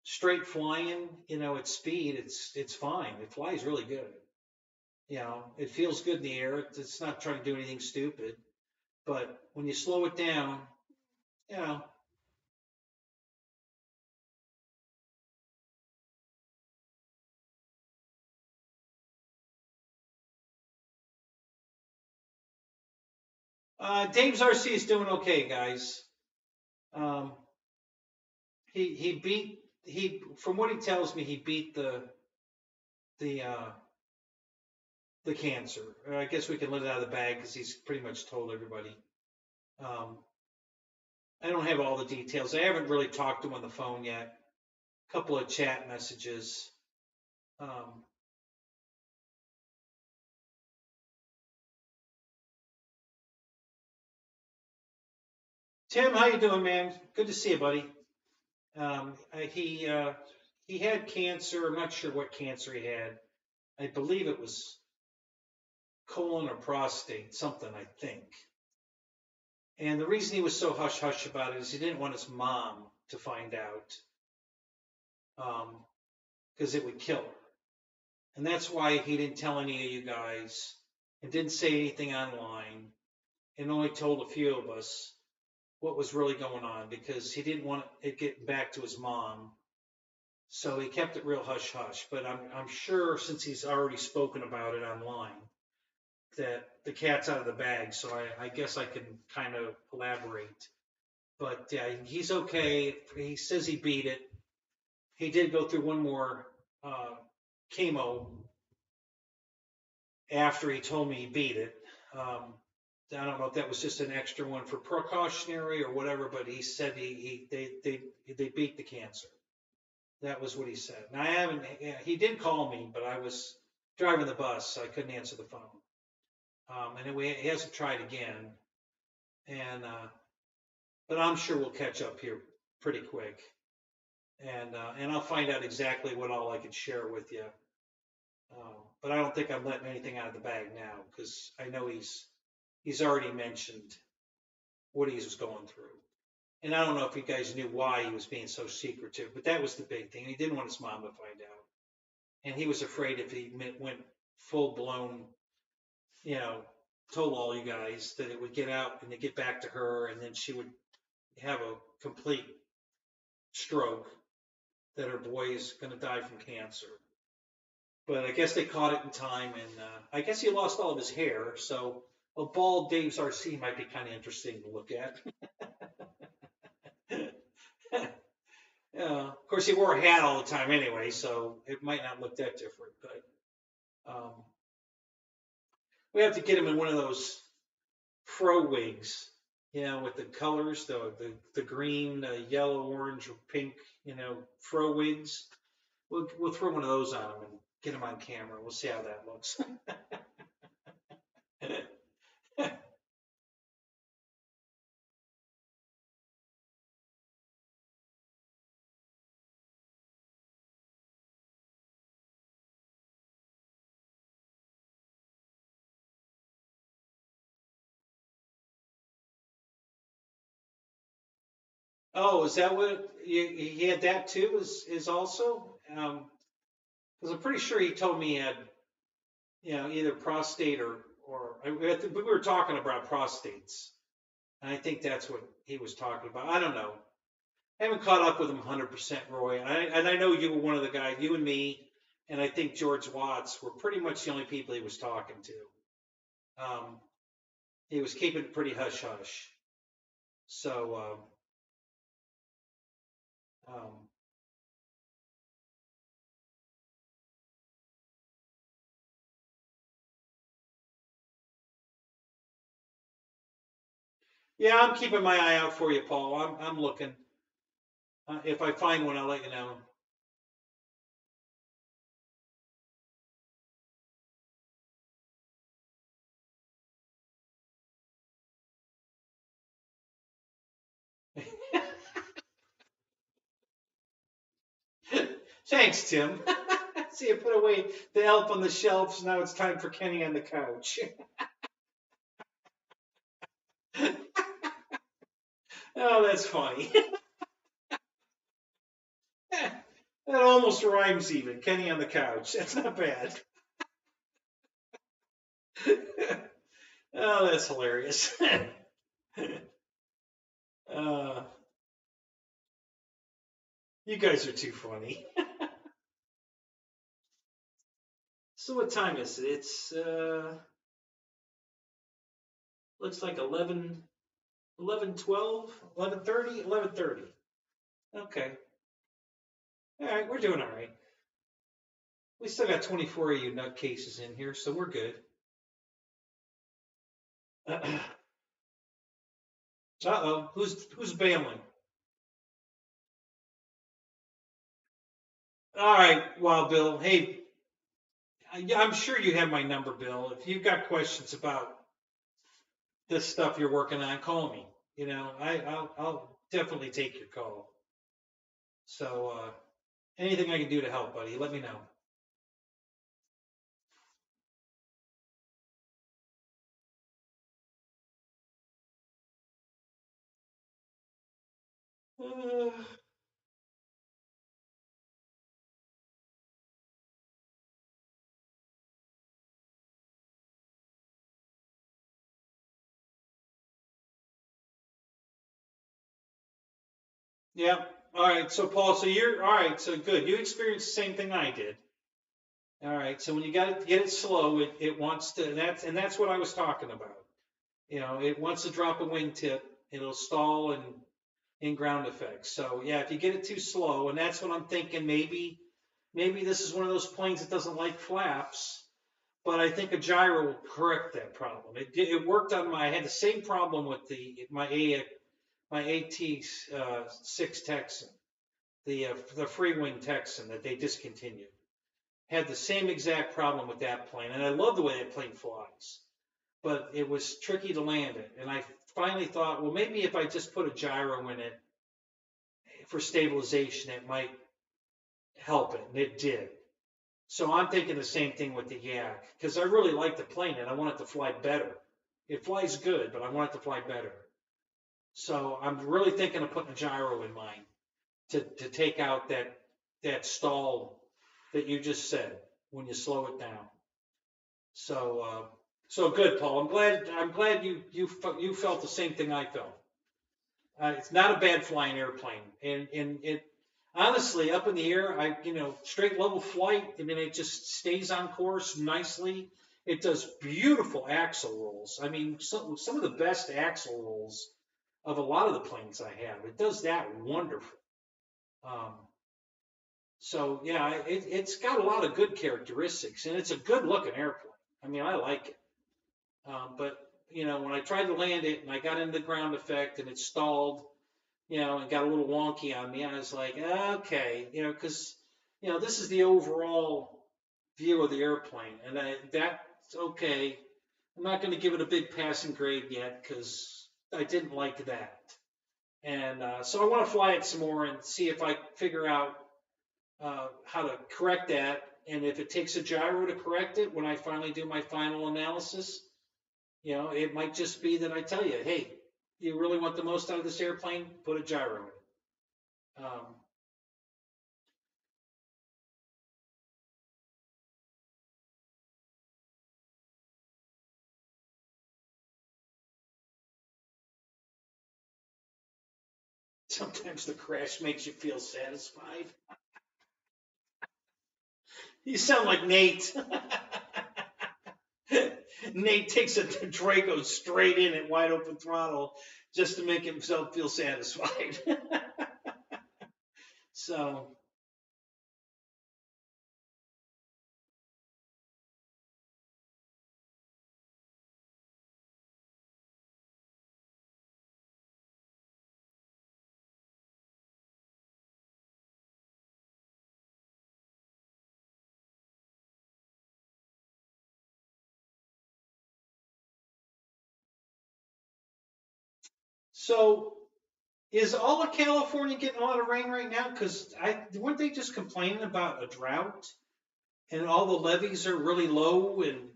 straight flying. At speed, it's fine. It flies really good. It feels good in the air. It's not trying to do anything stupid. But when you slow it down, you know, Dave's RC is doing okay, guys. Um, he beat he from what he tells me he beat the the cancer. I guess we can let it out of the bag because he's pretty much told everybody. Um, I don't have all the details. I haven't really talked to him on the phone yet. A couple of chat messages. Um, Tim, how you doing, man? Good to see you, buddy. He had cancer. I'm not sure what cancer he had. I believe it was colon or prostate, something. I think. And the reason he was so hush-hush about it is he didn't want his mom to find out, because it would kill her. And that's why he didn't tell any of you guys and didn't say anything online and only told a few of us what was really going on, because he didn't want it getting back to his mom. So he kept it real hush-hush. But I'm sure, since he's already spoken about it online, that the cat's out of the bag. So I guess I can kind of elaborate. But yeah, he's okay. He says he beat it. He did go through one more chemo after he told me he beat it. I don't know if that was just an extra one for precautionary or whatever, but he said they beat the cancer. That was what he said. Now he did call me, but I was driving the bus, so I couldn't answer the phone. And he hasn't tried again. But I'm sure we'll catch up here pretty quick. And I'll find out exactly what all I can share with you. But I don't think I'm letting anything out of the bag now, because I know he's already mentioned what he was going through. And I don't know if you guys knew why he was being so secretive, but that was the big thing. He didn't want his mom to find out. And he was afraid if he went full blown, told all you guys, that it would get out and to get back to her, and then she would have a complete stroke, that her boy is going to die from cancer. But I guess they caught it in time, and I guess he lost all of his hair, so a bald Dave's RC might be kind of interesting to look at. Of course, he wore a hat all the time anyway, so it might not look that different. But we have to get him in one of those fro wigs, with the colors, the green, yellow, orange, or pink, fro wigs. We'll throw one of those on him and get him on camera. We'll see how that looks. Oh, is that what he had that too? Is also? Because I'm pretty sure he told me he had, either prostate or we were talking about prostates. And I think that's what he was talking about. I don't know. I haven't caught up with him 100%, Roy. And I know you were one of the guys, you and me, and I think George Watts were pretty much the only people he was talking to. He was keeping it pretty hush-hush. So, yeah, I'm keeping my eye out for you, Paul. I'm looking. If I find one, I'll let you know. Thanks, Tim. See, I put away the elf on the shelves. Now it's time for Kenny on the couch. Oh, that's funny. That almost rhymes even. Kenny on the couch. That's not bad. Oh, that's hilarious. You guys are too funny. So what time is it? It's looks like 11, 12, 11:30, 11:30. Okay. All right, we're doing all right. We still got 24 of you nutcases in here, so we're good. Uh-oh, who's bailing? All right, well, Bill, hey, I'm sure you have my number, Bill. If you've got questions about this stuff you're working on, call me. I'll definitely take your call. So anything I can do to help, buddy, let me know. Uh, yeah. All right. So Paul, so you're all right. So good. You experienced the same thing I did. All right. So when you got to get it slow, it wants to. That's what I was talking about. It wants to drop a wingtip. It'll stall and in ground effects. So yeah, if you get it too slow, and that's what I'm thinking. Maybe this is one of those planes that doesn't like flaps. But I think a gyro will correct that problem. It worked on I had the same problem with my AT6 Texan, the free wing Texan that they discontinued. Had the same exact problem with that plane, and I love the way that plane flies. But it was tricky to land it, and I finally thought, well, maybe if I just put a gyro in it for stabilization, it might help it, and it did. So I'm thinking the same thing with the Yak, because I really like the plane and I want it to fly better. It flies good, but I want it to fly better. So I'm really thinking of putting a gyro in mine to take out that stall that you just said when you slow it down. So good, Paul. I'm glad you felt the same thing I felt. It's not a bad flying airplane, and it honestly up in the air. Straight level flight. I mean, it just stays on course nicely. It does beautiful axle rolls. I mean, some of the best axle rolls of a lot of the planes I have. It does that wonderful. Um, so yeah, it's got a lot of good characteristics, and it's a good looking airplane. I mean, I like it. But when I tried to land it and I got into the ground effect and it stalled, and got a little wonky on me, I was like, okay, because this is the overall view of the airplane, and that's okay. I'm not going to give it a big passing grade yet because I didn't like that. And so I want to fly it some more and see if I figure out how to correct that. And if it takes a gyro to correct it when I finally do my final analysis, it might just be that I tell you, hey, you really want the most out of this airplane, put a gyro in it. Sometimes the crash makes you feel satisfied. You sound like Nate. Nate takes a Draco straight in at wide open throttle just to make himself feel satisfied. So, so, is all of California getting a lot of rain right now? Because weren't they just complaining about a drought and all the levees are really low and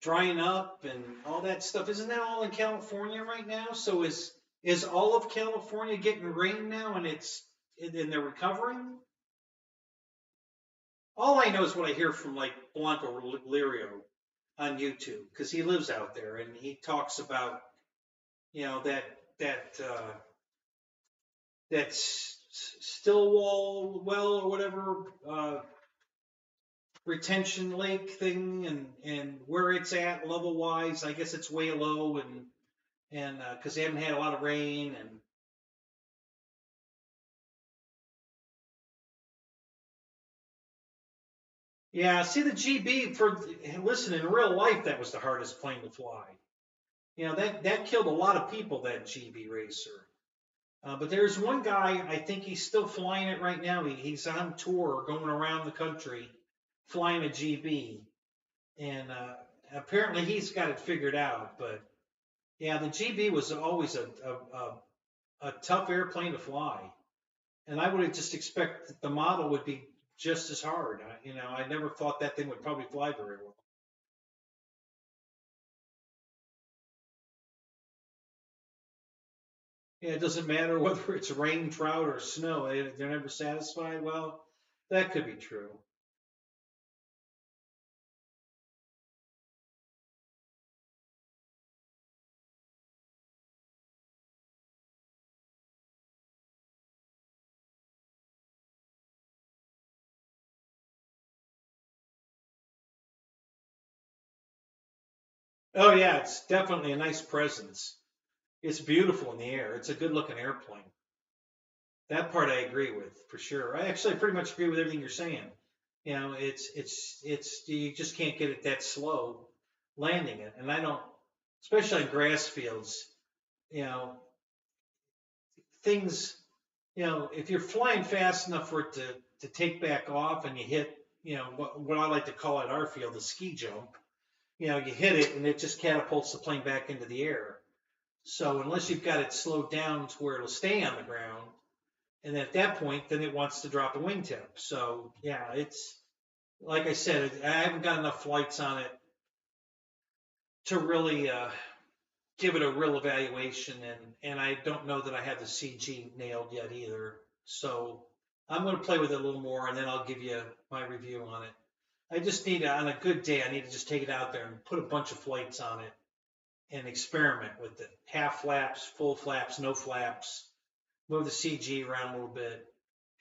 drying up and all that stuff? Isn't that all in California right now? So is all of California getting rain now and they're recovering? All I know is what I hear from like Blanco Lirio on YouTube because he lives out there and he talks about that that uh, that Stillwell well or whatever retention lake thing and where it's at level wise. I guess it's way low and because they haven't had a lot of rain and yeah. See the GB listen in real life that was the hardest plane to fly. That killed a lot of people, that GB racer. But there's one guy, I think he's still flying it right now. He's on tour going around the country flying a GB. And apparently he's got it figured out. But yeah, the GB was always a tough airplane to fly. And I would have just expected the model would be just as hard. I never thought that thing would probably fly very well. Yeah, it doesn't matter whether it's rain, drought, or snow. They're never satisfied. Well, that could be true. Oh yeah, it's definitely a nice presence. It's beautiful in the air. It's a good looking airplane. That part I agree with for sure. I actually pretty much agree with everything you're saying. You know, it's you just can't get it that slow landing it, and I don't, especially on grass fields. You know, things. You know, if you're flying fast enough for it to take back off, and you hit, you know, what I like to call at our field the ski jump. You know, you hit it, and it just catapults the plane back into the air. So unless you've got it slowed down to where it'll stay on the ground, and at that point, then it wants to drop a wingtip. So yeah, it's like I said, I haven't got enough flights on it to really give it a real evaluation, and I don't know that I have the CG nailed yet either. So I'm going to play with it a little more, and then I'll give you my review on it. I just need on a good day, I need to just take it out there and put a bunch of flights on it and experiment with it. Half flaps, full flaps, no flaps, move the CG around a little bit,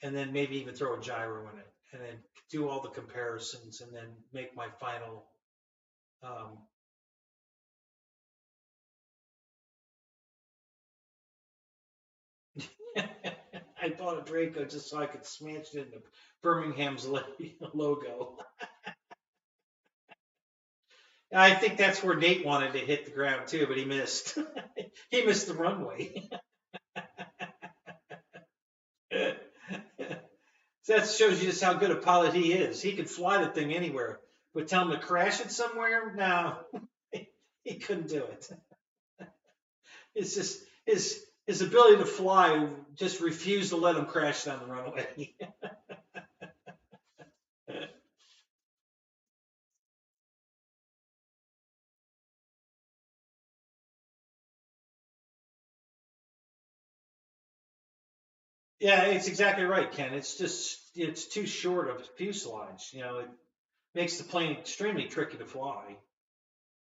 and then maybe even throw a gyro in it, and then do all the comparisons, and then make my final. Um, I bought a Draco just so I could smash it into Birmingham's logo. I think that's where Nate wanted to hit the ground too, but he missed. He missed the runway. That shows you just how good a pilot he is. He could fly the thing anywhere, but tell him to crash it somewhere, no, he couldn't do it. It's just his ability to fly just refused to let him crash down the runway. Yeah, it's exactly right, Ken. It's too short of fuselage. You know, it makes the plane extremely tricky to fly,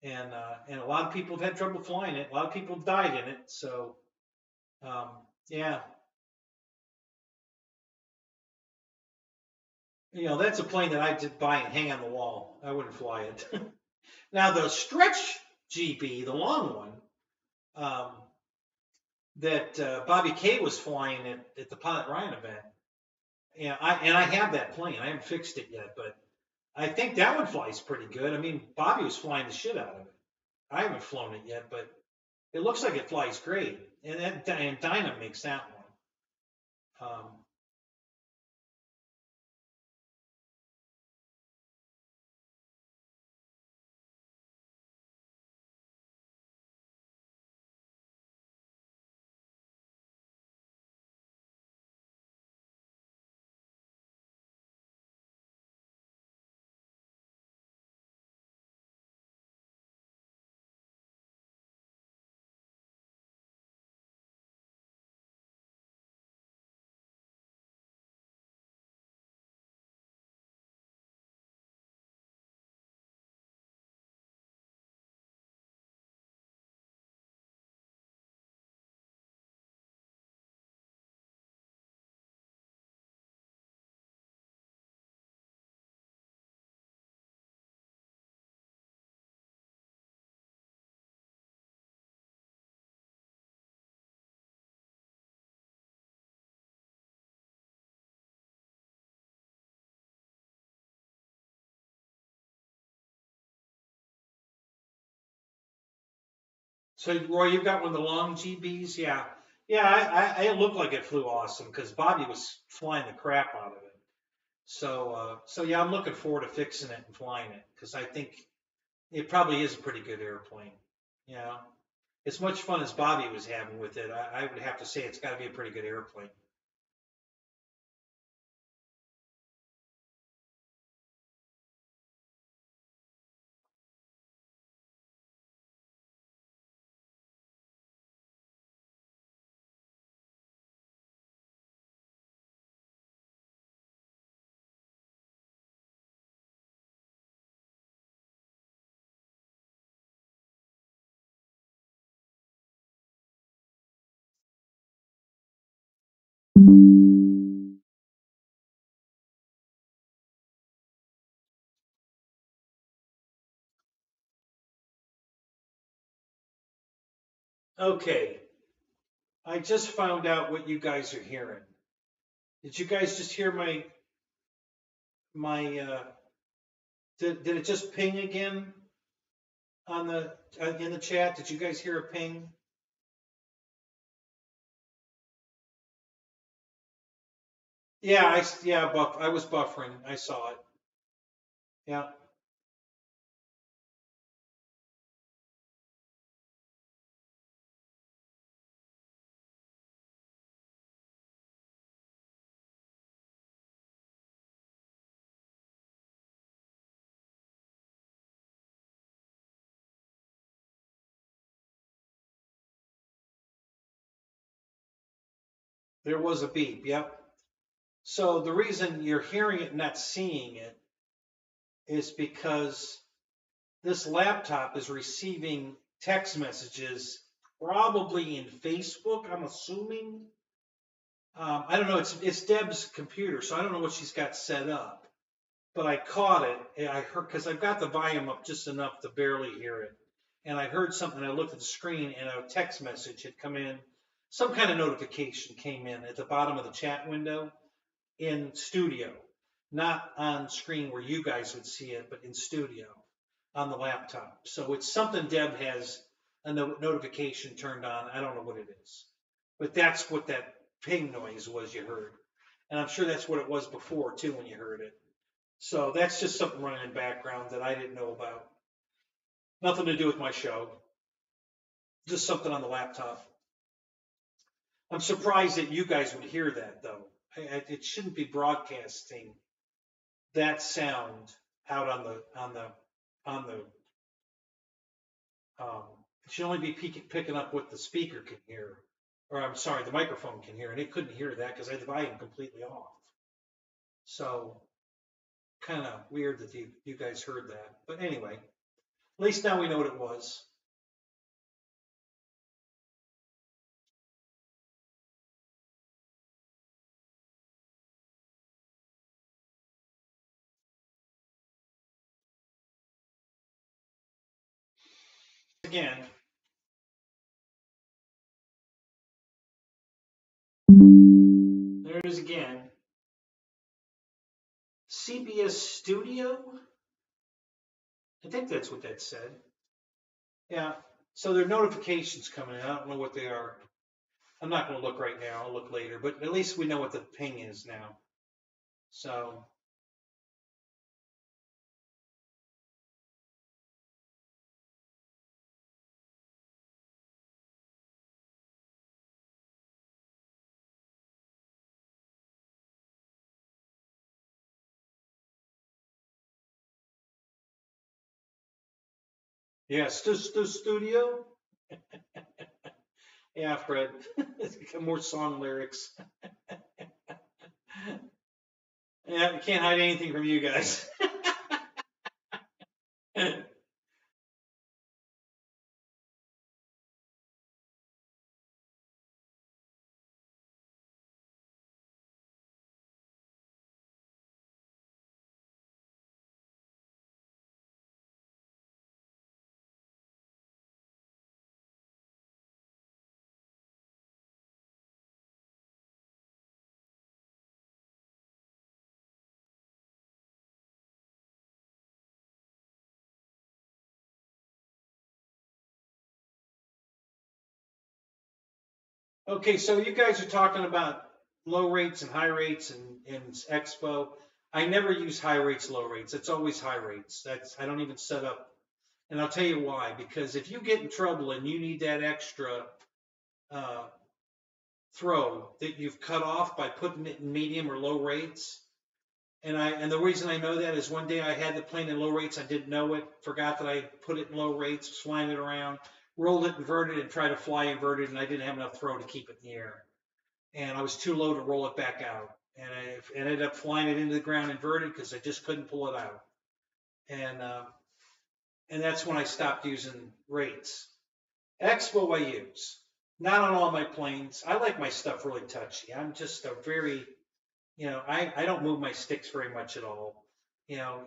and a lot of people have had trouble flying it. A lot of people have died in it. So um, yeah, you know, that's a plane that I'd buy and hang on the wall. I wouldn't fly it. Now the stretch GB, the long one, um, that Bobby K was flying at the Pilot Ryan event. Yeah, I have that plane. I haven't fixed it yet, but I think that one flies pretty good. I mean, Bobby was flying the shit out of it. I haven't flown it yet, but it looks like it flies great. And Dyna makes that one. So Roy, you've got one of the long GBs, yeah, yeah. It looked like it flew awesome because Bobby was flying the crap out of it. So yeah, I'm looking forward to fixing it and flying it because I think it probably is a pretty good airplane. You know, as much fun as Bobby was having with it, I would have to say it's got to be a pretty good airplane. Okay, I just found out what you guys are hearing. Did you guys just hear my did it just ping again on the in the chat? Did you guys hear a ping? Yeah, I was buffering. I saw it. Yeah. There was a beep. Yep. So the reason you're hearing it and not seeing it is because this laptop is receiving text messages probably in Facebook, I'm assuming. I don't know. It's Deb's computer, so I don't know what she's got set up. But I caught it. And I heard because I've got the volume up just enough to barely hear it. And I heard something. I looked at the screen, and a text message had come in. Some kind of notification came in at the bottom of the chat window in studio, not on screen where you guys would see it, but in studio on the laptop. So it's something Deb has a notification turned on. I don't know what it is, but that's what that ping noise was you heard. And I'm sure that's what it was before too when you heard it. So that's just something running in the background that I didn't know about. Nothing to do with my show. Just something on the laptop. I'm surprised that you guys would hear that though. It shouldn't be broadcasting that sound out on the it should only be picking up what the speaker can hear, or I'm sorry, the microphone can hear, and it couldn't hear that because I had the volume completely off. So kind of weird that you guys heard that. But anyway, at least now we know what it was. Again, there it is again. CBS Studio? I think that's what that said. Yeah. So there are notifications coming in. I don't know what they are. I'm not going to look right now. I'll look later. But at least we know what the ping is now. So. Yeah, studio. Yeah, Fred. More song lyrics. Yeah, we can't hide anything from you guys. Okay, so you guys are talking about low rates and high rates in Expo. I never use high rates, low rates. It's always high rates. I don't even set up. And I'll tell you why. Because if you get in trouble and you need that extra throw that you've cut off by putting it in medium or low rates, and the reason I know that is one day I had the plane in low rates. I didn't know it. Forgot that I put it in low rates, was flying it around, rolled it inverted, and tried to fly inverted, and I didn't have enough throw to keep it in the air. And I was too low to roll it back out. And I ended up flying it into the ground inverted because I just couldn't pull it out. And that's when I stopped using rates. Expo I use. Not on all my planes. I like my stuff really touchy. I'm just a very, I don't move my sticks very much at all.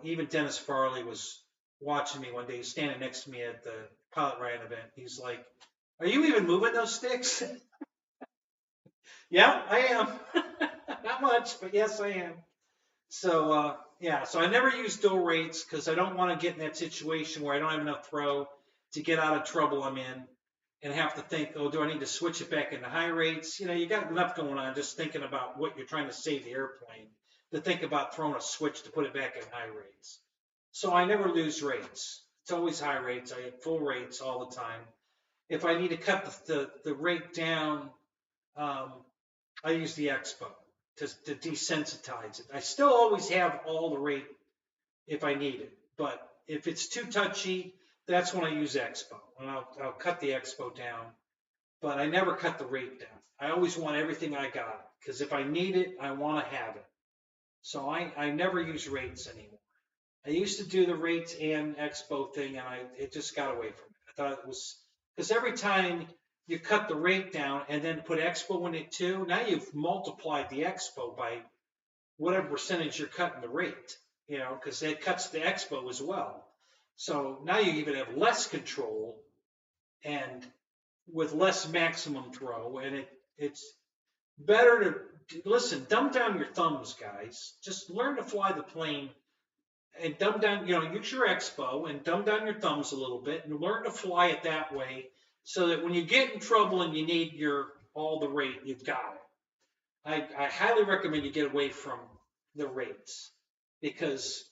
Even Dennis Farley was watching me one day, he's standing next to me at the Pilot Ryan event. He's like, "Are you even moving those sticks?" Yeah, I am. Not much, but yes, I am. So, yeah, so I never use dual rates because I don't want to get in that situation where I don't have enough throw to get out of trouble I'm in and have to think, oh, do I need to switch it back into high rates? You got enough going on just thinking about what you're trying to save the airplane to think about throwing a switch to put it back in high rates. So I never lose rates. It's always high rates. I have full rates all the time. If I need to cut the rate down, um, I use the Expo to desensitize it. I still always have all the rate if I need it, but if it's too touchy, that's when I use Expo, and I'll cut the Expo down, but I never cut the rate down. I always want everything I got, because if I need it, I want to have it. So I never use rates anymore. I used to do the rates and Expo thing, and it just got away from it. I thought it was, because every time you cut the rate down and then put Expo in it too, now you've multiplied the Expo by whatever percentage you're cutting the rate, because it cuts the Expo as well. So now you even have less control and with less maximum throw, and it's better to listen, dumb down your thumbs, guys. Just learn to fly the plane and dumb down, use your Expo and dumb down your thumbs a little bit and learn to fly it that way so that when you get in trouble and you need all the rate, you've got it. I highly recommend you get away from the rates because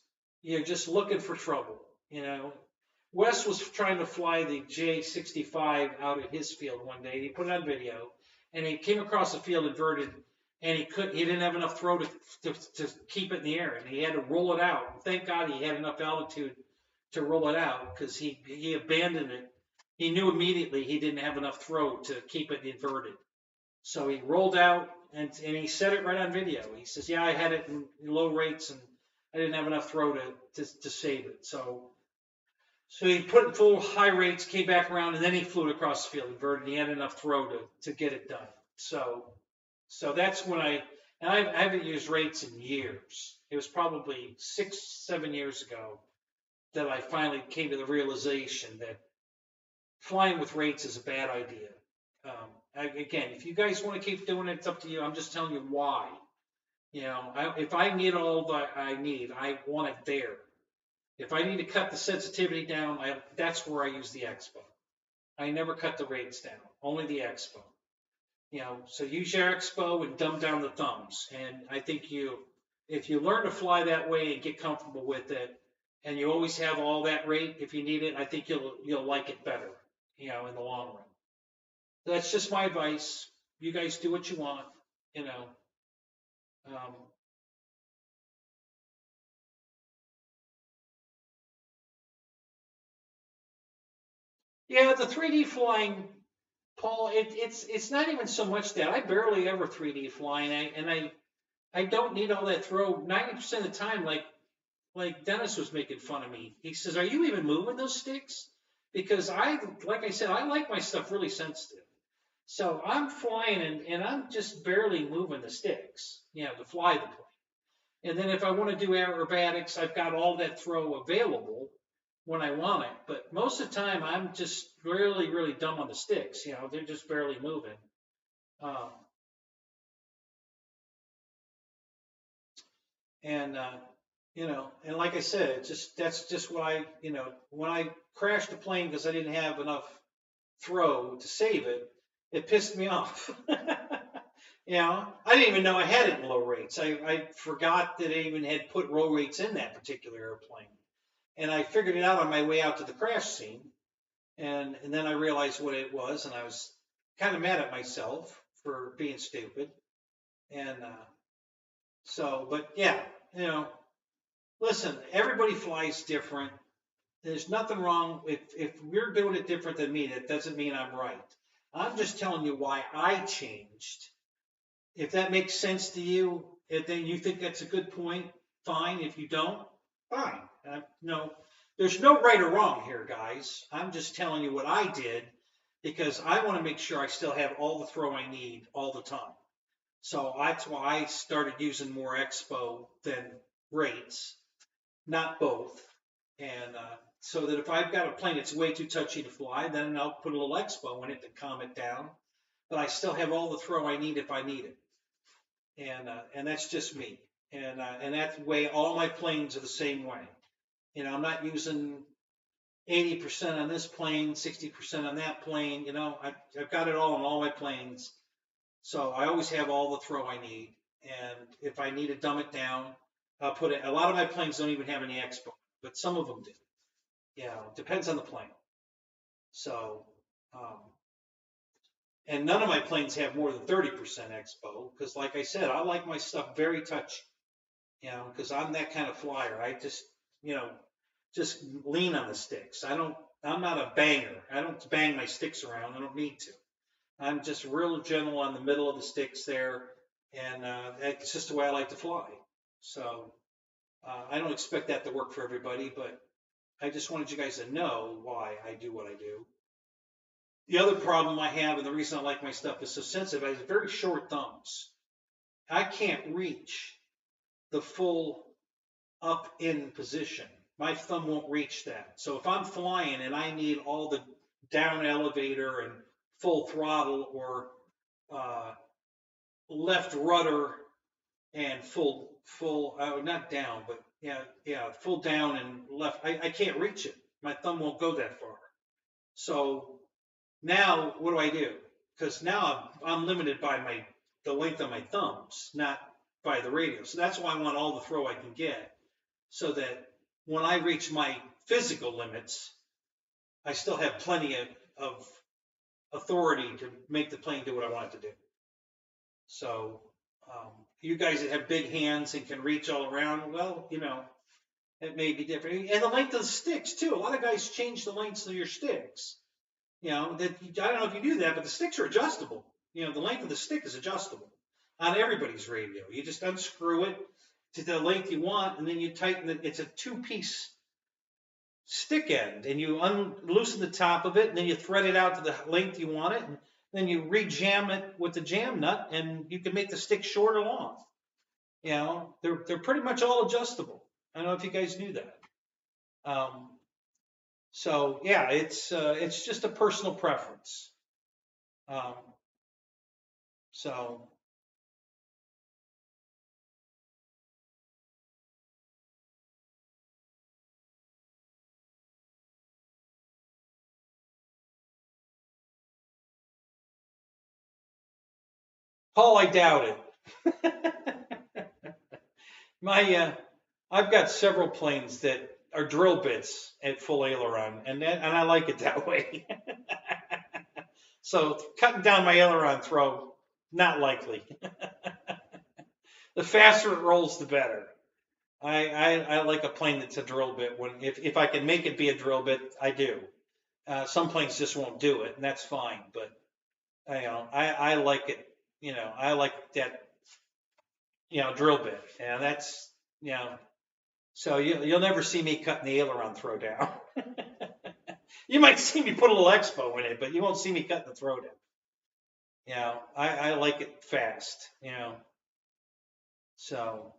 you're just looking for trouble. Wes was trying to fly the J65 out of his field one day. He put it on video, and he came across the field inverted, and he didn't have enough throw to keep it in the air, and he had to roll it out. And thank God he had enough altitude to roll it out because he abandoned it. He knew immediately he didn't have enough throw to keep it inverted. So he rolled out, and he said it right on video. He says, "Yeah, I had it in low rates, and I didn't have enough throw to save it." So he put it in full high rates, came back around, and then he flew it across the field, inverted. He had enough throw to get it done. So that's when I haven't used rates in years. It was probably 6-7 years ago that I finally came to the realization that flying with rates is a bad idea. Again, if you guys want to keep doing it, it's up to you. I'm just telling you why. If I need all that I need, I want it there. If I need to cut the sensitivity down, that's where I use the Expo. I never cut the rates down, only the Expo. So use your Expo and dumb down the thumbs. And I think if you learn to fly that way and get comfortable with it, and you always have all that rate if you need it, I think you'll like it better, in the long run. That's just my advice. You guys do what you want, Yeah, the 3D flying, Paul, it's not even so much that I barely ever 3D fly, and I don't need all that throw 90% of the time. Like Dennis was making fun of me. He says, "Are you even moving those sticks?" Because like I said, I like my stuff really sensitive. So I'm flying and I'm just barely moving the sticks, to fly the plane. And then if I want to do aerobatics, I've got all that throw available when I want it. But most of the time, I'm just really, really dumb on the sticks. They're just barely moving. Um, and and like I said, that's just what when I crashed the plane because I didn't have enough throw to save it, it pissed me off. I didn't even know I had it in low rates. I forgot that I even had put low rates in that particular airplane. And I figured it out on my way out to the crash scene. And then I realized what it was, and I was kind of mad at myself for being stupid. And but yeah, listen, everybody flies different. There's nothing wrong if we're doing it different than me. That doesn't mean I'm right. I'm just telling you why I changed. If that makes sense to you, if then you think that's a good point, fine. If you don't, fine. No, there's no right or wrong here, guys. I'm just telling you what I did because I want to make sure I still have all the throw I need all the time. So that's why I started using more expo than rates, not both. And so that if I've got a plane that's way too touchy to fly, then I'll put a little expo in it to calm it down. But I still have all the throw I need if I need it. And that's just me. And that's the way all my planes are the same way. You know, I'm not using 80% on this plane, 60% on that plane. You know, I've got it all on all my planes. So I always have all the throw I need. And if I need to dumb it down, I'll put it. A lot of my planes don't even have any expo, but some of them do. You know, it depends on the plane. So, and none of my planes have more than 30% expo because, like I said, I like my stuff very touchy. You know, because I'm that kind of flyer. I just, you know, just lean on the sticks. I'm not a banger. I don't bang my sticks around. I don't need to. I'm just real gentle on the middle of the sticks there. And it's just the way I like to fly. So I don't expect that to work for everybody, but I just wanted you guys to know why I do what I do. The other problem I have, and the reason I like my stuff is so sensitive, I have very short thumbs. I can't reach the full up in position. My thumb won't reach that. So if I'm flying and I need all the down elevator and full throttle or left rudder and full not down, but yeah, full down and left, I can't reach it. My thumb won't go that far. So now what do I do? Because now I'm limited by the length of my thumbs, not by the radio. So that's why I want all the throw I can get, so that when I reach my physical limits, I still have plenty of authority to make the plane do what I want it to do. So you guys that have big hands and can reach all around, well, you know, it may be different. And the length of the sticks too. A lot of guys change the lengths of your sticks. You know, I don't know if you do that, but the sticks are adjustable. You know, the length of the stick is adjustable on everybody's radio. You just unscrew it to the length you want, and then you tighten it. It's a two-piece stick end, and you loosen the top of it, and then you thread it out to the length you want it, and then you re-jam it with the jam nut, and you can make the stick short or long. You know, they're pretty much all adjustable. I don't know if you guys knew that. So yeah, it's just a personal preference. So Paul, I doubt it. I've got several planes that are drill bits at full aileron, and I like it that way. So cutting down my aileron throw, not likely. The faster it rolls, the better. I like a plane that's a drill bit. If I can make it be a drill bit, I do. Some planes just won't do it, and that's fine. But I like it. You know, I like that. You know, drill bit, and that's So you'll never see me cutting the aileron throw down. You might see me put a little expo in it, but you won't see me cutting the throw down. You know, I like it fast. You know, so.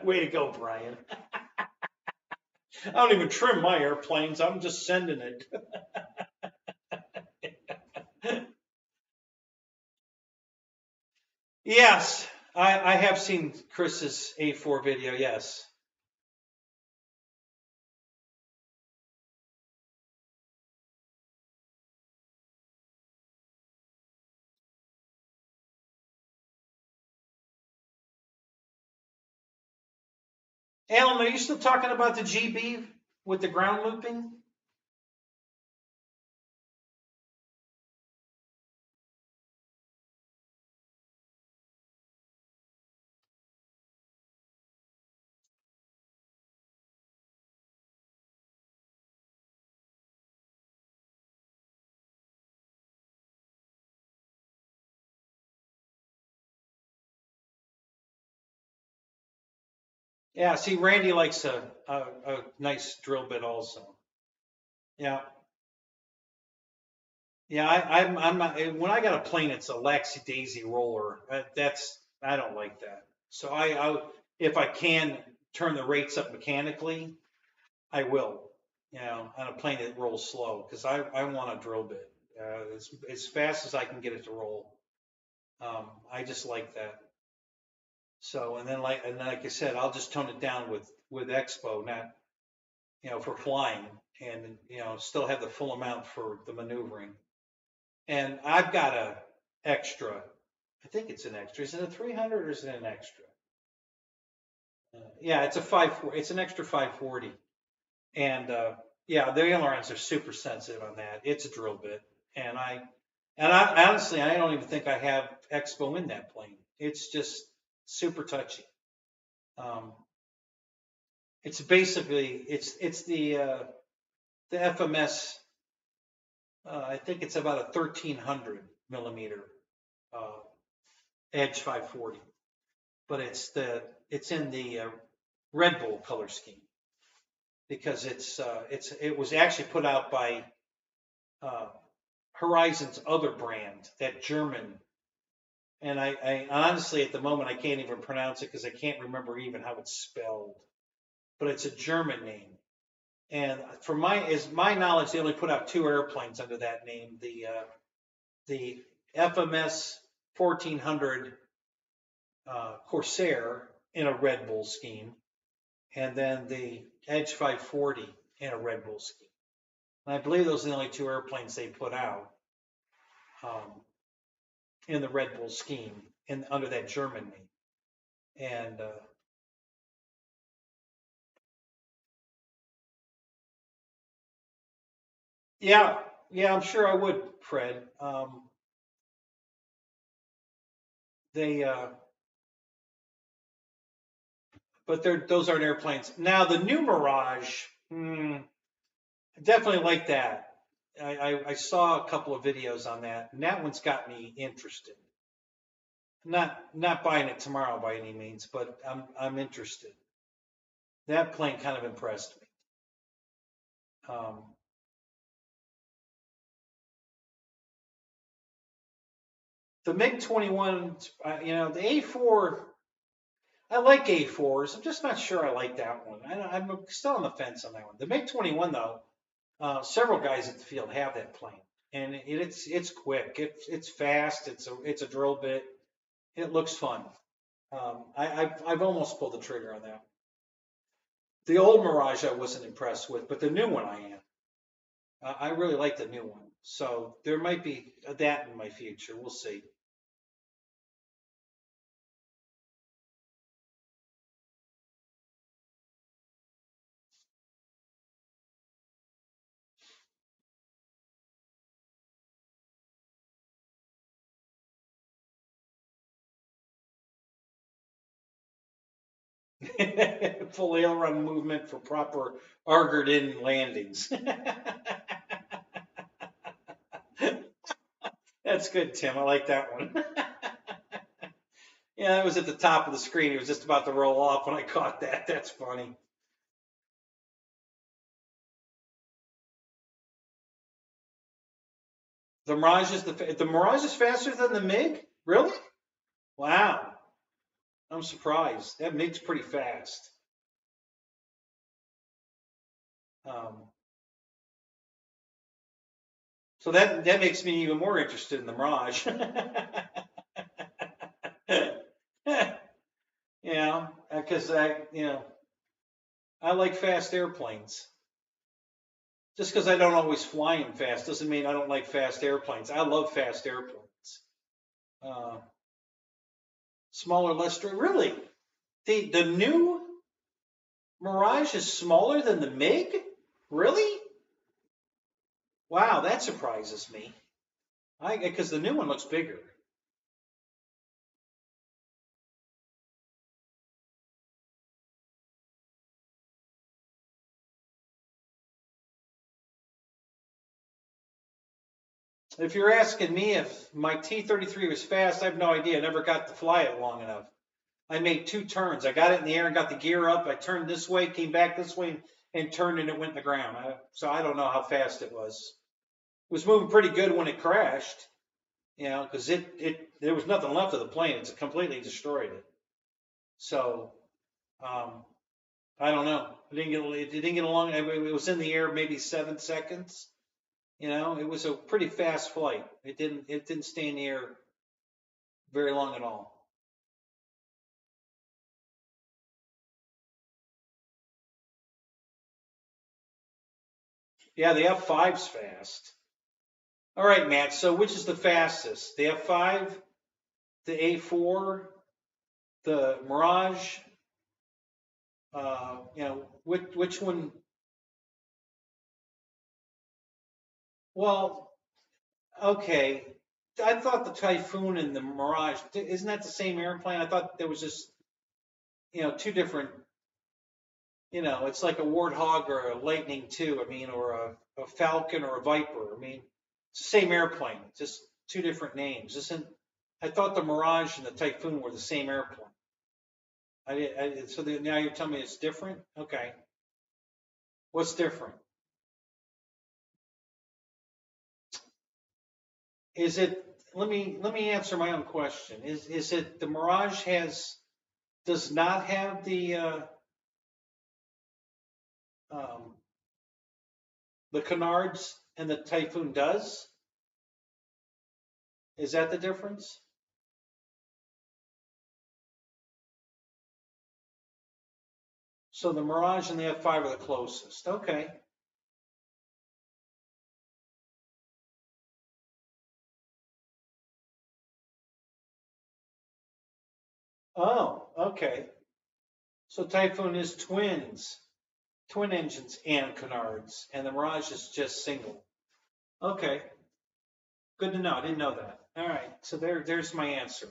Way to go, Brian. I don't even trim my airplanes. I'm just sending it. Yes, I have seen Chris's A4 video, yes. Alan, are you still talking about the GB with the ground looping? Yeah, see, Randy likes a nice drill bit also. Yeah, yeah. I'm not. When I got a plane, it's a Laxy Daisy roller. I don't like that. So if I can turn the rates up mechanically, I will. You know, on a plane that rolls slow because I want a drill bit as fast as I can get it to roll. I just like that. So and then like I said, I'll just tone it down with Expo, not for flying, and still have the full amount for the maneuvering. And I've got a extra. I think it's an extra. Is it a 300 or is it an extra? Yeah, it's a 5. It's an extra 540. And yeah, the ailerons are super sensitive on that. It's a drill bit, and I honestly I don't even think I have Expo in that plane. It's just super touchy. Um, it's basically it's the FMS. I think it's about a 1300 millimeter uh, Edge 540, but it's in the Red Bull color scheme because it was actually put out by uh, Horizon's other brand, that German. And I honestly, at the moment, I can't even pronounce it because I can't remember even how it's spelled. But it's a German name. And for my knowledge, they only put out 2 airplanes under that name: the FMS 1400 Corsair in a Red Bull scheme, and then the Edge 540 in a Red Bull scheme. And I believe those are the only 2 airplanes they put out. In the Red Bull scheme under that German name. And yeah, yeah, I'm sure I would, Fred. They, but those aren't airplanes. Now the new Mirage, I definitely like that. I saw a couple of videos on that, and that one's got me interested. Not buying it tomorrow by any means, but I'm interested. That plane kind of impressed me. Um, the MiG-21, the A4. I like A4s. I'm just not sure I like that one. I'm still on the fence on that one. The MiG-21 though, several guys at the field have that plane, and it's quick. It's fast. It's a drill bit. It looks fun. I've almost pulled the trigger on that. The old Mirage I wasn't impressed with, but the new one I am. I really like the new one. So there might be that in my future. We'll see. Full aileron movement for proper argered in landings. That's good, Tim. I like that one. Yeah, that was at the top of the screen. It was just about to roll off when I caught that. That's funny. The Mirage is faster than the MiG? Really? Wow. I'm surprised. That MiG's pretty fast. Um, so that makes me even more interested in the Mirage. Yeah, because I like fast airplanes. Just because I don't always fly them fast doesn't mean I don't like fast airplanes. I love fast airplanes. Uh, Smaller, less really. The new Mirage is smaller than the MiG? Really? Wow, that surprises me. Because the new one looks bigger. If you're asking me if my T-33 was fast, I have no idea. I never got to fly it long enough. I made 2 turns. I got it in the air and got the gear up. I turned this way, came back this way, and turned, and it went in the ground. So I don't know how fast it was. It was moving pretty good when it crashed, because there was nothing left of the plane. It's completely destroyed it. So I don't know. It didn't get along. It was in the air maybe 7 seconds. It was a pretty fast flight. It didn't stay in the air very long at all. Yeah, the F5's fast. All right, Matt. So which is the fastest? The F5, the A4, the Mirage? Which one? Well, okay. I thought the Typhoon and the Mirage, isn't that the same airplane? I thought there was just, 2 different, it's like a Warthog or a Lightning II, or a Falcon or a Viper. It's the same airplane, just 2 different names. I thought the Mirage and the Typhoon were the same airplane. Now you're telling me it's different? Okay. What's different? Is it, let me answer my own question. Is it the Mirage does not have the canards and the Typhoon does? Is that the difference? So the Mirage and the F5 are the closest. Okay. Oh, okay. So Typhoon is twin engines and canards, and the Mirage is just single. Okay. Good to know. I didn't know that. All right. So there's my answer.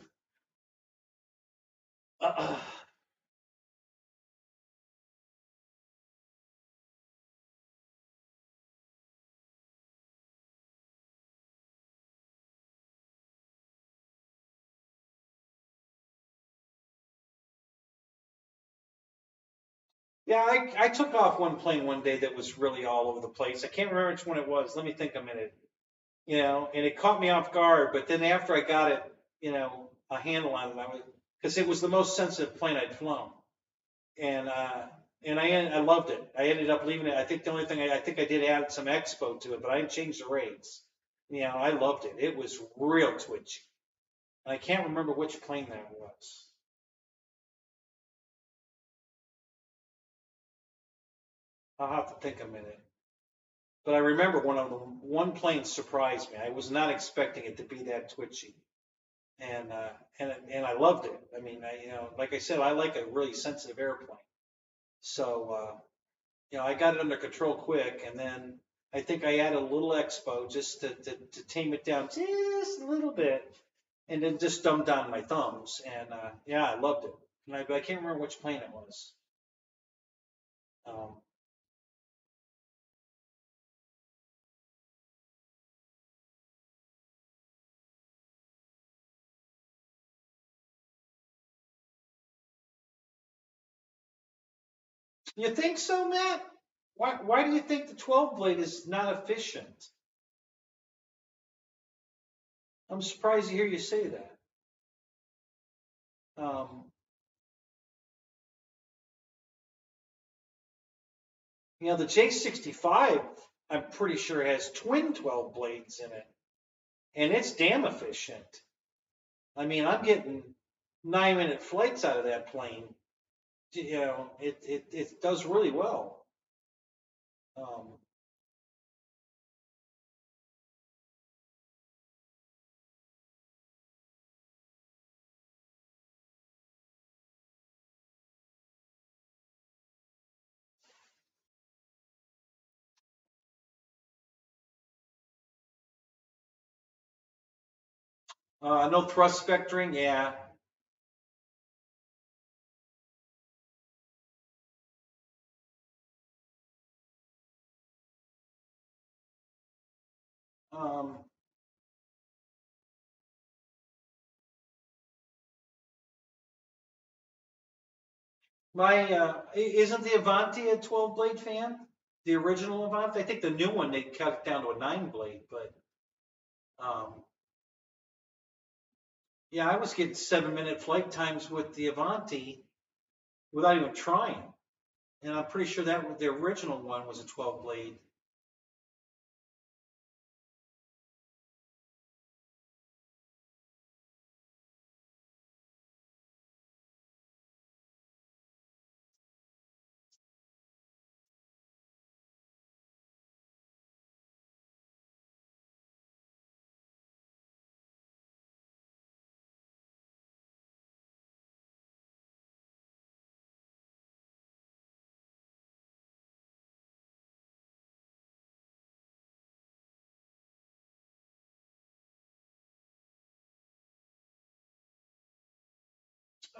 Yeah, I took off one plane one day that was really all over the place. I can't remember which one it was. Let me think a minute. And it caught me off guard. But then after I got it, a handle on it, because it was the most sensitive plane I'd flown, and I loved it. I ended up leaving it. I think the only thing I think I did add some expo to it, but I didn't change the rates. I loved it. It was real twitchy. And I can't remember which plane that was. I'll have to think a minute. But I remember one plane surprised me. I was not expecting it to be that twitchy, and I loved it. Like I said, I like a really sensitive airplane. So I got it under control quick, and then I think I added a little expo just to tame it down just a little bit, and then just dumbed down my thumbs. And yeah, I loved it. I can't remember which plane it was. Um, you think so, Matt? Why do you think the 12 blade is not efficient? I'm surprised to hear you say that. Um, the J65, I'm pretty sure has twin 12 blades in it, and it's damn efficient. I'm getting 9-minute flights out of that plane. It does really well. Um, no thrust vectoring, yeah. Um, Isn't the Avanti a 12 blade fan? The original Avanti? I think the new one they cut it down to a 9 blade, but um, yeah, I was getting 7-minute flight times with the Avanti without even trying. And I'm pretty sure that the original one was a 12 blade.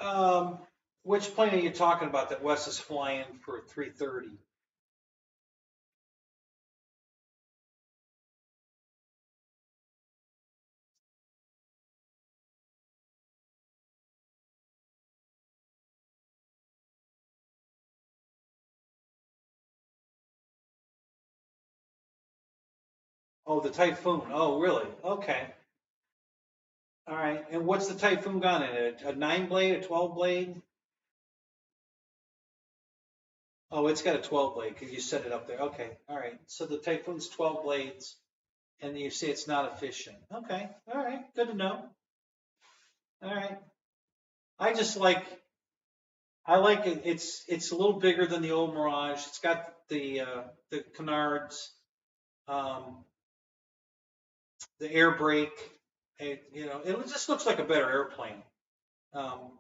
Um, which plane are you talking about that Wes is flying for 330? Oh, the Typhoon. Oh, really? Okay. All right. And what's the Typhoon gun in it? A 9 blade, a 12 blade? Oh, it's got a 12 blade because you set it up there. Okay. All right. So the Typhoon's 12 blades and you say it's not efficient. Okay. All right. Good to know. All right. I just like, I like it. It's a little bigger than the old Mirage. It's got the canards, um, the air brake. It just looks like a better airplane. Um,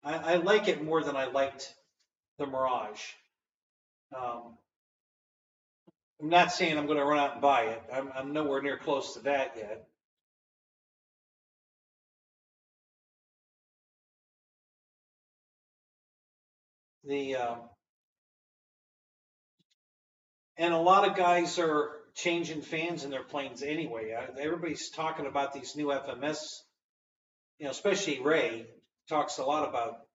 I like it more than I liked the Mirage. Um, I'm not saying I'm going to run out and buy it. I'm nowhere near close to that yet. The And a lot of guys are changing fans in their planes anyway. Everybody's talking about these new FMS. Especially Ray talks a lot about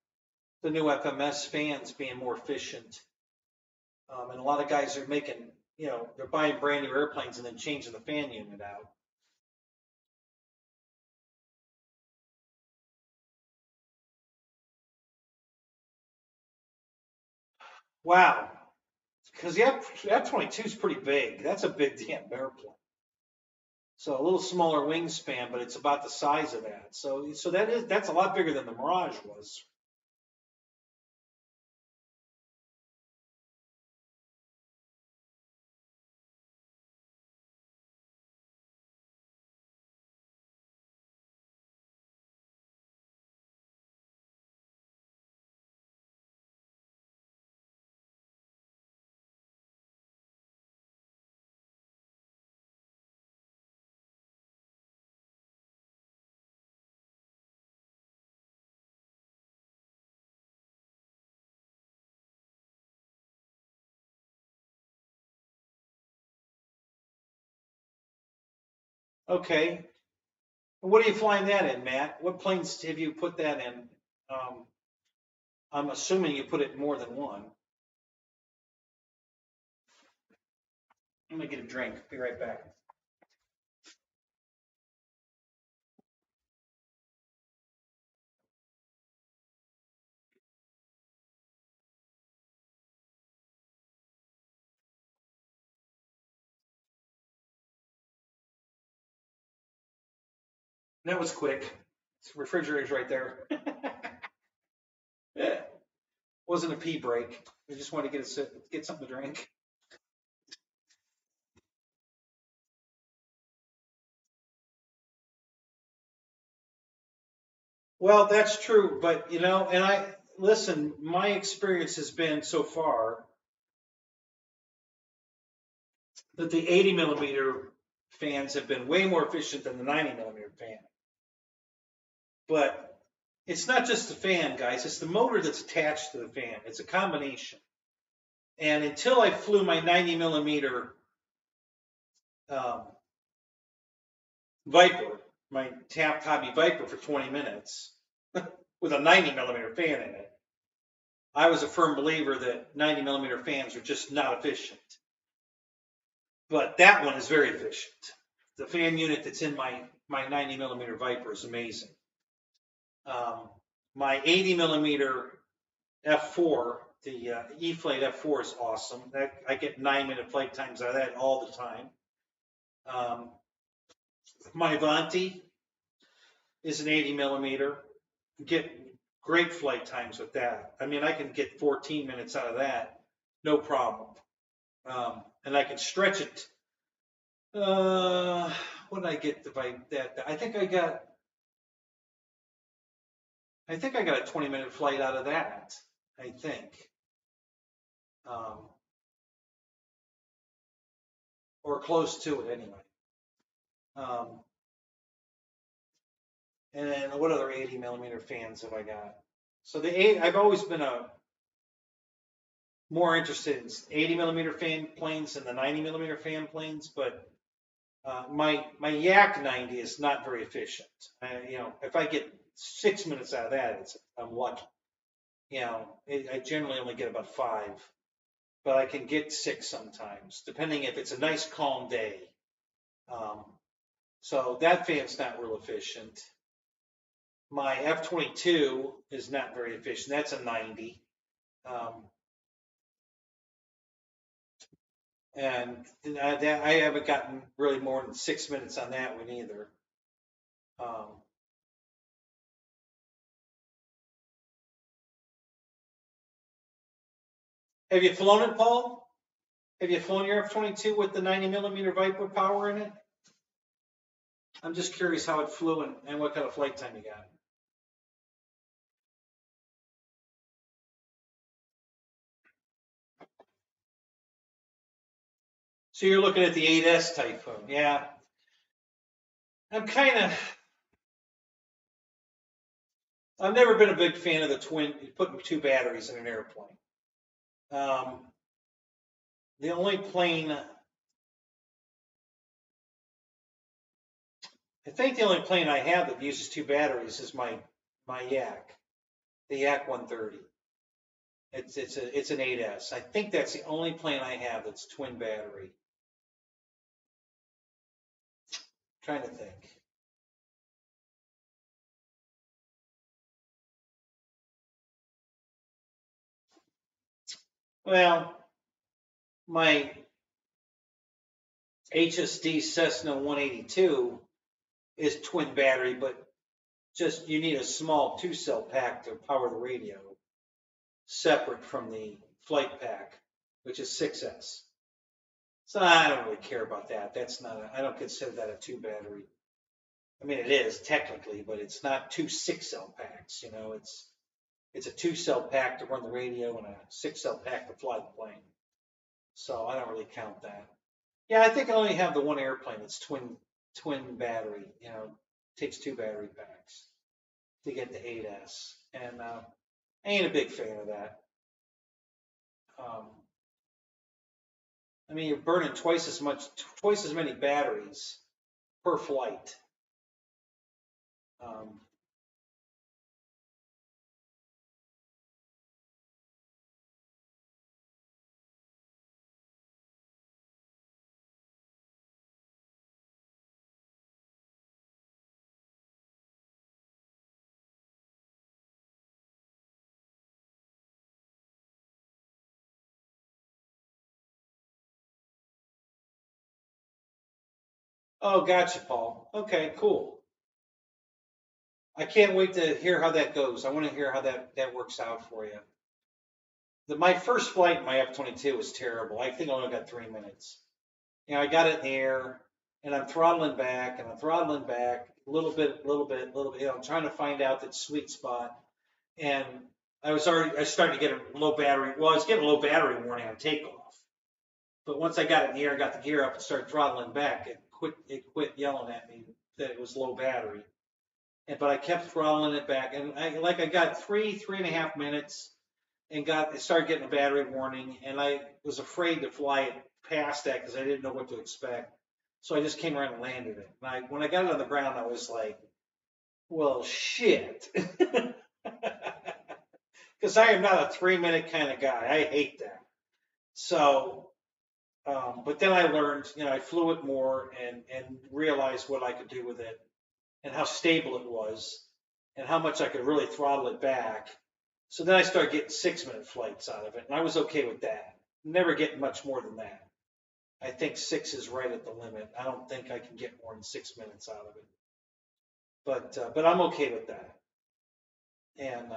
the new FMS fans being more efficient. And a lot of guys are they're buying brand new airplanes and then changing the fan unit out. Wow. Because the F-22 is pretty big. That's a big damn airplane. So a little smaller wingspan, but it's about the size of that. So that's a lot bigger than the Mirage was. Okay. What are you flying that in, Matt? What planes have you put that in? Um, I'm assuming you put it in more than one. I'm gonna get a drink. Be right back. That was quick. The refrigerator's right there. Yeah. Wasn't a pee break. I just wanted to get something to drink. Well, that's true, but and I listen. My experience has been so far that the 80 millimeter fans have been way more efficient than the 90 millimeter fan. But it's not just the fan, guys. It's the motor that's attached to the fan. It's a combination. And until I flew my 90 millimeter um, Viper, my tap hobby Viper for 20 minutes with a 90 millimeter fan in it, I was a firm believer that 90 millimeter fans are just not efficient. But that one is very efficient. The fan unit that's in my 90 millimeter Viper is amazing. My 80 millimeter F4, the E-Flight F4 is awesome. I get 9-minute flight times out of that all the time. My Avanti is an 80 millimeter. Get great flight times with that. I mean, I can get 14 minutes out of that, no problem. And I can stretch it. What did I get that? I think I got a 20-minute flight out of that. I think, or close to it anyway. And then what other 80 millimeter fans have I got? So I've always been more interested in 80 millimeter fan planes than the 90 millimeter fan planes, but my Yak 90 is not very efficient. If I get 6 minutes out of that, I'm lucky. I generally only get about 5, but I can get 6 sometimes, depending if it's a nice calm day. So that fan's not real efficient. My F-22 is not very efficient. That's a 90. And I haven't gotten really more than 6 minutes on that one either. Have you flown it, Paul? Have you flown your F-22 with the 90 millimeter Viper power in it? I'm just curious how it flew and what kind of flight time you got. So you're looking at the 8S Typhoon, yeah. I've never been a big fan of putting 2 batteries in an airplane. The only plane, I think the only plane I have that uses 2 batteries is my Yak, the Yak 130. It's an 8S. I think that's the only plane I have that's twin battery. Trying to think. Well, my HSD Cessna 182 is twin battery, but just you need a small 2-cell pack to power the radio, separate from the flight pack, which is 6S. So I don't really care about that. I don't consider that a 2 battery. I mean, it is technically, but it's not 2 6-cell packs. It's a 2-cell pack to run the radio and a 6-cell pack to fly the plane. So I don't really count that. Yeah, I think I only have the one airplane that's twin battery. Takes 2 battery packs to get the 8S, and I ain't a big fan of that. I mean, you're burning twice as many batteries per flight. Oh, gotcha, Paul. Okay, cool. I can't wait to hear how that goes. I want to hear how that works out for you. My first flight in my F-22 was terrible. I think I only got 3 minutes. I got it in the air, and I'm throttling back, a little bit. I'm trying to find out that sweet spot, and I started to get a low battery. Well, I was getting a low battery warning on takeoff, but once I got it in the air, got the gear up, and started throttling back, it quit yelling at me that it was low battery. But I kept throttling it back, and I got 3.5 minutes, and started getting a battery warning, and I was afraid to fly it past that because I didn't know what to expect. So I just came around and landed it. And when I got it on the ground, I was like, well, shit. Because because I am not a 3-minute kind of guy. I hate that. So, but then I learned, I flew it more and realized what I could do with it and how stable it was and how much I could really throttle it back. So then I started getting 6-minute flights out of it, and I was okay with that. Never getting much more than that. I think 6 is right at the limit. I don't think I can get more than 6 minutes out of it. But I'm okay with that. And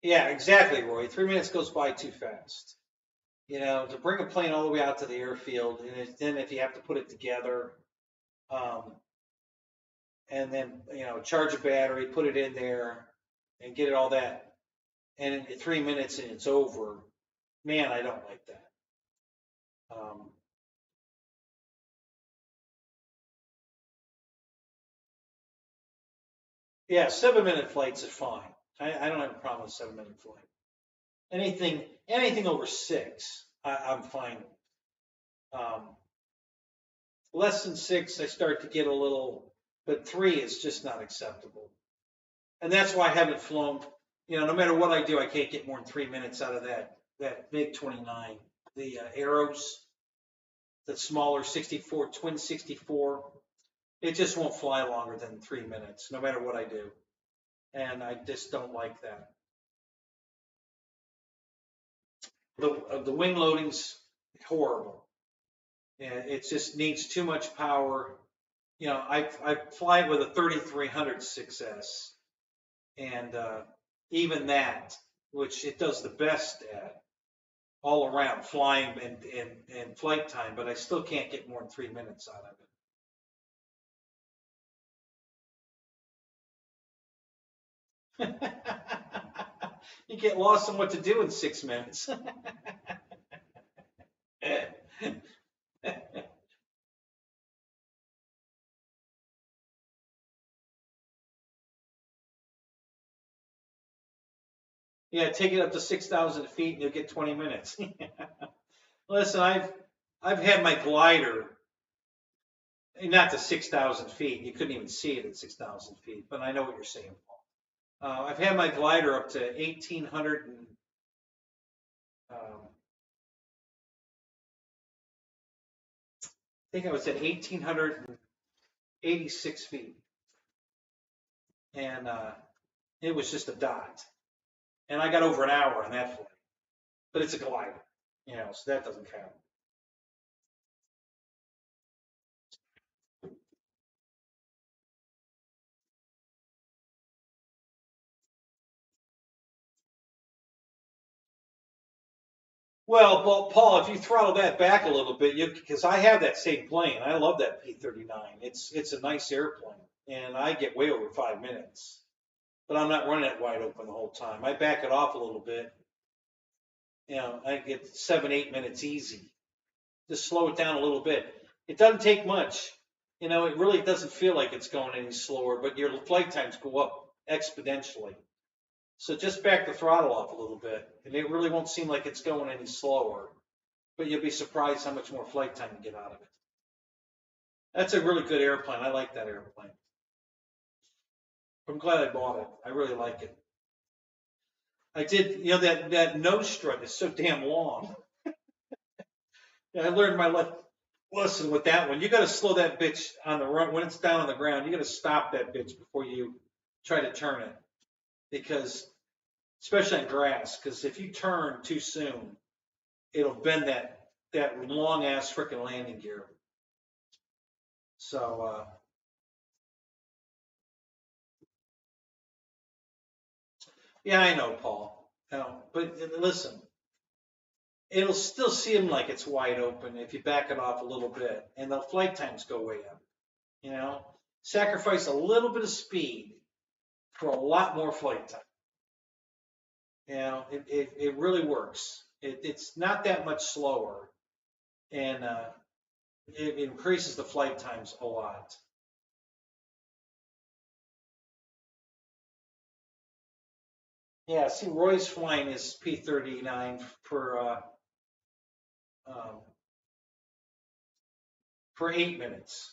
yeah, exactly, Roy. 3 minutes goes by too fast. To bring a plane all the way out to the airfield, and then if you have to put it together, um, and then charge a battery, put it in there, and get it all that, and in 3 minutes and it's over. Man, I don't like that. Yeah, 7-minute flights is fine. I don't have a problem with 7-minute flight. Anything over 6, I'm fine. Less than 6, I start to get a little, but 3 is just not acceptable. And that's why I haven't flown. No matter what I do, I can't get more than 3 minutes out of that big 29. The Arrows, the smaller 64, twin 64, it just won't fly longer than 3 minutes, no matter what I do. And I just don't like that. The wing loading's horrible. And it just needs too much power. I fly it with a 3300 6S, and even that, which it does the best at all around flying and flight time, but I still can't get more than 3 minutes out of it. You get lost in what to do in 6 minutes. Yeah, take it up to 6,000 feet and you'll get 20 minutes. Listen, I've had my glider, not to 6,000 feet. You couldn't even see it at 6,000 feet, but I know what you're saying, Paul. I've had my glider up to 1,800 and I think I was at 1,886 feet, and it was just a dot. And I got over an hour on that flight, but it's a glider, so that doesn't count. Well, Paul, if you throttle that back a little bit, because I have that same plane. I love that P-39. It's a nice airplane, and I get way over 5 minutes. But I'm not running it wide open the whole time. I back it off a little bit. I get 7, 8 minutes easy. Just slow it down a little bit. It doesn't take much. It really doesn't feel like it's going any slower, but your flight times go up exponentially. So just back the throttle off a little bit, and it really won't seem like it's going any slower, but you'll be surprised how much more flight time you get out of it. That's a really good airplane. I like that airplane. I'm glad I bought it. I really like it. I did, that nose strut is so damn long. I learned my lesson with that one. You got to slow that bitch on the run when it's down on the ground. You got to stop that bitch before you try to turn it, because especially on grass, because if you turn too soon, it'll bend that long ass freaking landing gear. So yeah, I know, Paul. But listen, it'll still seem like it's wide open if you back it off a little bit, and the flight times go way up. You know, sacrifice a little bit of speed for a lot more flight time. You know, it really works. It's not that much slower, and it increases the flight times a lot. Yeah, see, Roy's flying is P39 for 8 minutes,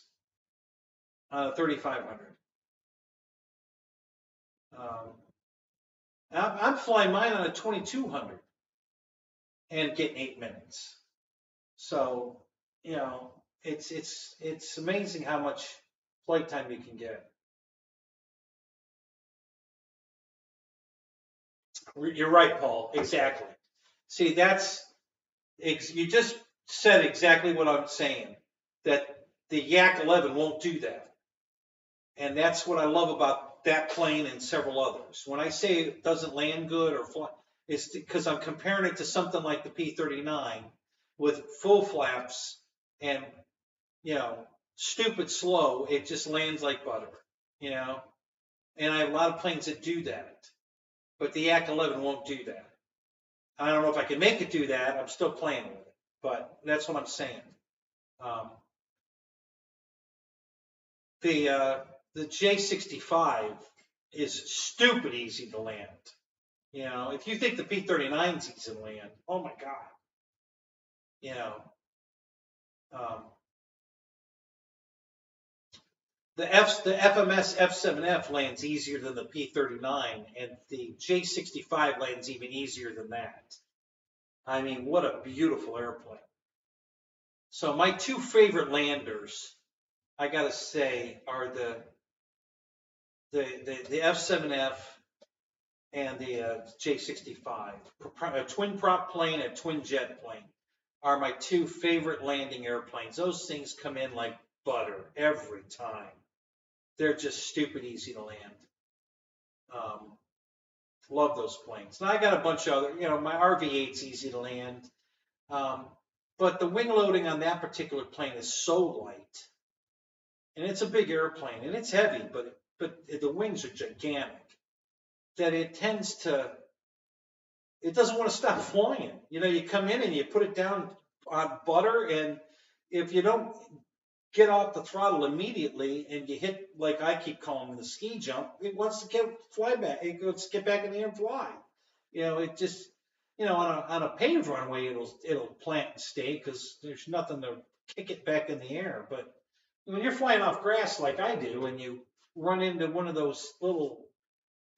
3,500. I'm flying mine on a 2,200 and getting 8 minutes. So, you know, it's amazing how much flight time you can get. You're right, Paul. Exactly. See, you just said exactly what I'm saying. That the Yak 11 won't do that, and that's what I love about that plane and several others. When I say it doesn't land good or fly, it's because I'm comparing it to something like the P39 with full flaps and, you know, stupid slow. It just lands like butter, you know. And I have a lot of planes that do that, but the Yak 11 won't do that. I don't know if I can make it do that. I'm still playing with it, but that's what I'm saying. The J65 is stupid easy to land. You know, if you think the P39 is easy to land, oh my God. You know, the FMS F7F lands easier than the P39, and the J65 lands even easier than that. I mean, what a beautiful airplane. So my two favorite landers, I gotta say, are the F7F and the J65. A twin prop plane, a twin jet plane are my two favorite landing airplanes. Those things come in like butter every time. They're just stupid easy to land. Love those planes. Now I got a bunch of other, you know, my RV8's easy to land. But the wing loading on that particular plane is so light. And it's a big airplane, and it's heavy, but the wings are gigantic, that it doesn't want to stop flying. You know, you come in and you put it down on butter, and if you don't get off the throttle immediately and you hit, like I keep calling the ski jump, it wants to fly back. It goes get back in the air and fly. You know, it just, you know, on a paved runway, it'll plant and stay because there's nothing to kick it back in the air. But when you're flying off grass like I do, and you run into one of those little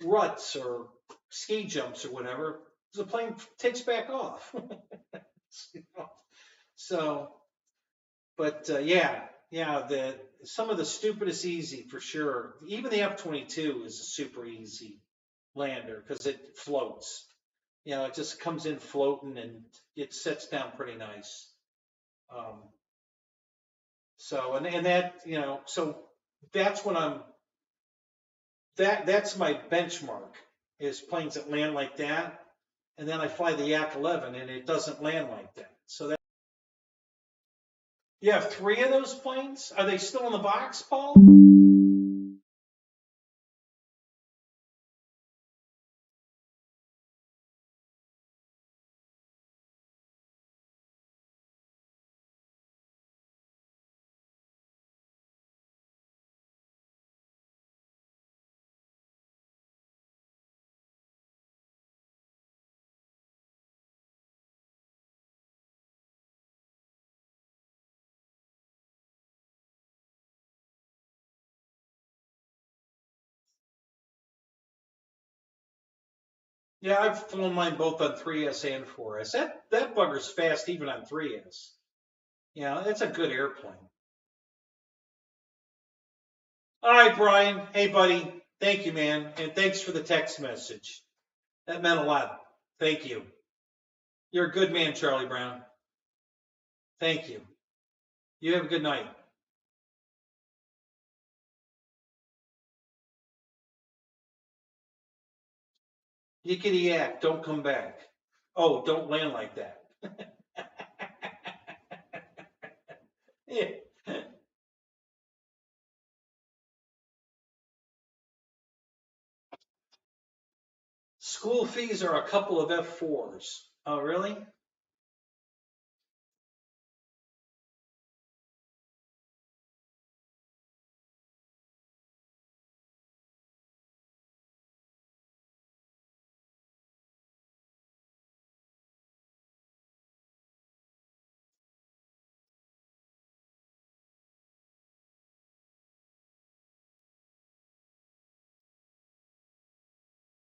ruts or ski jumps or whatever, the plane takes back off. You know? So, but yeah, some of the stupidest easy for sure. Even the F-22 is a super easy lander because it floats. You know, it just comes in floating and it sets down pretty nice. So, and that, you know, so that's what that's my benchmark, is planes that land like that. And then I fly the Yak 11 and it doesn't land like that. So that, you have 3 of those planes? Are they still in the box, Paul? Yeah, I've flown mine both on 3S and 4S. That bugger's fast even on 3S. You know, it's a good airplane. All right, Brian. Hey, buddy. Thank you, man. And thanks for the text message. That meant a lot. Thank you. You're a good man, Charlie Brown. Thank you. You have a good night. Yickety yak, don't come back. Oh, don't land like that. School fees are a couple of F4s. Oh, really?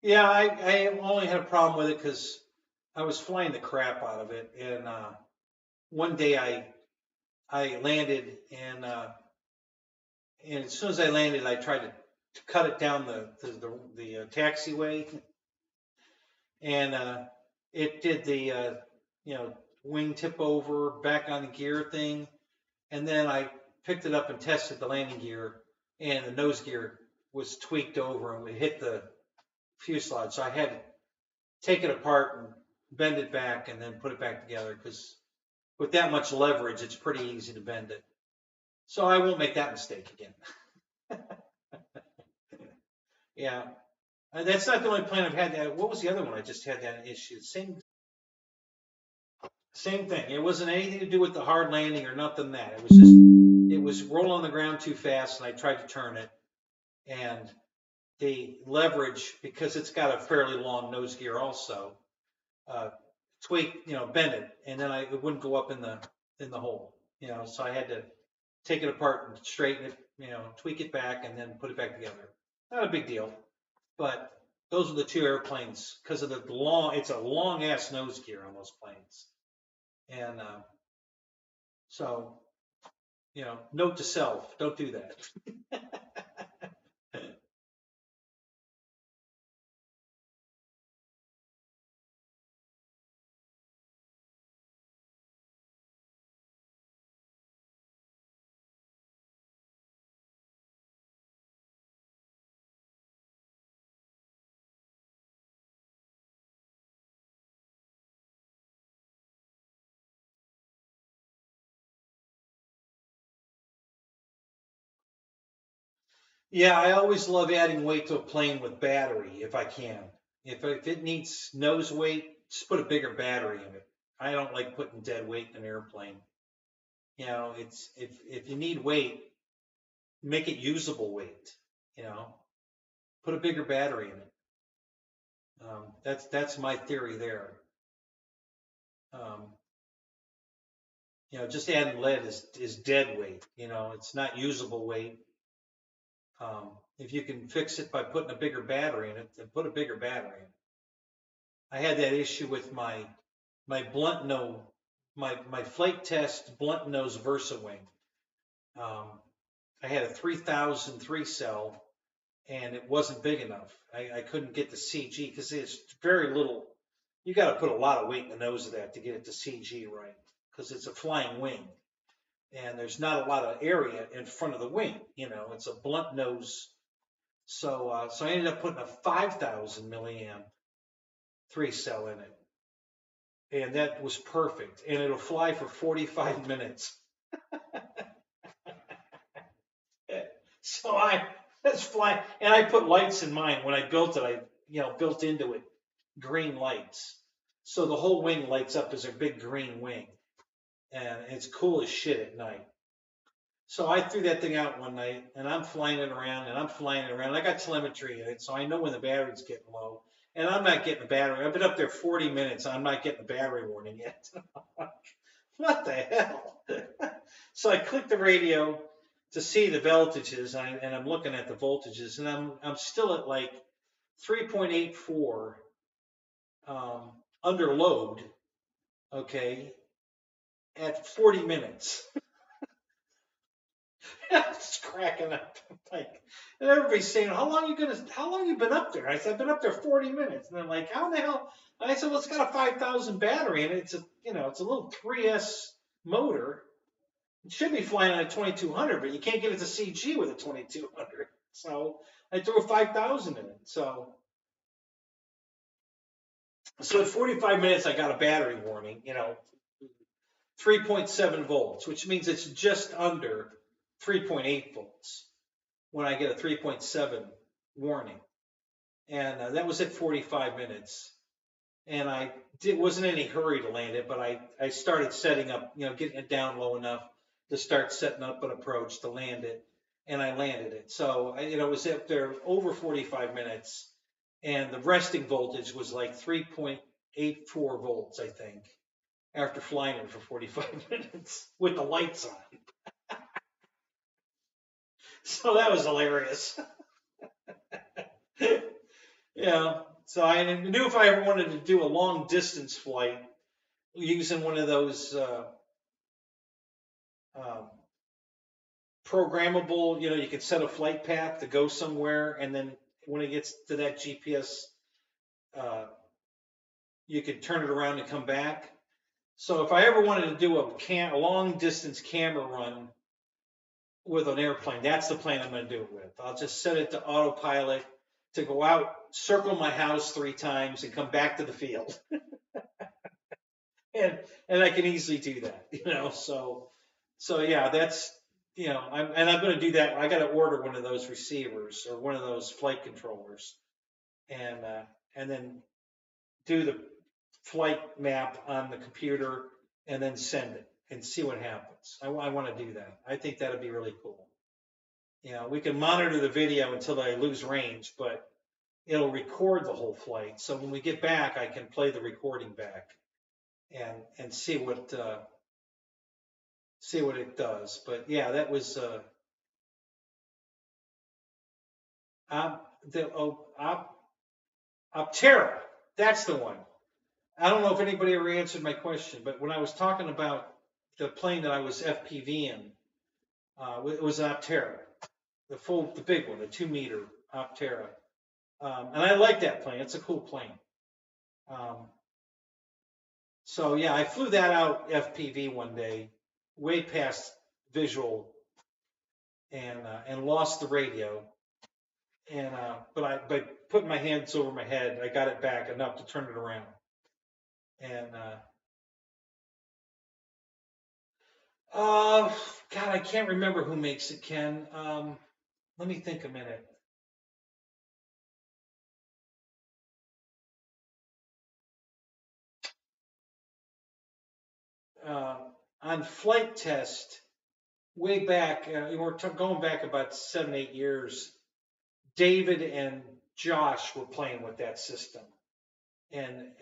Yeah, I only had a problem with it because I was flying the crap out of it. And one day I landed and as soon as I landed, I tried to cut it down the taxiway, and it did the you know, wing tip over, back on the gear thing, and then I picked it up and tested the landing gear, and the nose gear was tweaked over and it hit the fuselage. So I had to take it apart and bend it back and then put it back together because with that much leverage, it's pretty easy to bend it. So I won't make that mistake again. Yeah. That's not the only plane I've had that. What was the other one I just had that issue? Same thing. It wasn't anything to do with the hard landing or nothing that. It was just, it was rolling on the ground too fast and I tried to turn it. And the leverage, because it's got a fairly long nose gear also, tweak, bend it. And then it wouldn't go up in the hole, so I had to take it apart and straighten it, tweak it back and then put it back together. Not a big deal. But those are the two airplanes because of it's a long ass nose gear on those planes. And so, note to self, don't do that. Yeah, I always love adding weight to a plane with battery if I can. If it needs nose weight, just put a bigger battery in it. I don't like putting dead weight in an airplane. It's if you need weight, make it usable weight. You know, put a bigger battery in it. That's my theory there. Um, just adding lead is dead weight. It's not usable weight. If you can fix it by putting a bigger battery in it, then put a bigger battery in it. I had that issue with my blunt nose, my flight test blunt nose Versa wing. I had a 3000 3-cell and it wasn't big enough. I couldn't get the CG because it's very little. You got to put a lot of weight in the nose of that to get it to CG right because it's a flying wing and there's not a lot of area in front of the wing. It's a blunt nose. So I ended up putting a 5000 milliamp 3-cell in it, and that was perfect. And it'll fly for 45 minutes. So let's fly, and I put lights in mine when I built it. I built into it green lights, so the whole wing lights up as a big green wing, and it's cool as shit at night. So I threw that thing out one night, and I'm flying it around, and I'm flying it around. I got telemetry in it, so I know when the battery's getting low. And I'm not getting a battery. I've been up there 40 minutes. I'm not getting a battery warning yet. What the hell? So I clicked the radio to see the voltages, and I'm looking at the voltages, and I'm still at like 3.84 under load, okay, at 40 minutes. I'm just cracking up. And everybody's saying, how long you been up there? I said, I've been up there 40 minutes. And they're like, how the hell? And I said, well, it's got a 5000 battery and it's a little 3S motor. It should be flying on a 2200, but you can't get it to CG with a 2200. So I threw a 5000 in it. So at 45 minutes, I got a battery warning, 3.7 volts, which means it's just under 3.8 volts when I get a 3.7 warning. And that was at 45 minutes. And wasn't in any hurry to land it, but I started setting up, getting it down low enough to start setting up an approach to land it. And I landed it. So, it was up there over 45 minutes. And the resting voltage was like 3.84 volts, I think, after flying it for 45 minutes with the lights on. So that was hilarious. Yeah. So I knew if I ever wanted to do a long distance flight using one of those programmable, you can set a flight path to go somewhere, and then when it gets to that GPS, you can turn it around and come back. So if I ever wanted to do a long distance camera run with an airplane, that's the plane I'm going to do it with. I'll just set it to autopilot to go out, circle my house 3 times, and come back to the field. and I can easily do that, So yeah, that's I'm going to do that. I got to order one of those receivers or one of those flight controllers, and then do the flight map on the computer and then send it and see what happens. I want to do that. I think that'd be really cool. We can monitor the video until I lose range, but it'll record the whole flight. So when we get back, I can play the recording back and see what it does. But yeah, that was Optera. That's the one. I don't know if anybody ever answered my question, but when I was talking about the plane that I was FPVing, it was an Optera, the big one, the 2-meter Optera. And I like that plane. It's a cool plane. So yeah, I flew that out FPV one day, way past visual, and lost the radio. And but by putting my hands over my head, I got it back enough to turn it around. And God, I can't remember who makes it, Ken. Let me think a minute. On flight test, way back, we're going back about 7, 8 years. David and Josh were playing with that system, and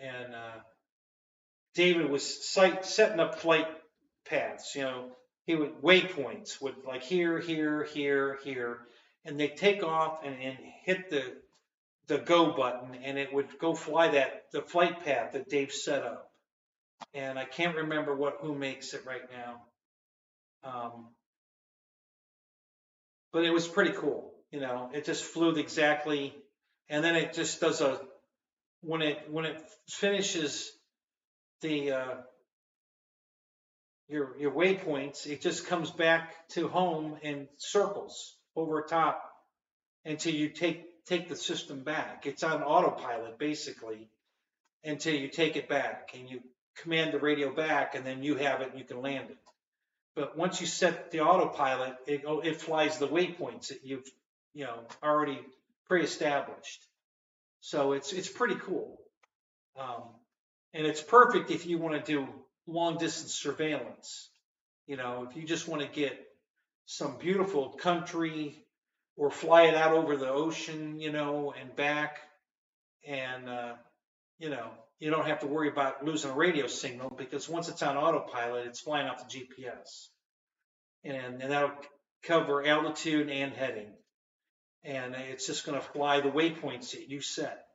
David was setting up flight paths. He would waypoints would like here, here, here, here, and they take off and hit the go button, and it would go fly the flight path that Dave set up. And I can't remember who makes it right now. But it was pretty cool. It just flew exactly, and then it just does when it finishes your waypoints, it just comes back to home and circles over top until you take the system back. It's on autopilot basically until you take it back, and you command the radio back, and then you have it and you can land it. But once you set the autopilot, it flies the waypoints that you've already pre-established. So it's pretty cool, and it's perfect if you want to do long distance surveillance. If you just want to get some beautiful country or fly it out over the ocean, and back, and you don't have to worry about losing a radio signal, because once it's on autopilot, it's flying off the GPS, and that'll cover altitude and heading, and it's just going to fly the waypoints that you set.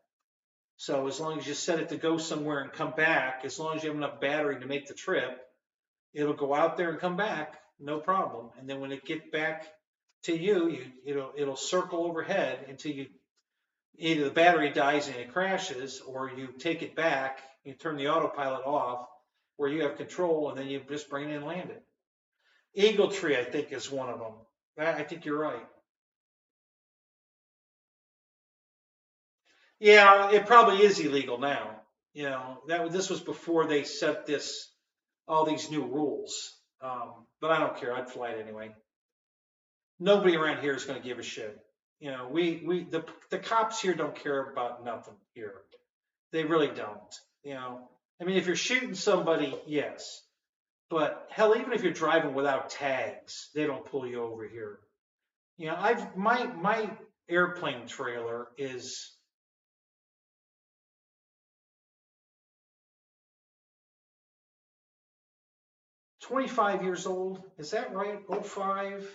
So as long as you set it to go somewhere and come back, as long as you have enough battery to make the trip, it'll go out there and come back, no problem. And then when it gets back to you, it'll circle overhead until either the battery dies and it crashes, or you take it back, you turn the autopilot off where you have control, and then you just bring it and land it. Eagle Tree, I think, is one of them. I think you're right. Yeah, it probably is illegal now. This was before they set this all these new rules. But I don't care. I'd fly it anyway. Nobody around here is going to give a shit. You know, the cops here don't care about nothing here. They really don't. You know, I mean, if you're shooting somebody, yes. But hell, even if you're driving without tags, they don't pull you over here. You know, my airplane trailer is 25 years old. Is that right? 05,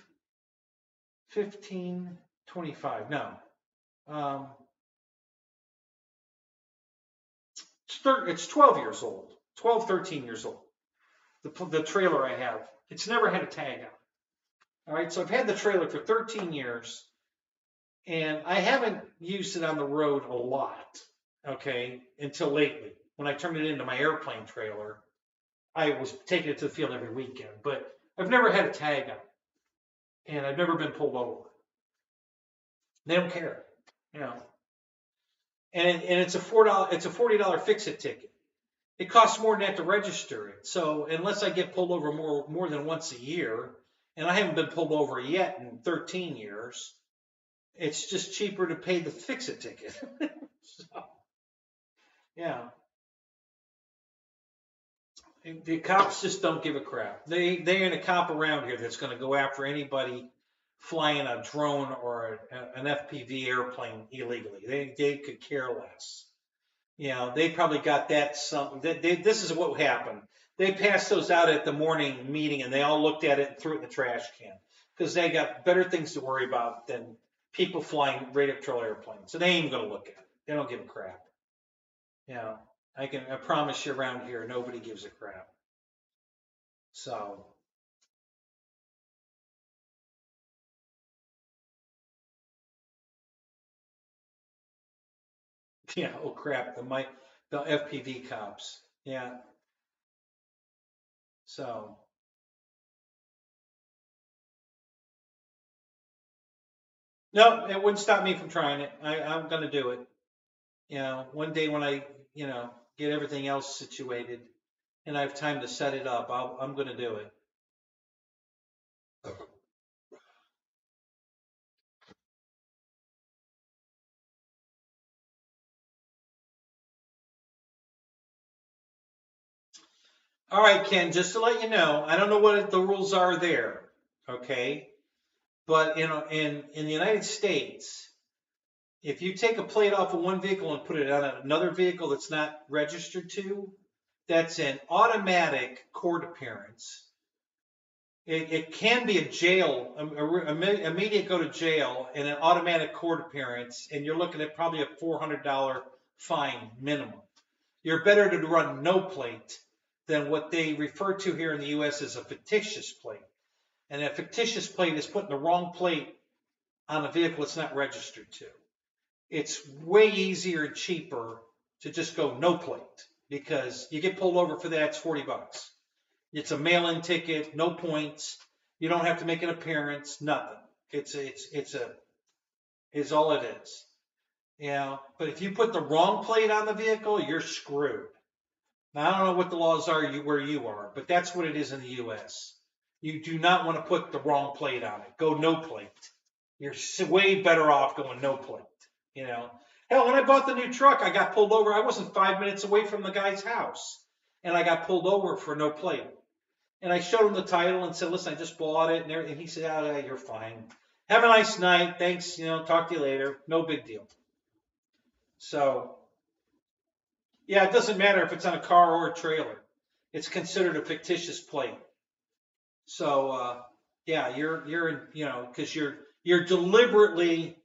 15, 25. No. It's 12 years old. 12, 13 years old. The trailer I have. It's never had a tag on it. All right, so I've had the trailer for 13 years, and I haven't used it on the road a lot, okay, until lately. When I turned it into my airplane trailer, I was taking it to the field every weekend, but I've never had a tag on it, and I've never been pulled over. They don't care, you know. And it's a $40 fix-it ticket. It costs more than that to register it. So unless I get pulled over more than once a year, and I haven't been pulled over yet in 13 years, it's just cheaper to pay the fix-it ticket. So, yeah. The cops just don't give a crap. They ain't a cop around here that's going to go after anybody flying a drone or an FPV airplane illegally. They could care less. You know, they probably got that this is what happened. They passed those out at the morning meeting, and they all looked at it and threw it in the trash can because they got better things to worry about than people flying rate control airplanes. So they ain't even going to look at it. They don't give a crap. You know, I promise you around here, nobody gives a crap. So. Yeah, oh crap, the FPV cops. Yeah. So. No, it wouldn't stop me from trying it. I'm going to do it. You know, one day when I, you know, get everything else situated and I have time to set it up, I'm going to do it. All right, Ken, just to let you know, I don't know what the rules are there, okay? But in the United States, if you take a plate off of one vehicle and put it on another vehicle that's not registered to, that's an automatic court appearance. It can be a jail, immediate go to jail, and an automatic court appearance, and you're looking at probably a $400 fine minimum. You're better to run no plate than what they refer to here in the U.S. as a fictitious plate. And a fictitious plate is putting the wrong plate on a vehicle it's not registered to. It's way easier and cheaper to just go no plate because you get pulled over for that, it's $40. It's a mail-in ticket, no points. You don't have to make an appearance, nothing. It's all it is. You know, but if you put the wrong plate on the vehicle, you're screwed. Now, I don't know what the laws are where you are, but that's what it is in the U.S. You do not want to put the wrong plate on it. Go no plate. You're way better off going no plate. You know, hell, when I bought the new truck, I got pulled over. I wasn't 5 minutes away from the guy's house, and I got pulled over for no plate. And I showed him the title and said, "Listen, I just bought it," and everything. He said, "Oh, yeah, you're fine. Have a nice night. Thanks. You know, talk to you later. No big deal." So, yeah, it doesn't matter if it's on a car or a trailer. It's considered a fictitious plate. So, yeah, you're you know, because you're deliberately,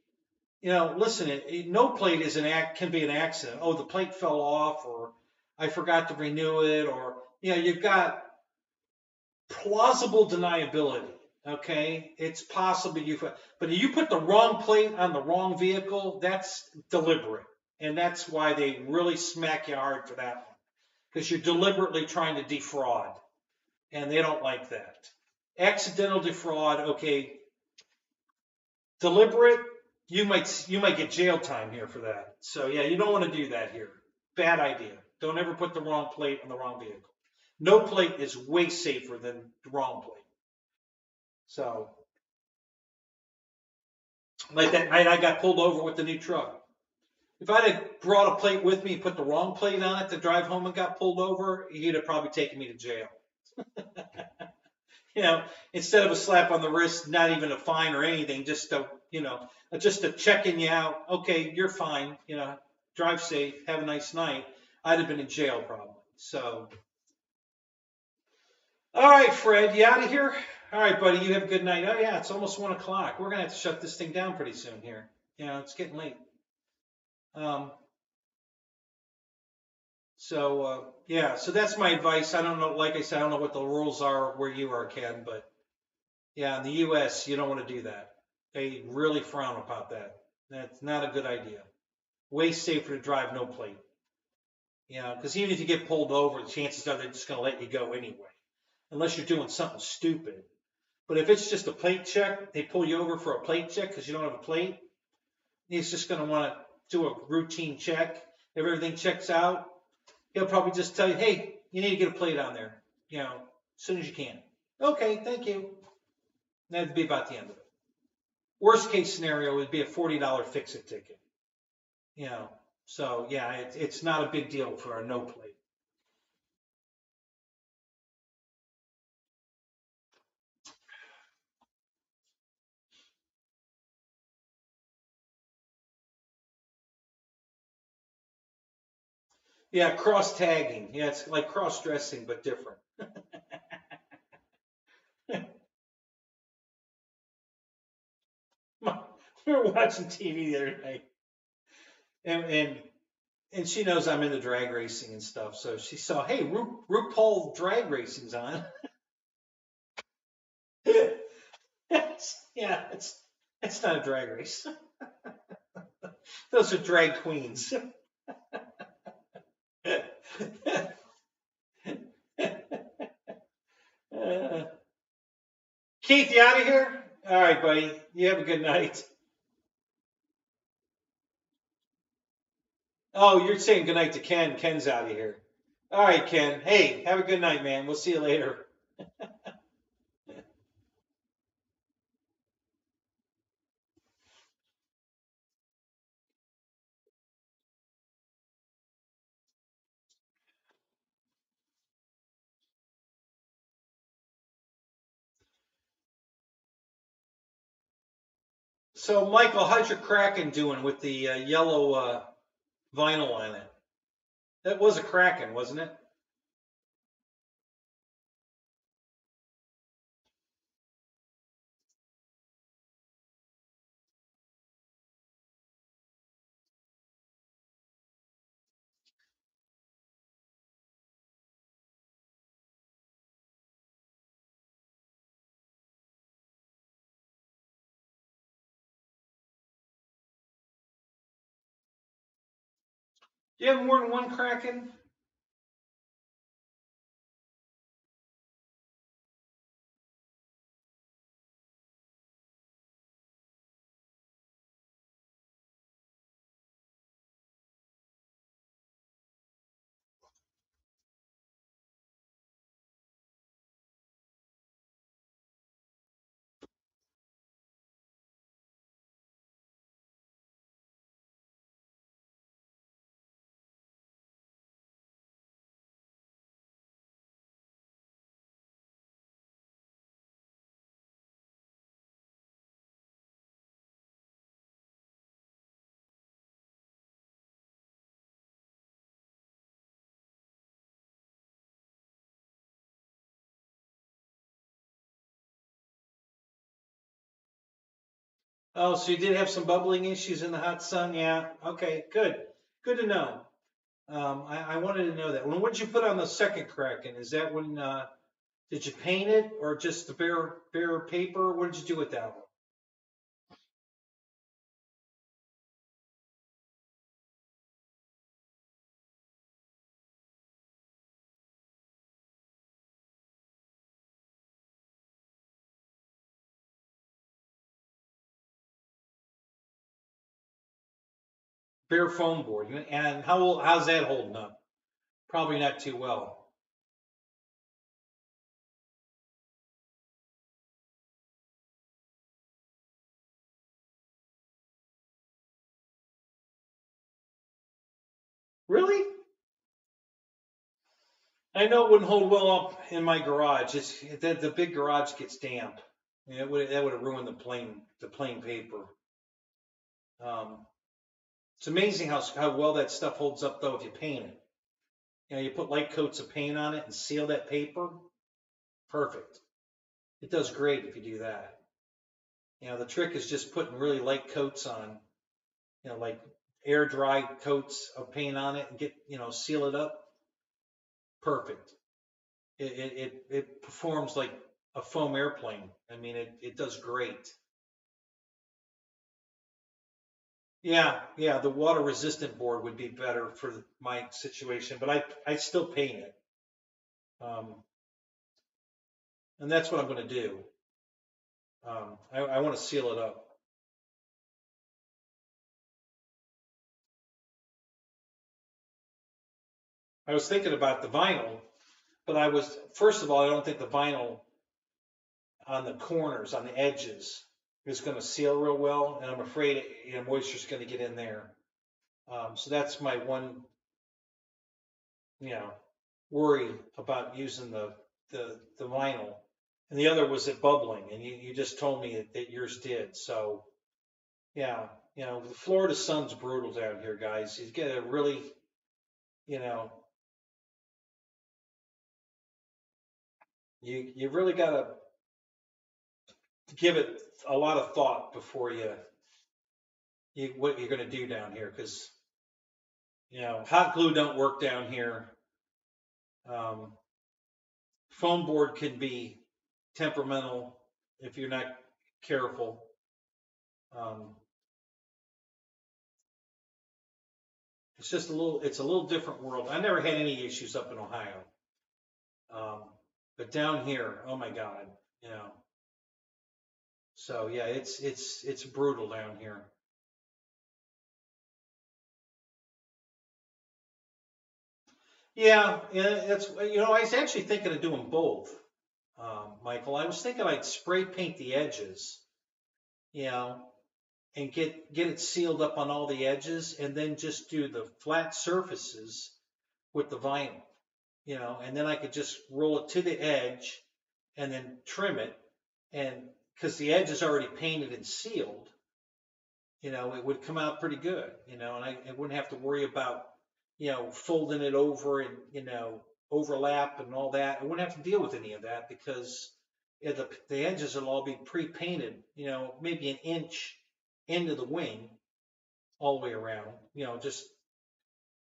you know, listen, no plate is can be an accident. Oh, the plate fell off, or I forgot to renew it, or you know, you've got plausible deniability. Okay, it's possible but if you put the wrong plate on the wrong vehicle, that's deliberate, and that's why they really smack you hard for that one, because you're deliberately trying to defraud, and they don't like that. Accidental defraud, okay. Deliberate, you might get jail time here for that. So yeah, you don't want to do that here. Bad idea. Don't ever put the wrong plate on the wrong vehicle. No plate is way safer than the wrong plate. So, like that night I got pulled over with the new truck. If I'd have brought a plate with me and put the wrong plate on it to drive home and got pulled over, he'd have probably taken me to jail. You know, instead of a slap on the wrist, not even a fine or anything, just to, just to checking you out. Okay, you're fine. Drive safe. Have a nice night. I'd have been in jail probably. So, all right, Fred, you out of here? All right, buddy, you have a good night. Oh yeah, it's almost 1 o'clock. We're gonna have to shut this thing down pretty soon here. It's getting late. Yeah, so that's my advice. I don't know, like I said, I don't know what the rules are where you are, Ken, but yeah, in the US, you don't want to do that. They really frown about that. That's not a good idea. Way safer to drive no plate. Because even if you get pulled over, the chances are they're just going to let you go anyway, unless you're doing something stupid. But if it's just a plate check, they pull you over for a plate check because you don't have a plate, he's just going to want to do a routine check. If everything checks out, he'll probably just tell you, hey, you need to get a plate on there, as soon as you can. Okay, thank you. That'd be about the end of it. Worst case scenario would be a $40 fix-it ticket. So yeah, it's not a big deal for a no plate. Yeah, cross tagging. Yeah, it's like cross dressing but different. We were watching TV the other night, and she knows I'm into drag racing and stuff, so she saw, hey, RuPaul drag racing's on. Yeah, it's not a drag race. Those are drag queens. Keith, you out of here? All right, buddy. You have a good night. Oh, you're saying good night to Ken. Ken's out of here. All right, Ken. Hey, have a good night, man. We'll see you later. So, Michael, how's your Kraken doing with the yellow vinyl on it? That was a Kraken, wasn't it? Do you have more than one Kraken? Oh, so you did have some bubbling issues in the hot sun? Yeah. Okay, good. Good to know. I wanted to know that. When what did you put on the second Kraken? Is that when did you paint it or just the bare paper? What did you do with that one? Bare foam board. And how's that holding up? Probably not too well. Really? I know it wouldn't hold well up in my garage. The big garage gets damp. Yeah, that would have ruined the plain paper. Um, it's amazing how well that stuff holds up though if you paint it. You know, you put light coats of paint on it and seal that paper. Perfect. It does great if you do that. You know, the trick is just putting really light coats on, you know, like air dry coats of paint on it and seal it up. Perfect. It performs like a foam airplane. I mean, it does great. Yeah, yeah, the water resistant board would be better for my situation, but I still paint it. And that's what I'm going to do. I want to seal it up. I was thinking about the vinyl, but first of all, I don't think the vinyl on the corners, on the edges, is going to seal real well, and I'm afraid moisture's going to get in there. So that's my one, worry about using the vinyl. And the other was it bubbling, and you just told me that yours did. So yeah, the Florida sun's brutal down here, guys. You get a really, you really got to give it a lot of thought before what you're going to do down here, because hot glue don't work down here. Foam board can be temperamental if you're not careful. It's a little different world. I never had any issues up in Ohio, but down here, oh my God, So yeah, it's brutal down here. Yeah, that's I was actually thinking of doing both, Michael. I was thinking I'd spray paint the edges, and get it sealed up on all the edges, and then just do the flat surfaces with the vinyl, and then I could just roll it to the edge and then trim it, and because the edge is already painted and sealed, it would come out pretty good, and I wouldn't have to worry about, folding it over and, overlap and all that. I wouldn't have to deal with any of that because the edges will all be pre-painted, maybe an inch into the wing all the way around, just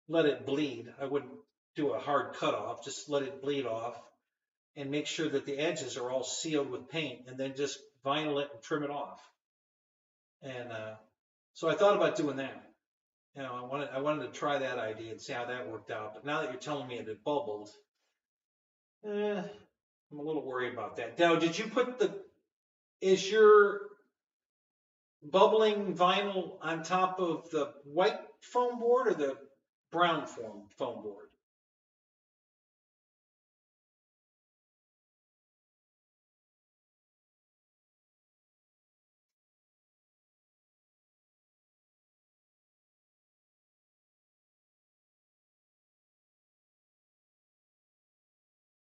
let it bleed. I wouldn't do a hard cutoff, just let it bleed off and make sure that the edges are all sealed with paint, and then just vinyl it and trim it off. And so I thought about doing that. I wanted to try that idea and see how that worked out. But now that you're telling me it bubbled, I'm a little worried about that. Now, is your bubbling vinyl on top of the white foam board or the brown foam board?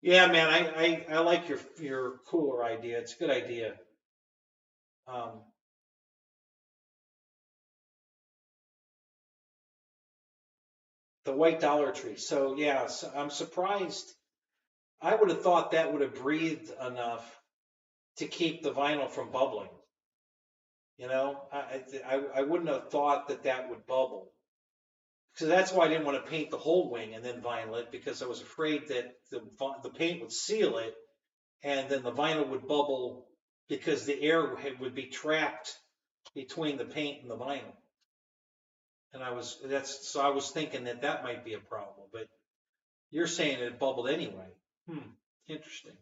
Yeah, man, I like your cooler idea. It's a good idea. The white Dollar Tree. So yeah, so I'm surprised. I would have thought that would have breathed enough to keep the vinyl from bubbling. I wouldn't have thought that would bubble. So that's why I didn't want to paint the whole wing and then vinyl it, because I was afraid that the paint would seal it and then the vinyl would bubble because the air would be trapped between the paint and the vinyl. And I was thinking that might be a problem, but you're saying it bubbled anyway. Interesting.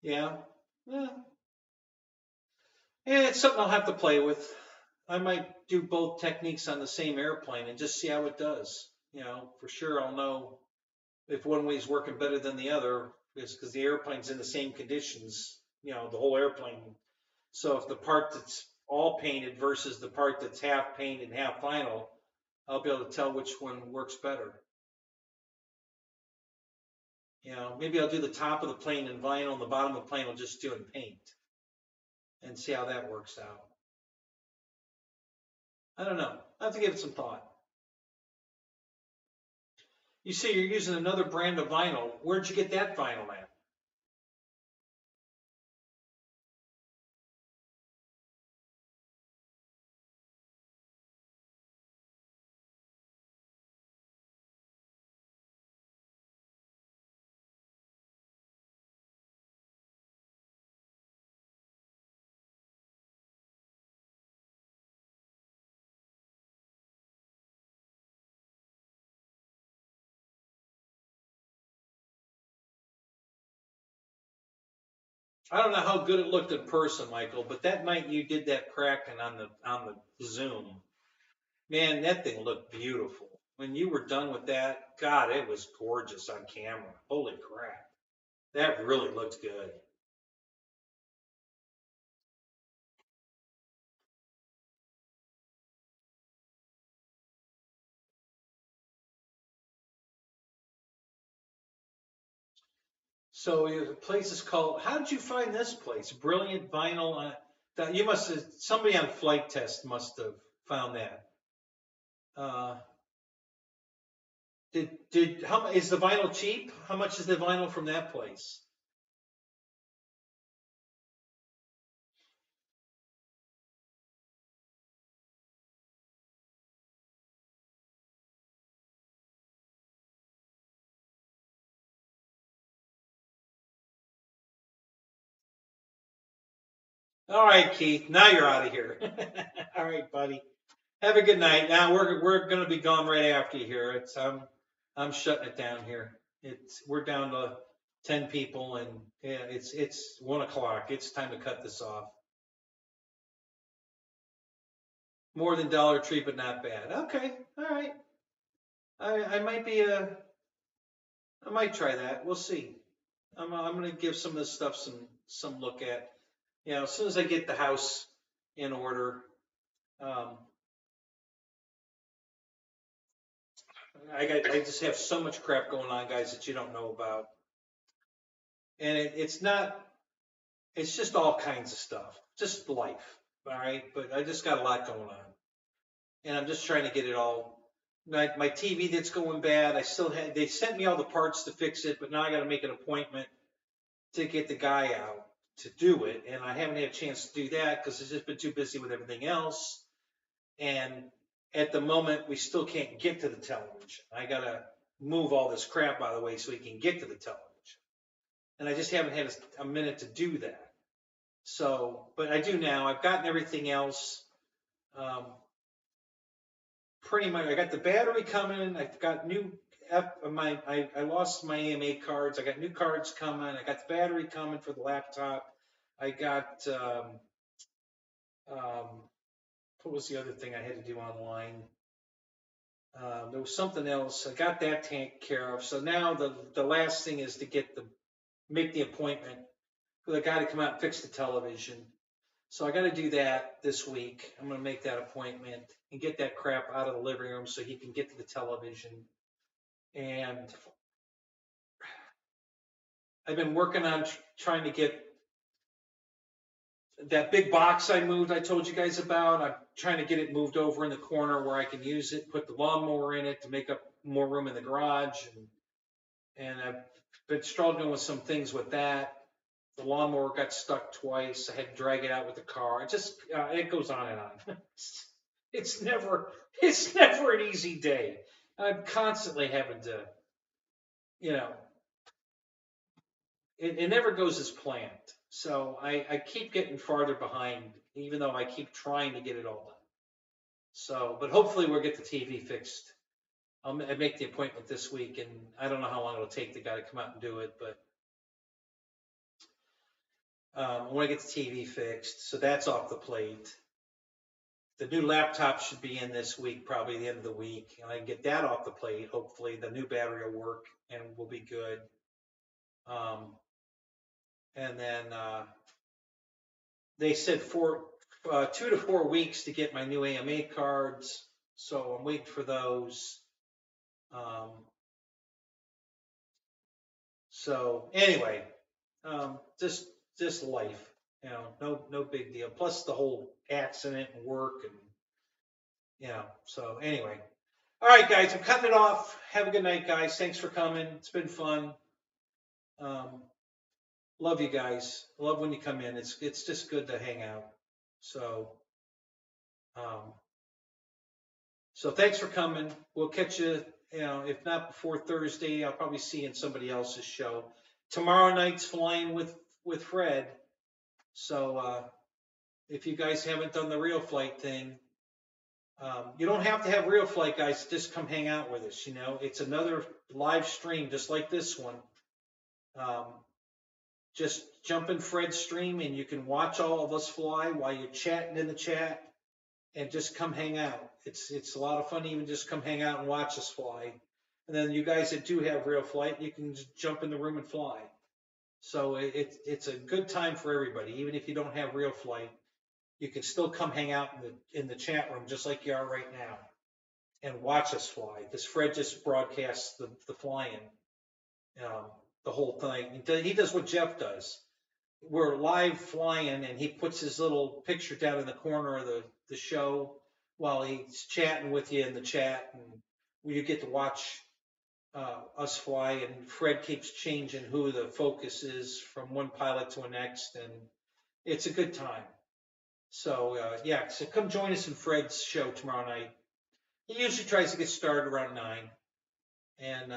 Yeah. Yeah. Yeah, it's something I'll have to play with. I might do both techniques on the same airplane and just see how it does. For sure I'll know if one way is working better than the other, is because the airplane's in the same conditions you know, the whole airplane. So if the part that's all painted versus the part that's half painted and half vinyl, I'll be able to tell which one works better. You know, maybe I'll do the top of the plane in vinyl and the bottom of the plane I'll just do in paint and see how that works out. I don't know. I have to give it some thought. You see, you're using another brand of vinyl. Where'd you get that vinyl at? I don't know how good it looked in person, Michael, but that night you did that cracking on the Zoom, man, that thing looked beautiful. When you were done with that, God, it was gorgeous on camera. Holy crap. That really looked good. So the place is called, how did you find this place? Brilliant Vinyl. That you must have, somebody on Flight Test must have found that. Uh, how is the vinyl cheap? How much is the vinyl from that place? All right, Keith. Now you're out of here. All right, buddy. Have a good night. Now we're gonna be gone right after you here. I'm shutting it down here. We're down to 10 people and yeah, it's 1 o'clock. It's time to cut this off. More than Dollar Tree, but not bad. Okay, all right. I might be I might try that. We'll see. I'm gonna give some of this stuff some look at. You know, as soon as I get the house in order, um, I just have so much crap going on, guys, that you don't know about, and it's not. It's just all kinds of stuff, just life. All right, but I just got a lot going on, and I'm just trying to get it all. My TV that's going bad. I still had. They sent me all the parts to fix it, but now I got to make an appointment to get the guy out to do it, and I haven't had a chance to do that because I've just been too busy with everything else. And at the moment, we still can't get to the television. I gotta move all this crap out of the way so we can get to the television, and I just haven't had a minute to do that. So, but I do now. I've gotten everything else. Um, Pretty much, I got the battery coming. I've got new. I lost my AMA cards. I got new cards coming. I got the battery coming for the laptop. I got um, what was the other thing I had to do online? There was something else. I got that taken care of. So now the last thing is to make the appointment for the guy to come out and fix the television. So I got to do that this week. I'm going to make that appointment and get that crap out of the living room so he can get to the television. And I've been working on trying to get that big box I moved, I told you guys about. I'm trying to get it moved over in the corner where I can use it, put the lawnmower in it to make up more room in the garage. And I've been struggling with some things with that. The lawnmower got stuck twice. I had to drag it out with the car. It goes on and on. It's never an easy day. I'm constantly having to, you know, it never goes as planned. So I keep getting farther behind, even though I keep trying to get it all done. So, but hopefully we'll get the TV fixed. I'll make the appointment this week, and I don't know how long it'll take the guy to come out and do it, but I want to get the TV fixed, so that's off the plate. The new laptop should be in this week, probably the end of the week, and I can get that off the plate. Hopefully, the new battery will work and we'll be good. and then they said 2 to 4 weeks to get my new AMA cards, so I'm waiting for those. So anyway, just life, no big deal. Plus the whole accident and work, and so anyway. All right, guys, I'm cutting it off. Have a good night, guys. Thanks for coming. It's been fun. Love you guys. Love when you come in. It's just good to hang out. So, so thanks for coming. We'll catch you. If not before Thursday, I'll probably see you in somebody else's show. Tomorrow night's flying with Fred. So if you guys haven't done the real flight thing, you don't have to have real flight, guys. Just come hang out with us. It's another live stream just like this one. Just jump in Fred's stream and you can watch all of us fly while you're chatting in the chat, and just come hang out. It's a lot of fun. Even just come hang out and watch us fly. And then you guys that do have real flight, you can just jump in the room and fly. So it's a good time for everybody. Even if you don't have real flight, you can still come hang out in the chat room just like you are right now and watch us fly. Because Fred just broadcasts the flying, the whole thing. He does what Jeff does. We're live flying, and he puts his little picture down in the corner of the show while he's chatting with you in the chat, and you get to watch us fly. And Fred keeps changing who the focus is from one pilot to the next, and it's a good time. So yeah, so come join us in Fred's show tomorrow night. He usually tries to get started around 9, and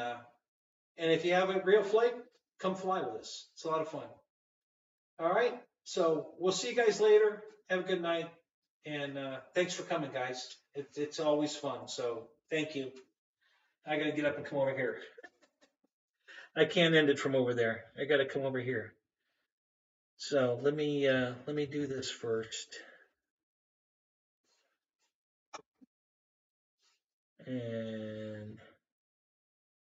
if you have a real flight, come fly with us. It's a lot of fun. All right, so we'll see you guys later. Have a good night, and thanks for coming, guys. It's always fun, so thank you. I gotta get up and come over here. I can't end it from over there. I gotta come over here. So let me do this first, and